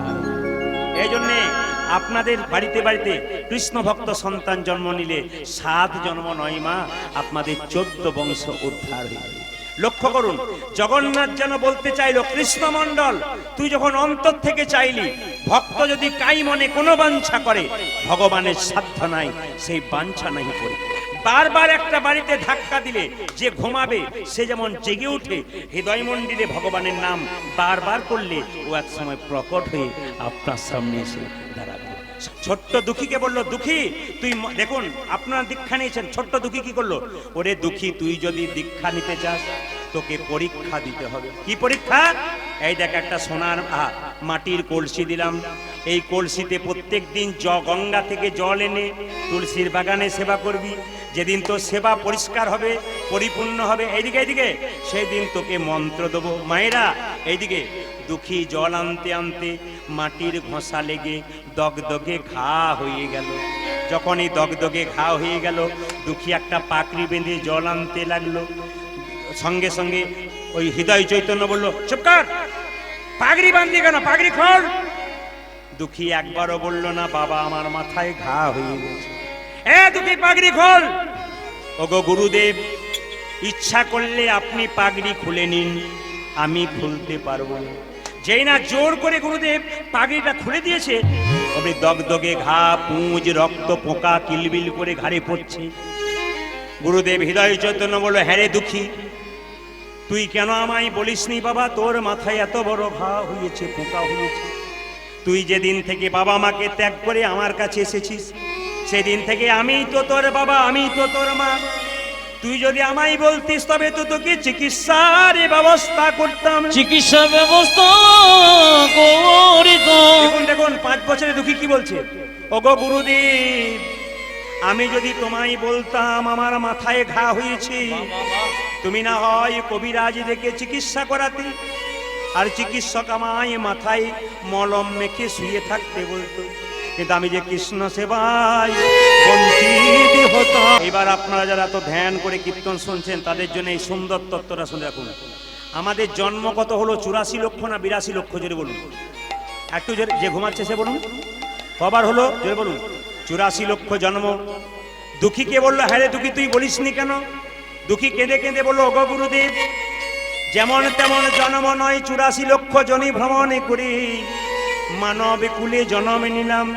Speaker 1: এই জন্যে আপনাদের বাড়িতে বাড়িতে কৃষ্ণ ভক্ত সন্তান জন্ম নিলে 7 জন্ম নয় মা, আপনাদের 14 বংশ উদ্ধার হয়ে। লক্ষ্য করুন, জগন্নাথ যেন বলতে চাইল, কৃষ্ণমণ্ডল তুই যখন অন্তর থেকে চাইলি, ভক্ত যদি কাই মনে কোনো বাঞ্ছা করে, ভগবানের সাধ্য নাই সেই বাঞ্ছা নাই করে। বারবার একটা বাড়িতে ধাক্কা দিলে যে ঘুমাবে সে যেমন জেগে উঠে, হৃদয় মন্দিরে ভগবানের নাম বারবার করলে ও এক সময় প্রকট হয়ে আপনার সামনে এসে দাঁড়াবে। ছোট্ট দুঃখীকে বলল, দুঃখী তুই দেখুন আপনারা দীক্ষা নিয়েছেন, ছোট্ট দুঃখী কি করলো, ওরে দুঃখী তুই যদি দীক্ষা নিতে চাস তোকে পরীক্ষা দিতে হবে। কি পরীক্ষা? এই দেখ একটা সোনার মাটির কলসি দিলাম, এই কলসিতে প্রত্যেক দিন গঙ্গা থেকে জল এনে তুলসীর বাগানে সেবা করবি, যেদিন তোর সেবা পরিষ্কার হবে, পরিপূর্ণ হবে, এইদিকে এইদিকে সেই দিন তোকে মন্ত্র দেবো। মায়েরা এইদিকে, দুঃখী জল আনতে আনতে মাটির ঘষা লেগে দগদগে ঘা হয়ে গেল। যখন এই দগদগে ঘা হয়ে গেল, দুঃখী একটা পাকড়ি বেঁধে জল আনতে লাগলো। সঙ্গে সঙ্গে ওই হৃদয় চৈতন্য বলল, চুপ কর, পাগড়ি বাঁধলি কেন, পাগড়ি খোল। দুঃখী একবারও বলল না, বাবা আমার মাথায় ঘা হয়ে গেছে। এ দুঃখী পাগড়ি খোল। ওগো গুরুদেব, ইচ্ছা করলে আপনি পাগড়ি খুলে নিন, আমি খুলতে পারবো না। যেই না জোর করে গুরুদেব পাগড়িটা খুলে দিয়েছে, তবে দগদগে ঘা, পুঁজ, রক্ত, পোকা কিলবিল করে ঘাড়ে পড়ছে। গুরুদেব হৃদয় চৈতন্য বলল, হ্যাঁ রে দুঃখী, তুই কেন আমায় বলিসনি বাবা তোর মাথায় এত বড় ঘা হয়েছে, পোকা হয়েছে? তুই যেদিন থেকে বাবা মাকে ত্যাগ করে আমার কাছে এসেছিস, সেদিন থেকে আমি তো তোর বাবা, আমি তো তোর মা। তুই যদি আমায় বলতিস তবে তো তোকে চিকিৎসার ব্যবস্থা করতাম।
Speaker 2: চিকিৎসা ব্যবস্থা করিত।
Speaker 1: দেখুন দেখুন 5 বছরে দুঃখী কি বলছে, ওগো গুরুদেব, আমি যদি তোমায় বলতাম আমার মাথায় ঘা হয়েছে, তুমি না হয় কবিরাজ ডেকে চিকিৎসা করাতে, আর চিকিৎসক আমায় মাথায় মলম মেখে শুয়ে থাকতে বলতো, কিন্তু আমি যে কৃষ্ণ সেবায় বঞ্চিত হতাম। এবার আপনারা যারা তো ধ্যান করে কীর্তন শুনছেন তাদের জন্য এই সুন্দর তত্ত্বটা শুনে রাখুন। আমাদের জন্ম কত হলো, 84 লক্ষ না 82 লক্ষ? জোরে বলুন, একটু জোরে, যে ঘুমাচ্ছে সে বলুন, কবার হলো জোরে বলুন? 84 লক্ষ জন্ম। দুঃখীকে বললো, হ্যাঁ রে দুঃখী তুই বলিসনি কেন? দুঃখী কেঁদে কেঁদে বললো, ওগো গুরুদেব, যেমন তেমন জন্ম নয়, 84 লক্ষ জনি ভ্রমণ করি মানব কুলে জন্ম নিলাম।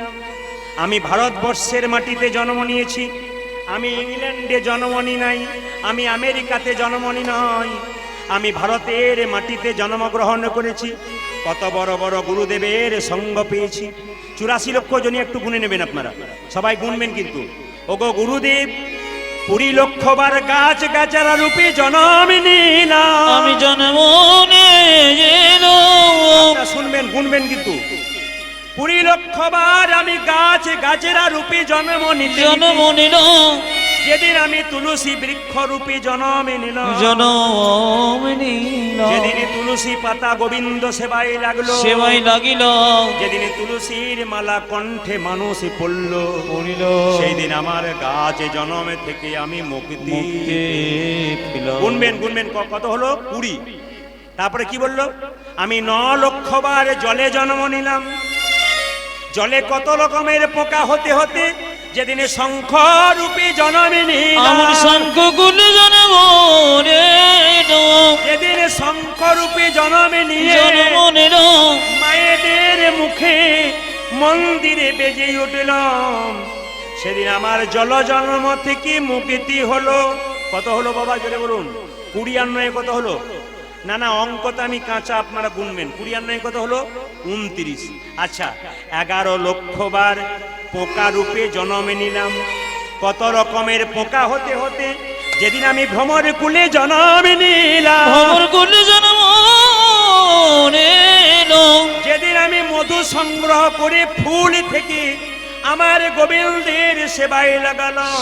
Speaker 1: আমি ভারতবর্ষের মাটিতে জন্ম নিয়েছি, আমি ইংল্যান্ডে জন্ম নি নাই, আমি আমেরিকাতে জন্ম নি নাই, আমি ভারতের মাটিতে জন্মগ্রহণ করেছি। কত বড় বড় গুরুদেবের সঙ্গ পেয়েছি। 84 লক্ষ জনি একটু গুনে নেবেন আপনারা, সবাই গুনবেন কিন্তু। ওগো গুরুদেব, 20 লক্ষবার গাছ গাছারা রূপে জন্ম নিলাম।
Speaker 2: আমি জন্ম নিলাম।
Speaker 1: শুনবেন, গুনবেন কিন্তু। 20 লক্ষবার আমি গাছ গাছেরা রূপে জন্ম
Speaker 2: জন্ম নিলাম।
Speaker 1: যেদিন আমি তুলসী বৃক্ষ রূপে জন্ম নিলাম,
Speaker 2: জন্ম নিলাম।
Speaker 1: যেদিন তুলসী পাতা গোবিন্দ সেবায় লাগলো,
Speaker 2: সেবাই লাগিল।
Speaker 1: যেদিন তুলসীর মালা কণ্ঠে মানুষ পড়ল,
Speaker 2: পড়িল।
Speaker 1: সেই দিন আমার গাছ জন্মে থেকে আমি মুক্তি
Speaker 2: পেলাম।
Speaker 1: গুনবেন গুনবেন, কত হলো? 20। তারপরে কি বললো? আমি 9 লক্ষবার জলে জন্ম নিলাম। জলে কত রকমের পোকা হতে হতে যেদিনে শঙ্খ রূপে জন্ম নিলাম।
Speaker 2: আমার শঙ্খ গুলি জন্ম নিলাম।
Speaker 1: যেদিনে শঙ্খ রূপে জন্ম নিয়ে
Speaker 2: জন্ম নিলাম।
Speaker 1: মায়েদের মুখে মন্দিরে বেজে উঠলাম, সেদিন আমার জল জন্ম থেকে মুক্তি হলো। কত হলো বাবা জোরে বলুন? 20 আর 9 কত হলো? না না, অঙ্কটা আমি কাঁচা, আপনারা গুনবেন। 20 আর 9 কত হলো? 29। আচ্ছা, 11 লক্ষবার পোকা রূপে জন্ম নিলাম। কত রকমের পোকা হতে হতে যেদিন আমি ভ্রমর কুলে জন্ম নিলাম।
Speaker 2: ভ্রমর কুলে জন্ম নিলাম।
Speaker 1: যেদিন আমি মধু সংগ্রহ করে ফুল থেকে আমার গোবিন্দের সেবায় লাগালাম,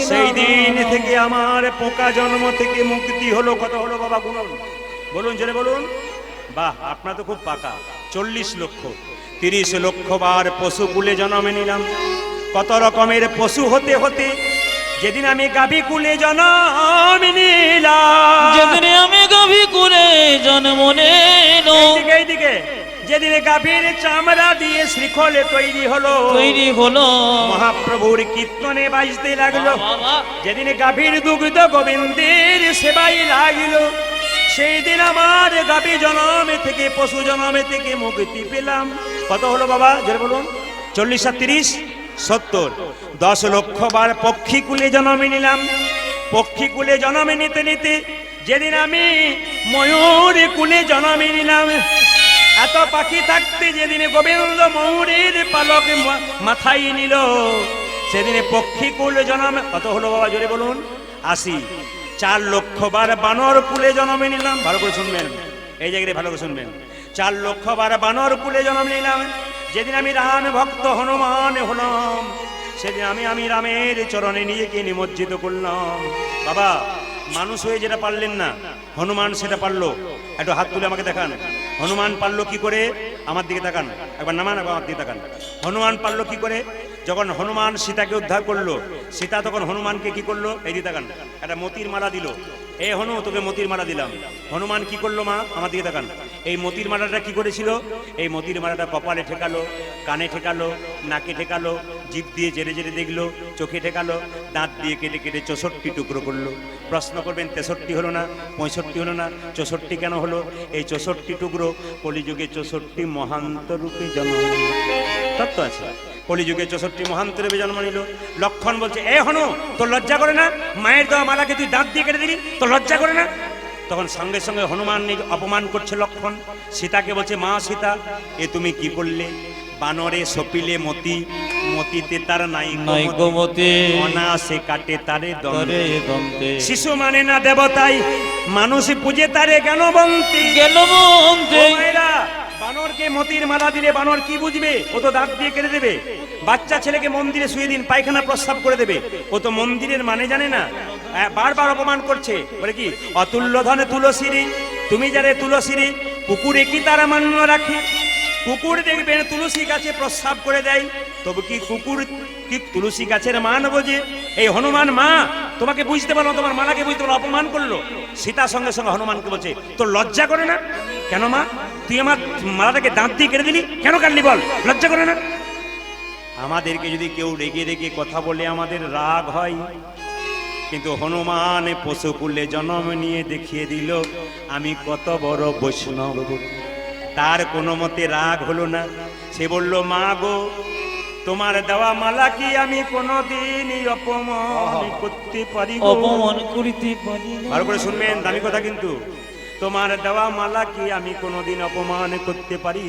Speaker 1: সেই দিন থেকে আমার পোকা জন্ম থেকে মুক্তি হলো। কত হলো বাবা গুনুন, বলুন জোরে বলুন। বাহ, আপনার তো খুব পাকা। 40 লক্ষ। 30 লক্ষবার পশু কুলে জন্ম নিলাম। কত রকমের পশু হতে হতে যেদিন আমি গাভী কুলে জন্ম নিলাম।
Speaker 2: যেদিন আমি গাভী কুলে জন্ম নিলাম।
Speaker 1: এইদিকে যেদিন গাভীর চামড়া দিয়ে শ্রীখলে তৈরি হলো, মহাপ্রভুর কীর্তনে বাজতে লাগলো। যেদিন গাভীর দুগ্ধ গোবিন্দের সেবাই লাগলো, সেই দিন আমার গাভী জন্মে থেকে পশু জন্মে থেকে মুক্তি পেলাম। কত হলো বাবা জোরে বলুন? 40 আর 30 70। 10 লক্ষবার পক্ষী কুলে জন্ম নিলাম। পক্ষী কুলে জন্ম নিতে নিতে যেদিন আমি ময়ূর কুলে জন্ম নিলাম। এত পাখি থাকতে যেদিনে গোবিন্দ ময়ূরের পালক মাথায় নিল, সেদিনে পক্ষী কুল জন্ম। কত হলো বাবা জোরে বলুন? 80। 4 লক্ষবার বানর কুলে জন্ম নিলাম। ভালো করে শুনবেন, এই জায়গায় ভালো করে শুনবেন। 4 লক্ষবার বানর কুলে জন্ম নিলাম। যেদিন আমি রাম ভক্ত হনুমান হলাম, সেদিন আমি রামের চরণে নিজেকে নিমজ্জিত করলাম। বাবা, মানুষ হয়ে যেটা পারলেন না, হনুমান সেটা পারলো। একটু হাত তুলে আমাকে দেখান, হনুমান পারলো কি করে? আমার দিকে তাকান, একবার নামান, একবার আমার দিকে তাকান। হনুমান পারলো কি করে? যখন হনুমান সীতাকে উদ্ধার করলো, সীতা তখন হনুমানকে কি করলো? এই দিকে তাকান, একটা মতির মালা দিল। এ হনু, তোকে মতির মালা দিলাম। হনুমান কি করলো মা? আমার দিকে তাকান। এই মতির মালাটা কি করেছিল? এই মতির মালাটা কপালে ঠেকালো, কানে ঠেকালো, নাকে ঠেকালো, জিভ দিয়ে জেরে জেরে দেখলো, চোখে ঠেকালো, দাঁত দিয়ে কেটে কেটে 64 টুকরো করলো। প্রশ্ন করবেন 63 হলো না, 65 হলো না, 64 কেন হলো? এই 64 টুকরো কলিযুগে 64 মহান্ত রূপে জন্ম নিল। তত্ত্ব আছে, কলিযুগে 64 মহান্ত রূপে জন্ম নিল। লক্ষণ বলছে, এ হনু, তোর লজ্জা করে না? মায়ের দেওয়া মালাকে তুই দাঁত দিয়ে কেটে দিলি, তোর লজ্জা করে না? তখন সঙ্গে সঙ্গে হনুমান অপমান করছে লক্ষণ। সীতাকে বলছে, মা সীতা, এ তুমি কি করলে? বানরে সপিলে মতি, মতিতে তার নাই
Speaker 2: নাই গোমতে
Speaker 1: অনাসে কাটে তারে
Speaker 2: তরে
Speaker 1: দমে।
Speaker 2: দন্তে
Speaker 1: শিশু মানে না দেবতাই, মানুষ পূজে তারে জ্ঞানবন্তী।
Speaker 2: গেল বন্তে
Speaker 1: ও মায়েরা, বানরকে মতির মালা দিলে বানর কি বুঝবে? ও তো দাঁত দিয়ে কেটে দেবে। বাচ্চা ছেলেকে মন্দিরে শুয়ে দিন, পায়খানা প্রস্রাব করে দেবে। ও তো মন্দিরের মানে জানে না, বারবার অপমান করছে। বলে কি অতুল্য ধনে তুলসীরি, তুমি যারে তুলসীরি, কুকুরে কি তারা মান্য রাখে? কুকুর দেখবেন তুলসী গাছে প্রস্রাব করে দেয়, তবে কি কুকুর কি তুলসী গাছের মান বোঝে? এই হনুমান মা তোমাকে বুঝতে পারলো, তোমার মালাকে বুঝতে পারলো, অপমান করলো। সীতা সঙ্গে সঙ্গে হনুমানকে বলছে, তোর লজ্জা করে না? কেন মা, তুই আমার মালাটাকে দাঁত দিয়ে কেটে দিলি, কেন কাটলি বল, লজ্জা করে না? আমাদেরকে যদি কেউ রেগে রেগে কথা বলে আমাদের রাগ হয়, কিন্তু হনুমান পশুকুলে জন্ম নিয়ে দেখিয়ে দিল আমি কত বড় বৈষ্ণব। তার কোনো মতে রাগ হলো না। সে বলল, মা গো, তোমার দেওয়া মালা কি আমি কোনোদিন অপমান করতে পারি গো?
Speaker 2: অপমান করিতে পারি না।
Speaker 1: ভালো করে শুনবেন, দামি কথা কিন্তু। তোমার দেওয়া মালা কি আমি কোনোদিন অপমান করতে পারি?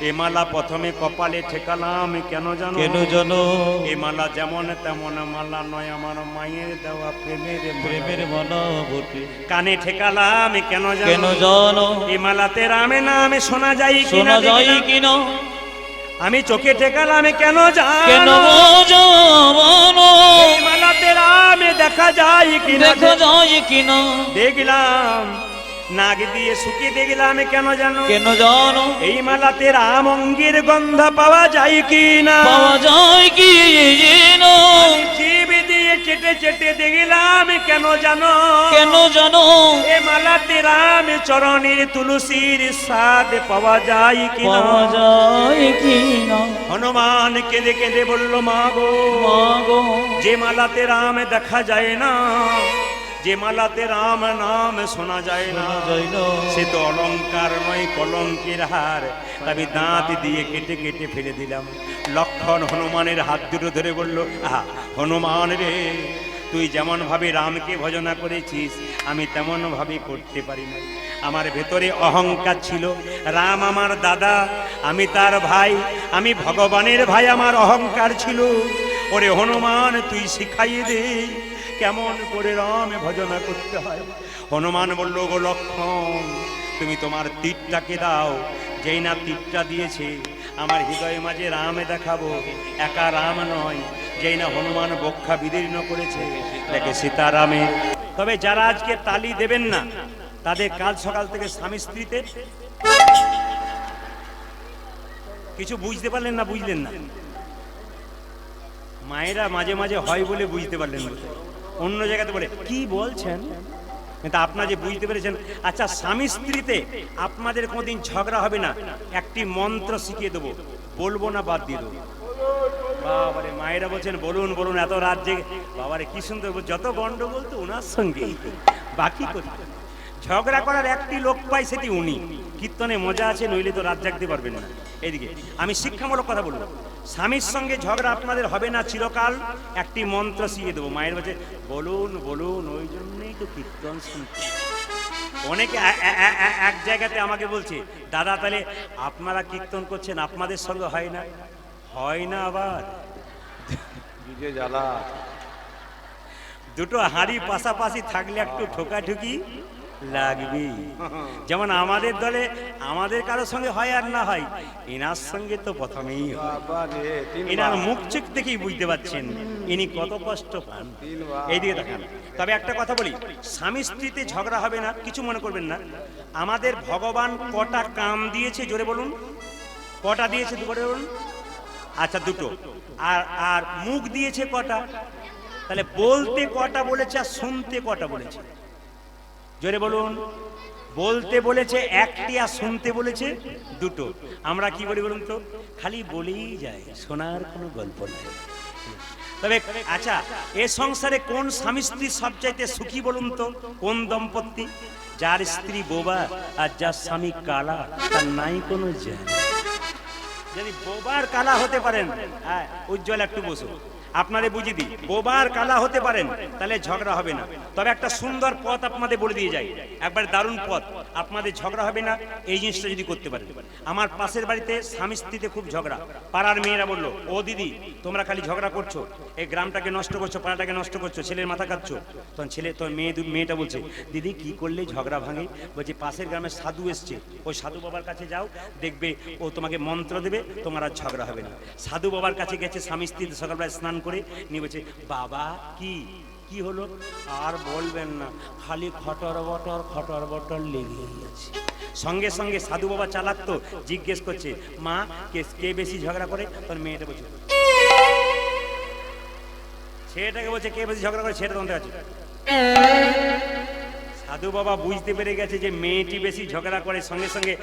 Speaker 1: এ মালা প্রথমে কপালে ঠেকালাম কেন জানো?
Speaker 2: কেন জানো?
Speaker 1: এ মালা যেমন তেমন মালা নয়, আমার মায়ের দেওয়া প্রেমের
Speaker 2: প্রেমের মালা বটে।
Speaker 1: কানে ঠেকালাম কেন
Speaker 2: কেন
Speaker 1: জানো?
Speaker 2: জানো?
Speaker 1: এ মালাতে রামে নামে শোনা যায়
Speaker 2: শোনা
Speaker 1: কিনা
Speaker 2: যায়
Speaker 1: দেখলাম।
Speaker 2: কিনা?
Speaker 1: আমি চোখে ঠেকালাম কেন
Speaker 2: কেন
Speaker 1: জানো?
Speaker 2: জানো?
Speaker 1: এই মালাতে রামে দেখা যায় কিনা
Speaker 2: দেখা যায় কিনা?
Speaker 1: দেখলাম। নাক দিয়ে শুকিয়ে দেখলাম কেন জানো?
Speaker 2: কেন জানো?
Speaker 1: এই মালাতে রাম অঙ্গের গন্ধ পাওয়া যায় কিনা?
Speaker 2: পাওয়া যায় কি জানো?
Speaker 1: জীব দিয়ে চেটে চেটে দেখলাম কেন জানো?
Speaker 2: কেন জানো?
Speaker 1: এ মালাতে রাম চরণের তুলসীর স্বাদ পাওয়া যায় কিনা?
Speaker 2: পাওয়া যায় কিনা?
Speaker 1: হনুমান কেঁদে কেঁদে বলল, মা গো,
Speaker 2: মাগো
Speaker 1: যে মালাতে রাম দেখা যায় না, যে মালাতে রাম নাম শোনা যায় না,
Speaker 2: যায় না।
Speaker 1: সে তো অলংকার নয়, কলঙ্কের হার। তবে দাঁত দিয়ে কেটে কেটে ফেলে দিলাম। লক্ষণ হনুমানের হাত দুটো ধরে বলল, আহা হনুমান রে, তুই যেমন ভাবে রামকে ভজনা করেছিস আমি তেমন ভাবে করতে পারি না। আমার ভেতরে অহংকার ছিল, রাম আমার দাদা, আমি তার ভাই, আমি ভগবানের ভাই, আমার অহংকার ছিল। ওরে হনুমান, তুই শিখাইয়ে দে কেমন করে রাম ভজনা করতে হয়। হনুমান বলল, গো লক্ষণ, তুমি তোমার তীরটাকে দাও। যেই না তীরটা দিয়েছে, আমার হৃদয়ে মাঝে রামে দেখাবো। একা রাম নয়, যেই না হনুমান বক্ষা বিদীর্ণ করেছে, দেখে সীতারামে। তবে যারা আজকে তালি দেবেন না, তাদের কাল সকাল থেকে স্বামী স্ত্রীতে কিছু বুঝতে পারলেন না, বুঝলেন না? মায়েরা মাঝে মাঝে হয় বলে বুঝতে পারলেন না, অন্য জায়গাতে বলে কি বলছেন, কিন্তু আপনারা যে বুঝতে পেরেছেন। আচ্ছা, স্বামী স্ত্রীতে আপনাদের কোনোদিন ঝগড়া হবে না, একটি মন্ত্র শিখিয়ে দেবো, বলবো না বাদ দিয়ে দেবো। বাবারে, মায়েরা বলছেন বলুন বলুন, এত রাত জেগে। বাবারে কি সুন্দর, যত গন্ডগোল তো ওনার সঙ্গে, বাকি কোথায়? ঝগড়া করার একটি লোক পাই, সেটি উনি। কীর্তনে মজা আছে, নইলে তো রাত জাগতে পারবেন না। এইদিকে আমি শিক্ষামূলক কথা বলবো, স্বামীর সঙ্গে ঝগড়া আপনাদের হবে না চিরকাল, একটি মন্ত্র শিখিয়ে দেবো। মায়ের বলছে বলুন বলুন, ওই জন্যই তো কীর্তন শুনতে। অনেকে এক জায়গাতে আমাকে বলছে, দাদা তাহলে আপনারা কীর্তন করছেন, আপনাদের সঙ্গে হয় না? হয় না আবার? দুটো হাঁড়ি পাশাপাশি থাকলে একটু ঠোকাঠুকি লাগবে। যেমন আমাদের দলে আমাদের কারোর সঙ্গে হয় আর না হয়, এনার সঙ্গে তো প্রথমেই হয়। এনার মুখ চোখ দেখেই বুঝতে পারছেন ইনি কত কষ্ট পান। এইদিকে দেখান। তবে একটা কথা বলি, স্বামী স্ত্রীতে ঝগড়া হবে না, কিছু মনে করবেন না। আমাদের ভগবান কটা কান দিয়েছে জোরে বলুন? কটা দিয়েছে দুটো বলুন? আচ্ছা, দুটো। আর মুখ দিয়েছে কটা? তাহলে বলতে কটা বলেছে আর শুনতে কটা বলেছে? জোরে বলুন। বলতে বলেছে একটি আর শুনতে বলেছে দুটো। আমরা কি বলি বলুন তো? খালি বলেই যায়, শোনার কোনো গল্প নাই। তবে আচ্ছা, এ সংসারে কোন স্বামী স্ত্রী সবচাইতে সুখী বলুন তো? কোন দম্পতি? যার স্ত্রী বোবা আর যার স্বামী কালা, তার নাই কোনো জ্ঞান। যদি বোবার কালা হতে পারেন, হ্যাঁ উজ্জ্বল একটু বসো, আপনাদের বুঝিয়ে দিই, বোবার কালা হতে পারেন তাহলে ঝগড়া হবে না। তবে একটা সুন্দর পথ আপনাদের বলে দিয়ে যাই, একবার দারুণ পথ, আপনাদের ঝগড়া হবে না এই জিনিসটা যদি করতে পারেন। আমার পাশের বাড়িতে স্বামী স্ত্রীতে খুব ঝগড়া। পাড়ার মেয়েরা বললো, ও দিদি তোমরা খালি ঝগড়া করছো, এই গ্রামটাকে নষ্ট করছো, পাড়াটাকে নষ্ট করছো, ছেলের মাথা কাটছো। তখন মেয়েটা বলছে, দিদি কি করলে ঝগড়া ভাঙে? বলছে পাশের গ্রামের সাধু এসছে, ওই সাধু বাবার কাছে যাও, দেখবে ও তোমাকে মন্ত্র দেবে, তোমার আর ঝগড়া হবে না। সাধু বাবার কাছে গেছে স্বামী স্ত্রী, সকালবেলায় স্নান করে নিয়ে বলছে, বাবা কি হলো? আর বলবেন না, খালি খটর বটর লেগেই আছে। সঙ্গে সঙ্গে সাধু বাবা চালাক তো, জিজ্ঞেস করছে, মা কে বেশি ঝগড়া করে? তখন মেয়েটা বলছে, ছেলেটাকে বলছে কে বেশি ঝগড়া করে, সেটা তোমাদের আছে। সাধু বাবা বুঝতে পেরে গেছে যে মেয়েটি বেশি ঝগড়া করে, সঙ্গে সঙ্গে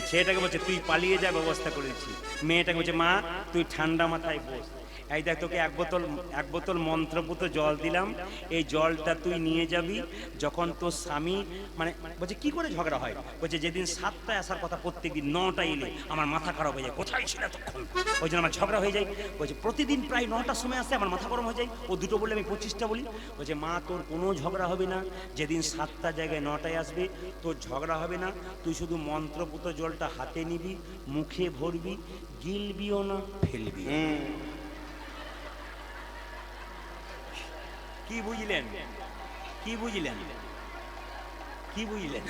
Speaker 1: ছেলেটাকে বলছে, তুই পালিয়ে যা, ব্যবস্থা করেছি। মেয়েটাকে বলছে, মা তুই ঠান্ডা মাথায় বস, এই দেখ তোকে এক বোতল মন্ত্রপুত জল দিলাম, এই জলটা তুই নিয়ে যাবি, যখন তোর স্বামী বলছে কি করে ঝগড়া হয়? বলছে যেদিন 7টায় আসার কথা প্রত্যেকদিন 9টায় এলে আমার মাথা খারাপ হয়ে যায়, কোথায় ছিল তখন, ওই জন্য আমার ঝগড়া হয়ে যায়। বলছে প্রতিদিন প্রায় 9টার সময় আসে, আমার মাথা গরম হয়ে যায়, ও দুটো বললে আমি 25টা বলি। বলছে মা তোর কোনো ঝগড়া হবে না, যেদিন 7টার জায়গায় 9টায় আসবে তোর ঝগড়া হবে না, তুই শুধু মন্ত্রপুত জলটা হাতে নিবি, মুখে ভরবি, গিলবিও না ফেলবি। কি বুঝলেন?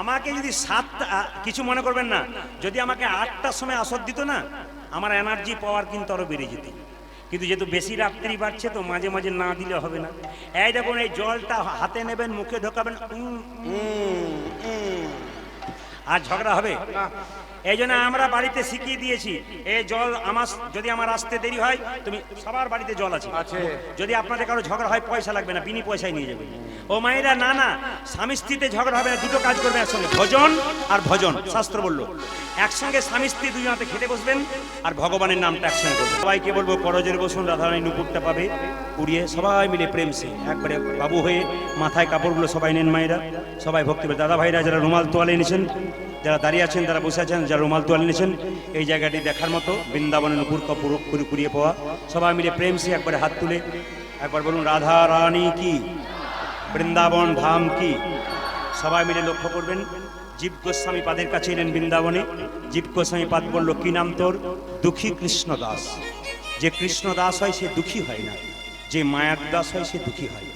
Speaker 1: আমাকে যদি 7টা, কিছু মনে করবেন না, যদি আমাকে 8টার সময় আসর দিত না, আমার এনার্জি পাওয়ার কিন্তু আরো বেড়ে যেত। কিন্তু যেহেতু বেশি রাত্রি বাড়ছে তো মাঝে মাঝে না দিলে হবে না। এই দেখুন, এই জলটা হাতে নেবেন, মুখে ঢোকাবেন, আর ঝগড়া হবে। এই জন্য আমরা বাড়িতে শিখিয়ে দিয়েছি, এই জল যদি আমার আসতে দেরি হয়, তুমি সবার বাড়িতে জল আছে, যদি আপনাদের কারো ঝগড়া হয় পয়সা লাগবে না, বিনি পয়সায় নিয়ে যাবে। ও মায়েরা, না স্বামী স্ত্রীতে ঝগড়া হবে না, দুটো কাজ করবে একসঙ্গে, ভজন আর ভজন। শাস্ত্র বললো একসঙ্গে স্বামী স্ত্রী দুজনাতে খেতে বসবেন আর ভগবানের নামটা একসঙ্গে করবেন। সবাইকে বলবো করজের বসুন, রাধারানী নুপুরটা পাবে পুড়িয়ে, সবাই মিলে প্রেম সে একবারে বাবু হয়ে মাথায় কাপড়গুলো সবাই নেন, মায়েরা সবাই ভক্তি পেয়ে, দাদা ভাইরা যারা রুমাল তোয়ালে এনেছেন, যারা দাঁড়িয়ে আছেন, যারা বসে আছেন, যারা রুমাল তোয়ালে এনেছেন, এই জায়গাটি দেখার মতো, বৃন্দাবনের নুপুর কাপড় কুড়িয়ে পাওয়া, সবাই মিলে প্রেম সে একবারে হাত তুলে একবার বলুন, রাধা রানী কি, বৃন্দাবন ধাম কি। সবাই মিলে লক্ষ্য করবেন, জীব গোস্বামী পাদের কাছে এলেন বৃন্দাবনে। জীব গোস্বামী পাদ বলল, কি নাম তোর? দুঃখী কৃষ্ণ দাস। যে কৃষ্ণ দাস হয় সে দুঃখী হয় না, যে মায়ার দাস হয় সে দুঃখী হয়।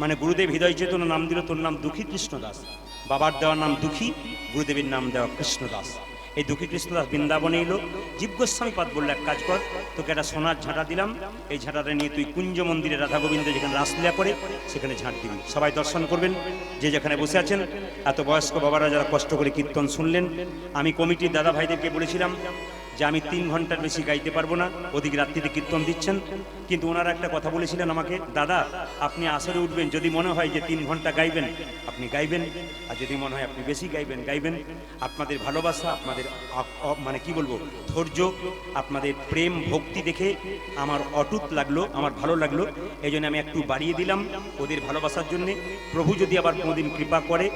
Speaker 1: মানে গুরুদেব হৃদয় চেতন নাম দিল, তোর নাম দুঃখী কৃষ্ণ দাস। বাবার দেওয়ার নাম দুঃখী, গুরুদেবের নাম দেওয়া কৃষ্ণ দাস। এই দুঃখী কৃষ্ণদাস বৃন্দাবনে এলো। জীব গোস্বামী পাদ বললো, এক কাজ কর, তোকে একটা সোনার ঝাঁটা দিলাম, এই ঝাঁটাটা নিয়ে তুই কুঞ্জ মন্দিরে রাধা গোবিন্দ যেখানে রাসলীলা করে সেখানে ঝাঁট দিবি। সবাই দর্শন করবেন, যে যেখানে বসে আছেন। এত বয়স্ক বাবারা যারা কষ্ট করে কীর্তন শুনলেন, আমি কমিটির দাদা ভাইদেরকে বলেছিলাম যে আমি 3 ঘন্টার বেশি গাইতে পারবো না, ওদিকে রাত্রিতে কীর্তন দিচ্ছেন। কিন্তু ওনারা একটা কথা বলেছিলেন আমাকে, দাদা আপনি আসরে উঠবেন, যদি মনে হয় যে 3 ঘন্টা গাইবেন আপনি গাইবেন, আর যদি মনে হয় আপনি বেশি গাইবেন। আপনাদের ভালোবাসা, আপনাদের কি বলবো, ধৈর্য, আপনাদের প্রেম ভক্তি দেখে আমার অটুট লাগলো, আমার ভালো লাগলো। এই জন্য আমি একটু বাড়িয়ে দিলাম ওদের ভালোবাসার জন্যে। প্রভু যদি আবার কোনোদিন কৃপা করে,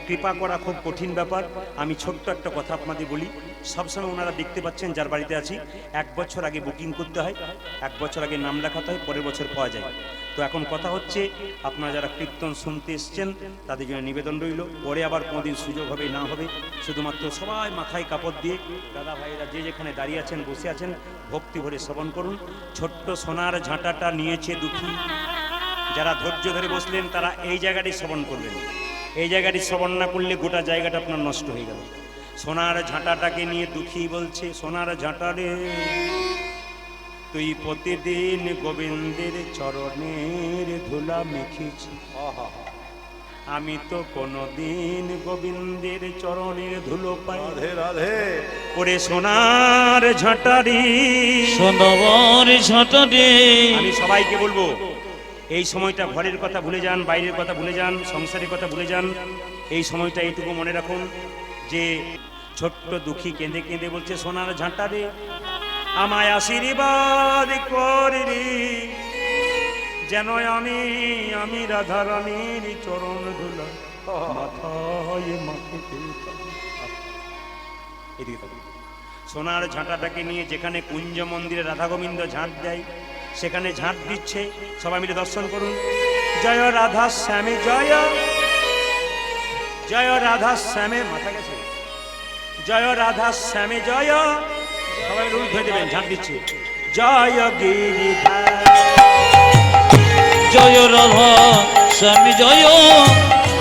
Speaker 1: কৃপা করা খুব কঠিন ব্যাপার। আমি ছোট্ট একটা কথা আপনাদের বলি, সবসময় ওনারা দেখতে পাচ্ছেন যার বাড়িতে আছি, 1 বছর আগে বুকিং করতে হয়, 1 বছর আগে নাম লেখাতে হয়, পরের বছর পাওয়া যায়। তো এখন কথা হচ্ছে, আপনারা যারা কীর্তন শুনতে এসছেন তাদের জন্য নিবেদন রইল, পরে আবার কোনোদিন সুযোগ হবে না হবে, শুধুমাত্র সবাই মাথায় কাপড় দিয়ে দাদা ভাইরা যে যেখানে দাঁড়িয়ে আছেন, বসে আছেন, ভক্তি ভরে শ্রবণ করুন। ছোট্ট সোনার ঝাঁটাটা নিয়েছে দুঃখী, যারা ধৈর্য ধরে বসলেন তারা এই জায়গাটি শ্রবণ করবেন। এই জায়গাটি শ্রবণ না করলে গোটা জায়গাটা আপনার নষ্ট হয়ে গেল। সোনার ঝাঁটাটাকে নিয়ে দুঃখী বলছে, সোনার ঝাঁটা রে, তুই প্রতিদিন গোবিন্দের চরণের ধুলা মেখেছি, আমি তো কোনদিন গোবিন্দের চরণের ধুলো পাই। রাধে রাধে। ওরে সোনার ঝাঁটারি,
Speaker 2: সোনার ঝাঁটারি।
Speaker 1: আমি সবাইকে বলবো, এই সময়টা ঘরের কথা ভুলে যান, বাইরের কথা ভুলে যান, সংসারের কথা ভুলে যান। এই সময়টা এইটুকু মনে রাখুন যে ছোট্ট দুঃখী কেঁদে কেঁদে বলছে, সোনার ঝাঁটারে আমায় আশীর্বাদ করি, যেন আমি রাধা রানীর চরণ ধুলা মাথায় মাখিতে। এদিকে সোনার ঝাঁটাটাকে নিয়ে যেখানে কুঞ্জ মন্দিরে রাধা গোবিন্দ ঝাঁট দেয় সেখানে ঝাঁট দিচ্ছে। সবাই মিলে দর্শন করুন। জয় রাধা শ্যামে জয়, জয় রাধা শ্যামে, মাথা গেছে, জয় রাধা শ্যামে জয়। সবাই রুল ধরে দেবেন, ঝাঁট দিচ্ছে। জয় গিরিধার,
Speaker 2: জয় রাধা স্বামী জয়,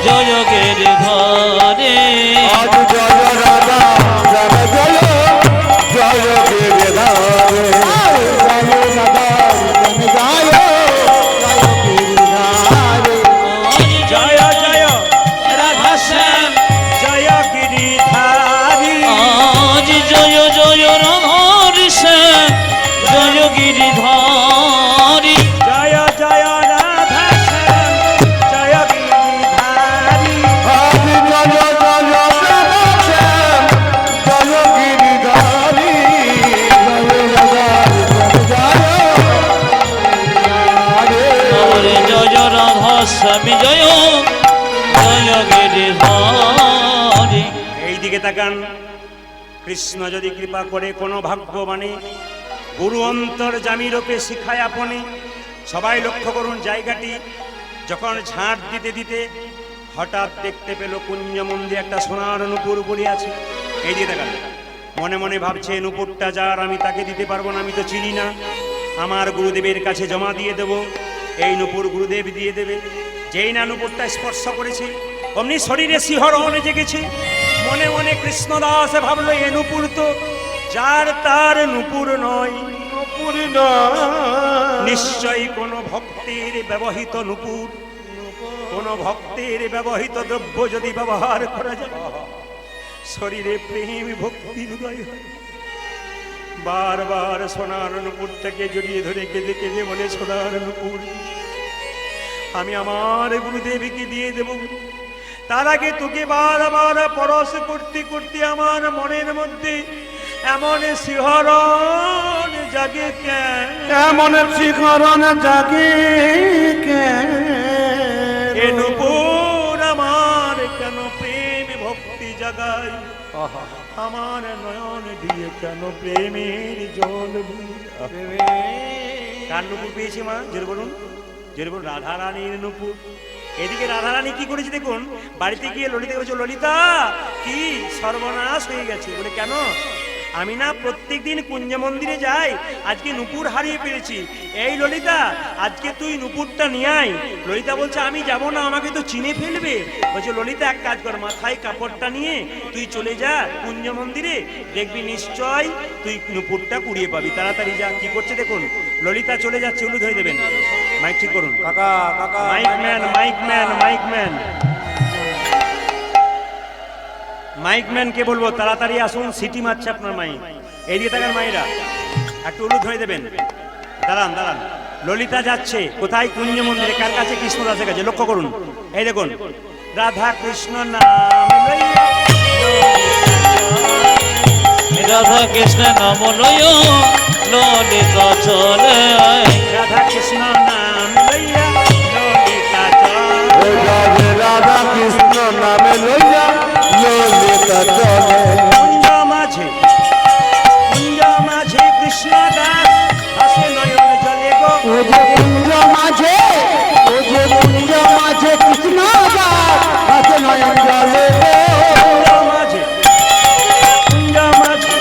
Speaker 2: জয় গিরিধারে।
Speaker 3: আজ জয় রাধা শ্যাম জয়, জয় গিরিধারে। জয় রাধা শ্যাম জয়, জয় গিরিধারে।
Speaker 1: জয় জয় রাধা শ্যাম জয় গিরিধারী।
Speaker 2: আজ জয় জয় রাধার শ্যাম জয় গিরিধারী।
Speaker 1: জয় জয় রাধা শ্যাম জয় গিরিধারী।
Speaker 3: আজ জয় জয় রাধা শ্যাম জয় গিরিধারে। জয় রাধা শ্যাম জয়,
Speaker 2: জয় রাধা স্বামী জয়, জয় গিরিধারী।
Speaker 1: এই দিকে তাকান। কৃষ্ণ যদি কৃপা করে কোনো ভাগ্যবানে গুরু অন্তর্যামী রূপে শিখায় আপনি। সবাই লক্ষ্য করুন জায়গাটি। যখন ঝাঁট দিতে দিতে হঠাৎ দেখতে পেল কুঞ্জ মন্দিরে একটা সোনার নুপুর পড়ে আছে। এই দিকে তাকান। মনে মনে ভাবছে নুপুরটা যার, আমি তাকে দিতে পারবো না, আমি তো চিনি না, আমার গুরুদেবের কাছে জমা দিয়ে দেব। এই নুপুর গুরুদেব দিয়ে দেবে। যেই না নুপুরটা স্পর্শ করেছে অমনি শরীরে শিহরণ জেগেছে। মনে মনে কৃষ্ণদাস ভাবলো এ নুপুর তো যার তার নুপুর নয়, নুপুর নয়, নিশ্চয়ই কোনো ভক্তের ব্যবহৃত নুপুর। কোনো ভক্তের ব্যবহৃত দ্রব্য যদি ব্যবহার করা যায় শরীরে প্রেম ভক্তির উদয় হয়। বারবার সোনার নুপুরটাকে জড়িয়ে ধরে কেঁদে কেঁদে বলে, সোনার নুপুর আমি আমার গুরুদেবকে দিয়ে দেব। তার আগে তোকে বারবার পরশ করতে করতে আমার মনের মধ্যে এমন শিহরণ জাগে কেন,
Speaker 3: এমন শিখরণ জাগে কেন?
Speaker 1: এ নুপুর আমার কেন প্রেম ভক্তি জাগায়, আমার নয়ন দিয়ে কেন প্রেমের জল বয়ে। কার নুপুর পেয়েছি মা? জোরে বলুন, জোরে বলুন। রাধা রানীর নুপুর। এদিকে রাধা রানী কি করেছে দেখুন। বাড়িতে গিয়ে ললিতা বলছে, ললিতা কি সর্বনাশ হয়ে গেছে। বলে কেন? আমি না প্রত্যেক দিন কুঞ্জ মন্দিরে যাই, আজকে নুপুর হারিয়ে ফেলেছি। এই ললিতা আজকে তুই নুপুরটা নিয়ে আয়। ললিতা বলছে আমি যাব না, আমাকে তো চিনে ফেলবে। বলছে ললিতা এক কাজ কর, মাথায় কাপড়টা নিয়ে তুই চলে যা কুঞ্জ মন্দিরে, দেখবি নিশ্চয় তুই নুপুরটা কুড়িয়ে পাবি, তাড়াতাড়ি যা। কি করছে দেখুন, ললিতা চলে যাচ্ছে। উলু ধরে দেবেন, মাইক ঠিক করুন।
Speaker 3: কাকা কাকা
Speaker 1: মাইকম্যান মাইকম্যান মাইকম্যান মাইকম্যানকে বলবো তাড়াতাড়ি আসুন, সিটি মারছে আপনার মাইক। এদিকে থাকার মায়েরা একটু উলু ধরে দেবেন। দাঁড়ান দাঁড়ান। ললিতা যাচ্ছে কোথায়? কুঞ্জ মন্দিরে। কার কাছে? কৃষ্ণদাসের কাছে। লক্ষ্য করুন, এই দেখুন, রাধা কৃষ্ণ নাম লইয়া,
Speaker 2: রাধা কৃষ্ণ নাম লয় ললিতা চলে।
Speaker 1: রাধা কৃষ্ণ নাম লইয়া ললিতা চলে।
Speaker 3: রাধে রাধা কৃষ্ণ নামে লইয়া ললিতা চলে।
Speaker 1: কুঞ্জ মাঝে, কুঞ্জ মাঝে কৃষ্ণ দাস হাসে নয়ন জলে গো।
Speaker 3: ও যে কুঞ্জ মাঝে, ও যে কুঞ্জ মাঝে কৃষ্ণ দাস হাসে নয়ন জলে।
Speaker 1: কুঞ্জ মাঝে, কুঞ্জ মাঝে,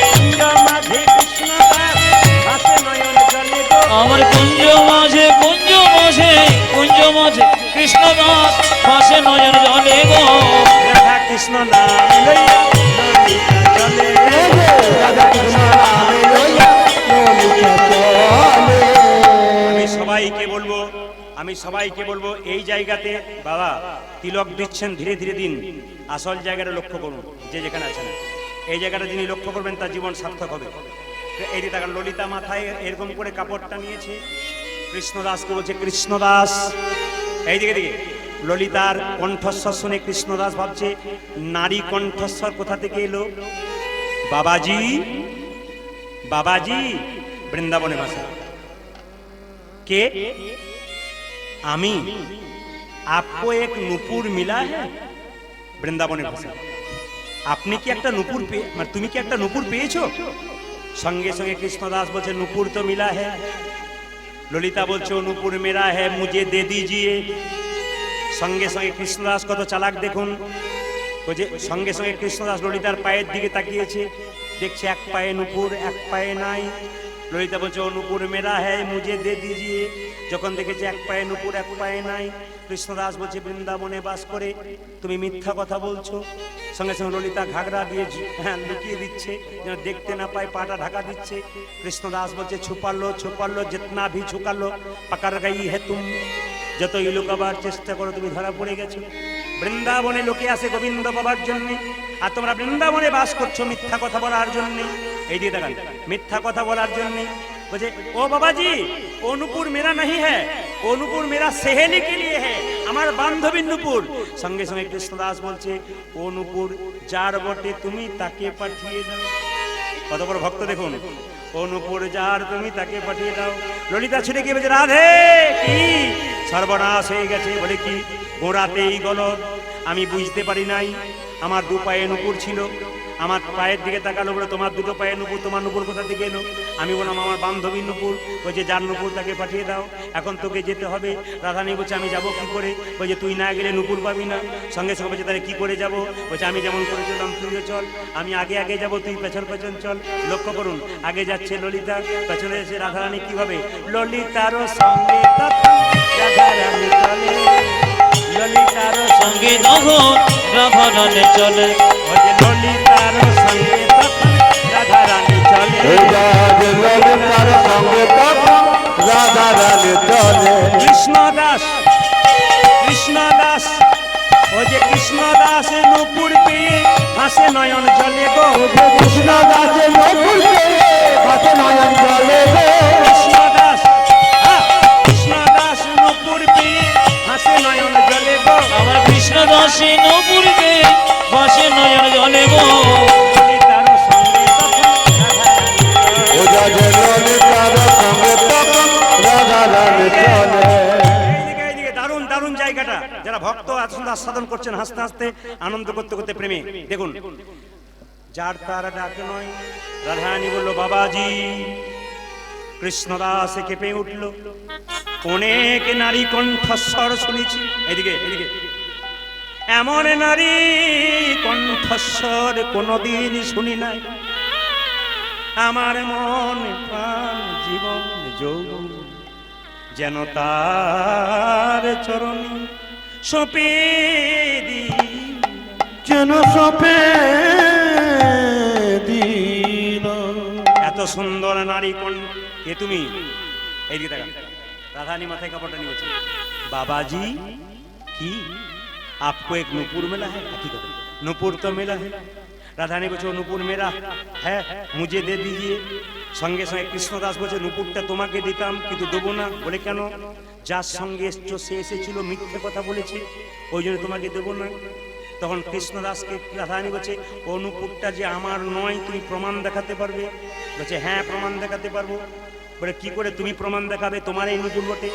Speaker 1: কুঞ্জ মাঝে কৃষ্ণ দাস হাসে নয়ন জলে গো।
Speaker 2: আমার কুঞ্জ মাঝে, কুঞ্জ মাঝে, কুঞ্জ মাঝে কৃষ্ণ দাস পাশে নয়ন জলে গো।
Speaker 1: রাধা কৃষ্ণ নাম লইয়া ললিতা চলে।
Speaker 3: রাধা কৃষ্ণ নামে লইয়া ললিতা চলে।
Speaker 1: আমি সবাইকে বলবো এই জায়গাতে বাবা তিলক দিচ্ছেন, ধীরে ধীরে দিন। আসল জায়গাটা লক্ষ্য করুন, যে যেখানে আছেন এই জায়গাটা যিনি লক্ষ্য করবেন তার জীবন সার্থক হবে। এই যে দেখেন ললিতা মাথায় এরকম করে কাপড়টা নিয়েছে, কৃষ্ণদাসকে বলছে কৃষ্ণদাস। এই দিকে দিকে ললিতার কণ্ঠস্বর শুনে কৃষ্ণদাস ভাবছে নারী কণ্ঠস্বর কোথা থেকে এলো। বাবাজি, বাবাজি, বৃন্দাবনে ভাষা। के आमी आपको एक नुपुर मिला है, वृंदावन भाषा। আপনি কি একটা নুপুর মানে তুমি কি একটা নুপুর পেয়েছো? সঙ্গে সঙ্গে কৃষ্ণদাস বলছে নুপুর তো মিলা है। ললিতা বলছে ও নুপুর মেরা है, मुझे दे दीजिए। সঙ্গে সঙ্গে কৃষ্ণদাস কত চালাক দেখুন, ওই যে সঙ্গে সঙ্গে কৃষ্ণদাস ললিতার পায়ের দিকে তাকিয়েছে, দেখছে এক পায়ে নুপুর এক পায়ে নাই। ললিতা বলছে ও নুপুর মেরা হ্যাঁ মুঝে দে দিজিয়ে। যখন দেখেছে এক পায়ে নুপুর এক পায়ে নাই, কৃষ্ণদাস বলছে বৃন্দাবনে বাস করে তুমি মিথ্যা কথা বলছো। সঙ্গে সঙ্গে ললিতা ঘাগরা দিয়ে লুকিয়ে দিচ্ছে যেন দেখতে না পায়, পাটা ঢাকা দিচ্ছে। কৃষ্ণদাস বলছে ছুপালো ছুপালো জিতনা ভি ছুকালো পাকার গাই হে তুম, যতই লুকাবার চেষ্টা করো তুমি ধরা পড়ে গেছো। বৃন্দাবনে লোকে আসে গোবিন্দ বাবার জন্য, আর তোমরা বৃন্দাবনে বাস করছো মিথ্যা কথা বলার জন্য। এই দিয়ে দেখান মিথ্যা কথা বলার জন্য। বলছে ও বাবাজি ও নুপুর মেরা नहीं है, ও নুপুর মেরা सहेली के लिए है, আমার বান্ধবী নুপুর। সঙ্গে সঙ্গে কৃষ্ণদাস বলছে ও নুপুর যার বটে তুমি তাকে পাঠিয়ে দাও। কত বড় ভক্ত দেখুন, ও নুপুর যার তুমি তাকে পাঠিয়ে দাও। ললিতা ছুটে গিয়ে বলছে রাধে কি সর্বনাশ হয়ে গেছে। বলে কি গোড়াতেই গলদ, আমি বুঝতে পারি নাই আমার দু পায়ে নুপুর ছিল। আমার পায়ের দিকে তাকালো বলে তোমার দুটো পায়ে নুপুর, তোমার নুপুর কোথা থেকে এলো? আমি বললাম আমার বান্ধবী নুপুর। বলছে যার নুপুর তাকে পাঠিয়ে দাও, এখন তোকে যেতে হবে। রাধারানী বলছে আমি যাবো কি করে? বলছে তুই না গেলে নুপুর পাবি না। সঙ্গে সঙ্গে বলছে তাহলে কি করে যাব? বলছে আমি যেমন করে চললাম তুইও চল, আমি আগে আগে যাব তুই পেছন পেছন চল। লক্ষ্য করুন আগে যাচ্ছে ললিতা, পেছনে এসে রাধারানী কিভাবে ললিতারও সঙ্গে রাধারানী চলে, ললিতারও
Speaker 2: সঙ্গে তখন রাধারানী চলে।
Speaker 1: ললিতারও সঙ্গে তখন রাধারানী চলে।
Speaker 3: ললিতার সঙ্গে তখন রাধারানী চলে।
Speaker 1: কৃষ্ণদাস কৃষ্ণদাস ও যে কৃষ্ণদাস নুপুর পেয়ে হাসে নয়ন জলে গো।
Speaker 3: কৃষ্ণদাসে নপুর পেয়ে হাসে নয়ন জলে গো।
Speaker 1: কৃষ্ণদাস কৃষ্ণদাস নুপুর পেয়ে হাসে নয়ন জলে গো।
Speaker 2: আমার কৃষ্ণদাসী নপুরকে ভাসে নয়ন জলে গো।
Speaker 1: ললিতারও সঙ্গে তখন রাধারানী
Speaker 3: ও যাজে ললিতার সঙ্গে তখন রাধারানী চলে।
Speaker 1: এইদিকে দারুণ দারুণ জায়গাটা, যারা ভক্ত আস্বাদন করছেন হাসতে হাসতে আনন্দ করতে করতে প্রেমে দেখুন। যার তার ডাক নয়, রাধারানী বলল বাবাজি। কৃষ্ণদাস কেঁপে উঠল, অনেক নারী কণ্ঠস্বর শুনেছি। এদিকে এদিকে এমন নারী কণ্ঠস্বর কোনদিন শুনি নাই। আমার মন প্রাণ জীবন যৌবন যেন তার চরণে সঁপে দি,
Speaker 3: যেন সপে দিল।
Speaker 1: এত সুন্দর নারী কোন কে তুমি? এইদিকে দেখা রাধারানী মাথায় কাপড়টা নিয়েছে। बाबाजी की आपको एक नूपुर मिला है? हकीकत नूपुर तो मिला है। রাধারানী বলছে নূপুর মেরা হ্যাঁ মুঝে দে দিজিয়ে। সঙ্গে সঙ্গে কৃষ্ণদাস বলছে নূপুরটা তোমাকে দিতাম কিন্তু দেবো না। বলে কেন? যার সঙ্গে এসছো সে এসেছিল মিথ্যে কথা বলেছে, ওই জন্য তোমাকে দেবো না। তখন কৃষ্ণদাসকে রাধারানী বলছে ও নূপুরটা যে আমার নয়, তুমি প্রমাণ দেখাতে পারবে? বলছে হ্যাঁ প্রমাণ দেখাতে পারবো। বলে কি করে তুমি প্রমাণ দেখাবে? তোমার এই নূপুর বটে।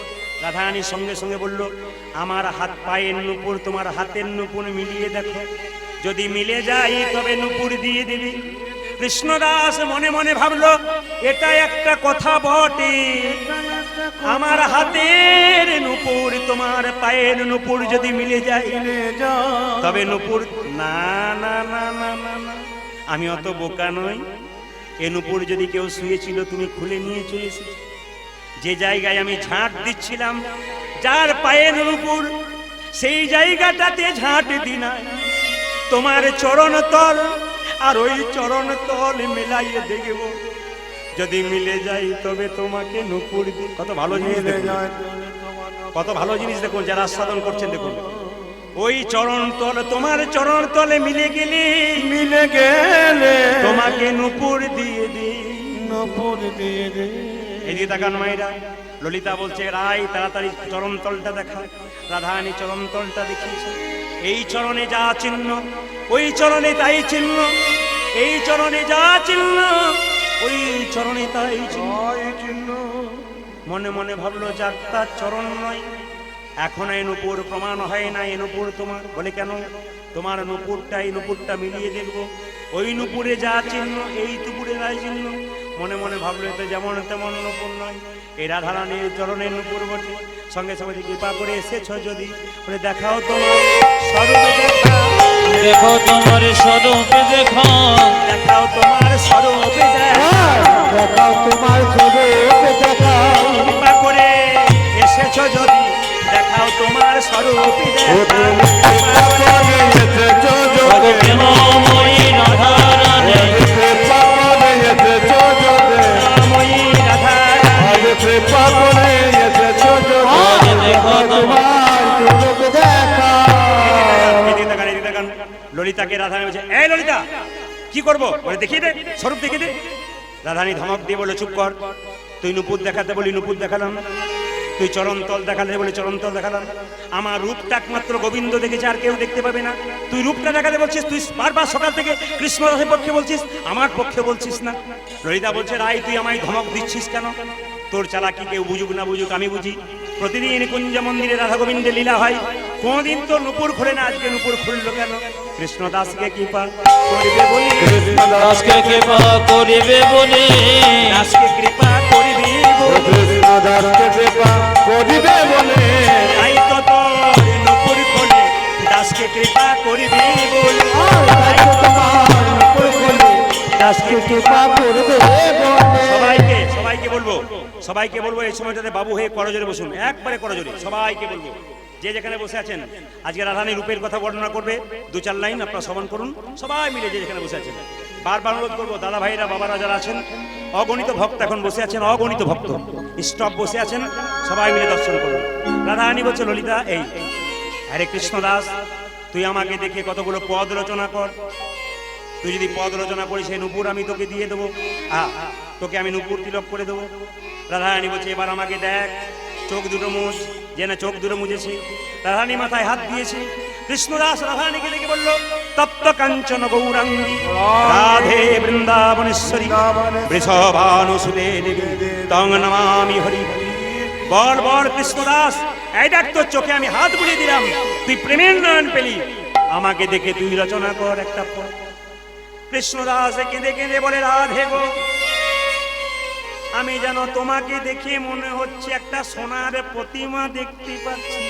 Speaker 1: রাধারানীর সঙ্গে সঙ্গে বলল আমার হাত পায়ের নূপুর তোমার হাতের নূপুর মিলিয়ে দেখো, যদি মিলে যায় তবে নূপুর দিয়ে দিবি। কৃষ্ণদাস মনে মনে ভাবলো এটা একটা কথা বটে, আমার হাতের নূপুর তোমার পায়ের নূপুর যদি মিলে যায় তবে নূপুর। না না না না না না, আমি অত বোকা নই। এ নূপুর যদি কেউ শুয়েছিল তুমি খুলে নিয়ে চলে এসেছো। যে জায়গায় আমি ঝাঁট দিচ্ছিলাম যার পায়ের নূপুর, সেই জায়গাটাতে ঝাঁট দি না, তোমার চরণ তল আর ওই চরণ তল মিলাইয়ে দেখব, যদি মিলে যাই তবে তোমাকে নূপুর দি। কত ভালো জিনিস দেখুন, কত ভালো জিনিস দেখুন যারা আস্বাদন করছেন। দেখুন ওই চরণ তল তোমার চরণ তলে মিলে গেলে তোমাকে নূপুর দিয়ে দি,
Speaker 3: নূপুর দিয়ে দে।
Speaker 1: এদিকে তাকান মায়েরা। ললিতা বলছে রায় তাড়াতাড়ি চরণ তলটা দেখা। রাধারানী চরণ তলটা দেখিয়েছে। এই চরণে যা চিহ্ন ওই চরণে তাই চিহ্ন, এই চরণে যা চিহ্ন ওই চরণে তাই চিহ্ন। মনে মনে ভাবলো যার তার চরণ নয়, এখন এই নূপুর প্রমাণ হয় না, এই নূপুর তোমার। বলে কেন? তোমার নুপুরটা এই নুপুরটা মিলিয়ে দেখবো, ওই নুপুরে যা চিহ্ন এই নুপুরে নাই চিহ্ন। মনে মনে ভাবলো তো যেমন তেমন নুপুর নয়, এই রাধারানীর চরণের নুপুর বটে। সঙ্গে সঙ্গে কৃপা করে এসেছো যদি, বলে দেখাও তোমার স্বরূপে দেখাও,
Speaker 2: দেখো তোমার স্বরূপে দেখো,
Speaker 1: দেখাও তোমার স্বরূপে দেখাও,
Speaker 3: দেখাও তোমার স্বরূপে দেখাও।
Speaker 1: কৃপা করে এসেছো যদি, দেখাও তোমার স্বরূপে দেখাও।
Speaker 2: ওগো প্রেমময়ী রাধারানী,
Speaker 1: প্রেমময়ী রাধারানী,
Speaker 2: দেখো তোমার
Speaker 3: তোমার স্বরূপে দেখাও।
Speaker 1: এদিকে তাকান, এদিকে তাকান। ললিতাকে রাধারানী বলছে, এই ললিতা কি করবো, বলে দেখিয়ে দে স্বরূপ, দেখিয়ে দে। রাধারানী ধমক দিয়ে বলে চুপ কর, তুই নুপুর দেখাতে বলি নুপুর দেখালাম, তুই চরণতল দেখাতে বলি চরণতল দেখালাম। আমার রূপটা একমাত্র গোবিন্দ দেখেছে, আর কেউ দেখতে পাবে না। তুই রূপটা দেখাতে বলছিস, তুই বারবার সকাল থেকে কৃষ্ণদাসের পক্ষে বলছিস, আমার পক্ষে বলছিস না। ললিতা বলছে, রাই তুই আমায় ধমক দিচ্ছিস কেন? তোর চালাকি কেউ বুঝুক না বুঝুক আমি বুঝি। প্রতিদিন কুঞ্জ মন্দিরে রাধা গোবিন্দের লীলা হয়, কোনদিন তো নুপুর খুলে না, আজকে নুপুর খুললো কেন? কৃষ্ণদাসকে কৃপা করিবে বলি,
Speaker 2: দাসকে কৃপা করিবে বলে,
Speaker 1: দাসকে কৃপা করিবে বলি, তাই তো তোর নুপুর খোলে, দাসকে কৃপা করিবে বলি,
Speaker 3: তোমার নুপুর খোলে, দাসকে কৃপা করবে বলে।
Speaker 1: সবাইকে সবাইকে বলবো, সবাইকে বলবো এই সময়টাতে বাবু হয়ে করজোরে বসুন, একবারে করজোরে সবাইকে বলবো, যে যেখানে বসে আছেন আজকে রাধারানী রূপের কথা বর্ণনা করবে, দু চার লাইন আপনারা শ্রবণ করুন সবাই মিলে, যে যেখানে বসে আছেন। বারবার অনুরোধ করবো, দাদা ভাইরা বাবারা যারা আছেন, অগণিত ভক্ত এখন বসে আছেন, অগণিত ভক্ত স্টপ বসে আছেন, সবাই মিলে দর্শন করুন। রাধারানী বলছে, ললিতা এই হরে কৃষ্ণদাস, তুই আমাকে দেখে কতগুলো পদ রচনা কর, তুই যদি পদ রচনা করিস সেই নুপুর আমি তোকে দিয়ে দেবো, তোকে আমি নুপুর তিলক করে দেবো। রাধারানী বলছে, এবার আমাকে দেখ, চোখ দুটো মুছ, যে না চোখ দুটো মুছেছি। রাধারানী মাথায় হাত দিয়েছে। কৃষ্ণদাস রাধারানীকে দেখে বলল, তপ্ত কাঞ্চন গৌরাঙ্গী রাধে বৃন্দাবনেশ্বরী বৃষভানুসুতে দেবী তং নমামি হরি। বল বল কৃষ্ণদাস, এই দেখ তোর চোখে আমি হাত বুলিয়ে দিলাম, তুই প্রেমের নয়ন পেলি, আমাকে দেখে তুই রচনা কর একটা পদ। কৃষ্ণদাস কেঁদে কেঁদে বলে, রাধে গো, আমি যেন তোমাকে দেখে মনে হচ্ছে একটা সোনার প্রতিমা দেখতে পাচ্ছি।